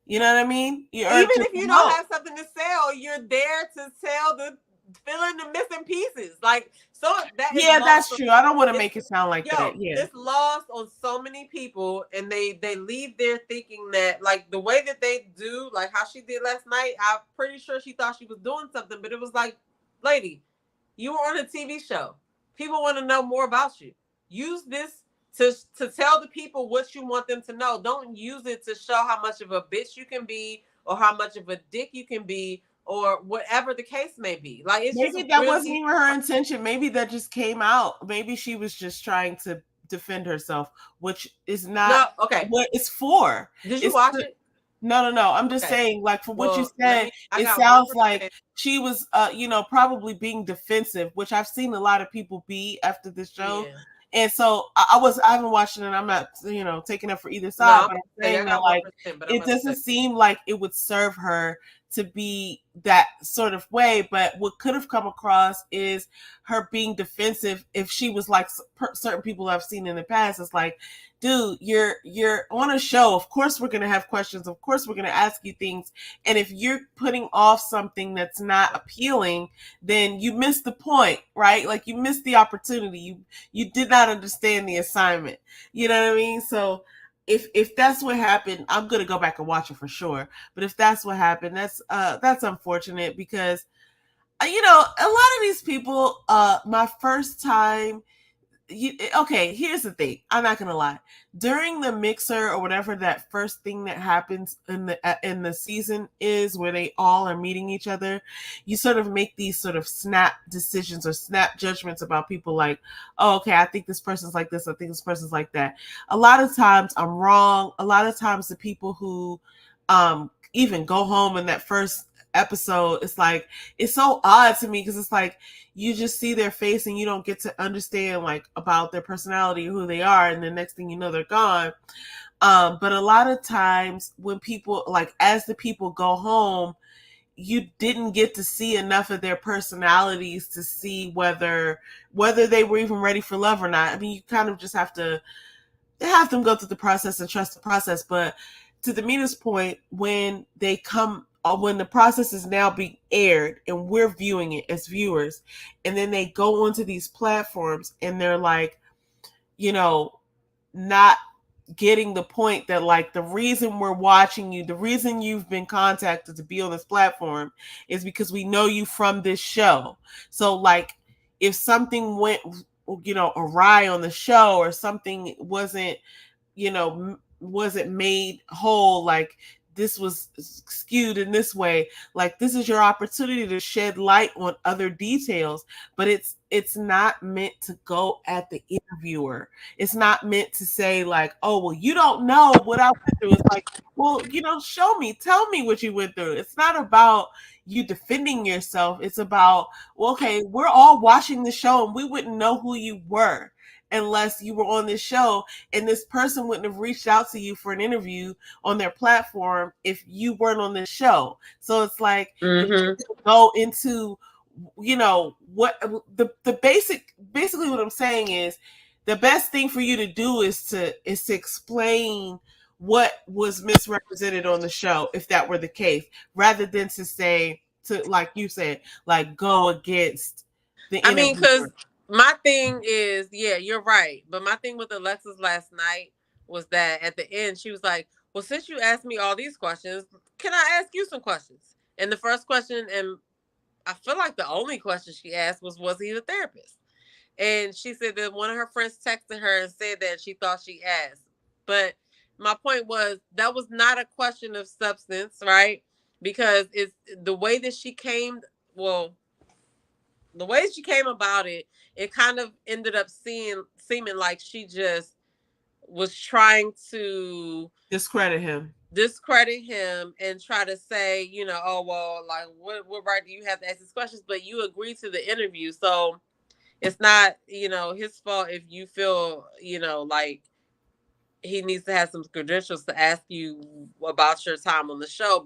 You know what I mean? Even if you don't have something to sell, you're there to fill in the missing pieces. Like, so that is that's true. I don't want to make it sound like that. Yeah, it's lost on so many people, and they leave there thinking that, like, the way that they do, like how she did last night, I'm pretty sure she thought she was doing something, but it was like, lady, you were on a TV show. People want to know more about you. Use this to tell the people what you want them to know. Don't use it to show how much of a bitch you can be, or how much of a dick you can be, or whatever the case may be. Like, it's maybe that wasn't even her intention. Maybe that just came out. Maybe she was just trying to defend herself, which is not what it's for. Did you watch it? No. I'm just saying, like, for what you said, it sounds like she was, probably being defensive, which I've seen a lot of people be after this show. Yeah. And so I haven't watched it, and I'm not, taking up for either side. But I'm saying that, like, it doesn't seem like it would serve her to be that sort of way. But what could have come across is her being defensive. If she was like certain people I've seen in the past, it's like, dude, you're on a show. Of course, we're going to have questions. Of course, we're going to ask you things. And if you're putting off something that's not appealing, then you missed the point, right? Like, you missed the opportunity. You did not understand the assignment. You know what I mean? So if that's what happened, I'm going to go back and watch it for sure. But if that's what happened, that's unfortunate because, a lot of these people, my first time, here's the thing. I'm not gonna lie. During the mixer or whatever that first thing that happens in the season is, where they all are meeting each other, you sort of make these sort of snap decisions or snap judgments about people. Like, oh, okay, I think this person's like this. I think this person's like that. A lot of times I'm wrong. A lot of times the people who even go home in that first episode, it's like, it's so odd to me because it's like you just see their face and you don't get to understand like about their personality, who they are, and the next thing you know, they're gone. But a lot of times when people, like, as the people go home, you didn't get to see enough of their personalities to see whether they were even ready for love or not. I mean, you kind of just have to have them go through the process and trust the process. But to Damina's point, when the process is now being aired and we're viewing it as viewers, and then they go onto these platforms and they're like, not getting the point that, like, the reason we're watching you, the reason you've been contacted to be on this platform is because we know you from this show. So, like, if something went, awry on the show, or something wasn't made whole, like, this was skewed in this way, like, this is your opportunity to shed light on other details. But it's not meant to go at the interviewer. It's not meant to say, like, oh, well, you don't know what I went through. It's like, well, show me, tell me what you went through. It's not about you defending yourself. It's about, well, okay, we're all watching the show and we wouldn't know who you were unless you were on this show, and this person wouldn't have reached out to you for an interview on their platform if you weren't on this show. So it's like, go into, what the basically what I'm saying is, the best thing for you to do is to explain what was misrepresented on the show if that were the case, rather than to say, to like you said, like go against the I mean, because interviewer. my thing is, yeah, you're right. But my thing with Alexis last night was that at the end, she was like, well, since you asked me all these questions, can I ask you some questions? And the first question, and I feel like the only question she asked was he the therapist? And she said that one of her friends texted her and said that she thought she asked. But my point was that was not a question of substance, right? Because it's the way that she came, well, the way she came about it, it kind of ended up seeming like she just was trying to discredit him and try to say, oh well, like what right do you have to ask these questions? But you agreed to the interview, so it's not, his fault if you feel, like he needs to have some credentials to ask you about your time on the show.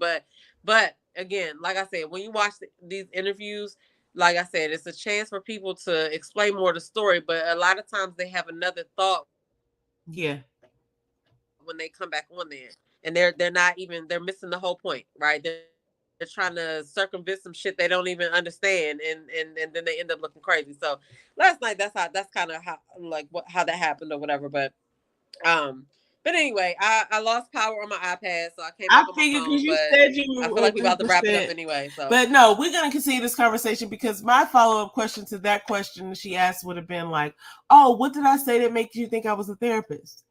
But again, like I said, when you watch these interviews, like I said, it's a chance for people to explain more of the story. But a lot of times they have another thought when they come back on there, and they're not even, they're missing the whole point, right? They're trying to circumvent some shit they don't even understand, and then they end up looking crazy. So last night, that's kind of how, like, how that happened or whatever. Um but anyway, I lost power on my iPad, so I came back I on my figured because phone. you But said I you feel like we about to wrap it up 100%. anyway. So, But no, we're going to continue this conversation because my follow up question to that question she asked would have been like, oh, what did I say that makes you think I was a therapist?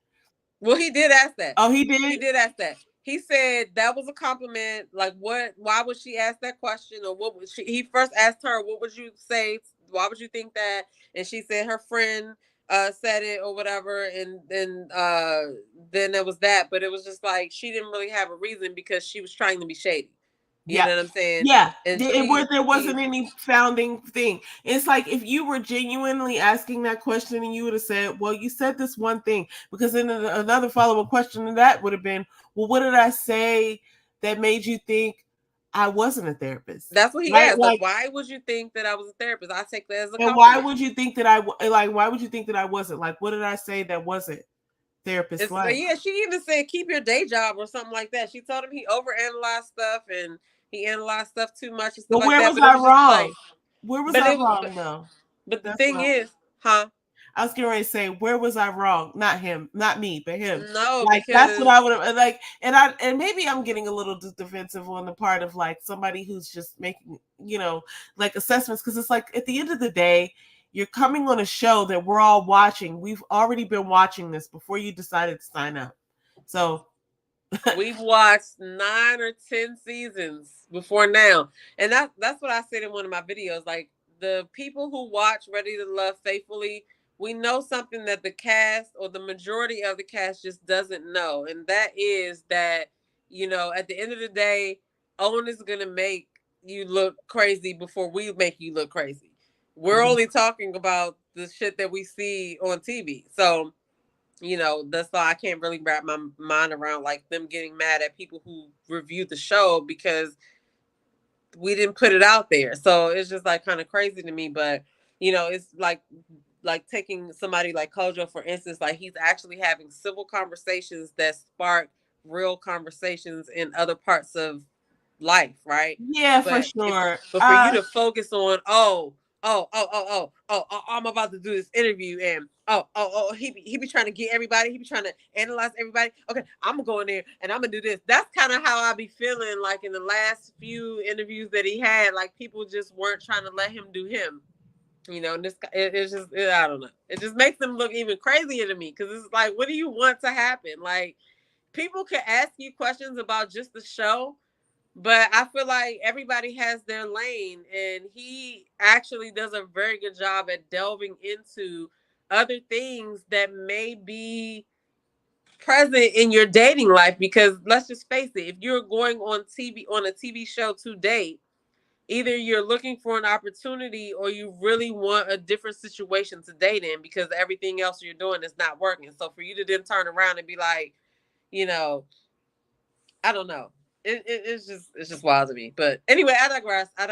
well, he did ask that. Oh, he did? He did ask that. He said that was a compliment. Like, what? Why would she ask that question? Or what would she? He first asked her, "What would you say? Why would you think that?" And she said her friend said it or whatever. And then there was that. But it was just like she didn't really have a reason because she was trying to be shady. You Yeah. know what I'm saying? Yeah. And There wasn't any founding thing. It's like if you were genuinely asking that question and you would have said, well, you said this one thing, because then another follow up question to that would have been, well, what did I say that made you think I wasn't a therapist? that's what he Right? asked. Like, Like, why would you think that I was a therapist? I take that as a and why compliment. would you think that why would you think that I wasn't? Like, what did I say that wasn't therapist It's like? yeah, she even said keep your day job or something like that. She told him he overanalyzed stuff and he analyzed stuff too much and stuff But like where that. was But it I was just wrong? like, Where was but I it, wrong though? but the That's thing what is, huh? I was getting ready to say, where was I wrong? Not him, not me, but him. No, Like that's what because I would have like, and maybe I'm getting a little defensive on the part of like somebody who's just making, like assessments, because it's like at the end of the day, you're coming on a show that we're all watching. We've already been watching this before you decided to sign up, so we've watched 9 or 10 seasons before now, and that's what I said in one of my videos. Like the people who watch Ready to Love Faithfully, we know something that the cast or the majority of the cast just doesn't know, and that is that at the end of the day, Owen is gonna make you look crazy before we make you look crazy. We're only talking about the shit that we see on TV, so that's why I can't really wrap my mind around like them getting mad at people who reviewed the show because we didn't put it out there. So it's just like kind of crazy to me. But it's like taking somebody like Kojo, for instance, like he's actually having civil conversations that spark real conversations in other parts of life, right? yeah, for But if sure. but for you to focus on I'm about to do this interview and he be trying to get everybody, he be trying to analyze everybody. Okay, I'm gonna go in there and I'm gonna do this. That's kind of how I be feeling like in the last few interviews that he had, like people just weren't trying to let him do him. And it's just I don't know. It just makes them look even crazier to me because it's like, what do you want to happen? Like people can ask you questions about just the show, but I feel like everybody has their lane, and he actually does a very good job at delving into other things that may be present in your dating life. Because let's just face it, if you're going on a TV show to date, either you're looking for an opportunity or you really want a different situation to date in because everything else you're doing is not working. So for you to then turn around and be like, you know, I don't know. It's just wild to me. But anyway, I digress. My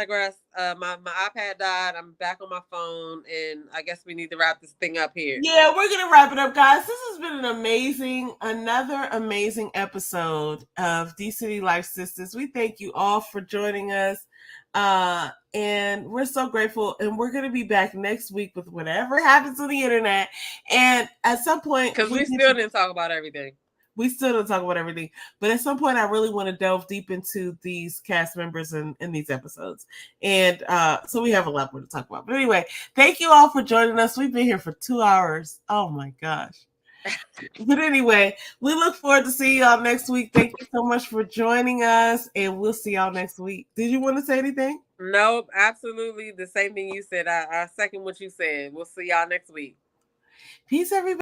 iPad died. I'm back on my phone, and I guess we need to wrap this thing up here. Yeah, we're gonna wrap it up, guys. This is been another amazing episode of D City Life Sisters. We thank you all for joining us. And we're so grateful. And we're going to be back next week with whatever happens on the internet. And at some point, because we still didn't talk about everything. We still don't talk about everything, but at some point, I really want to delve deep into these cast members in these episodes, and so we have a lot more to talk about. But anyway, thank you all for joining us. We've been here for 2 hours. Oh my gosh! But anyway, we look forward to seeing y'all next week. Thank you so much for joining us, and we'll see y'all next week. Did you want to say anything? Nope, absolutely the same thing you said. I second what you said. We'll see y'all next week. Peace, everybody.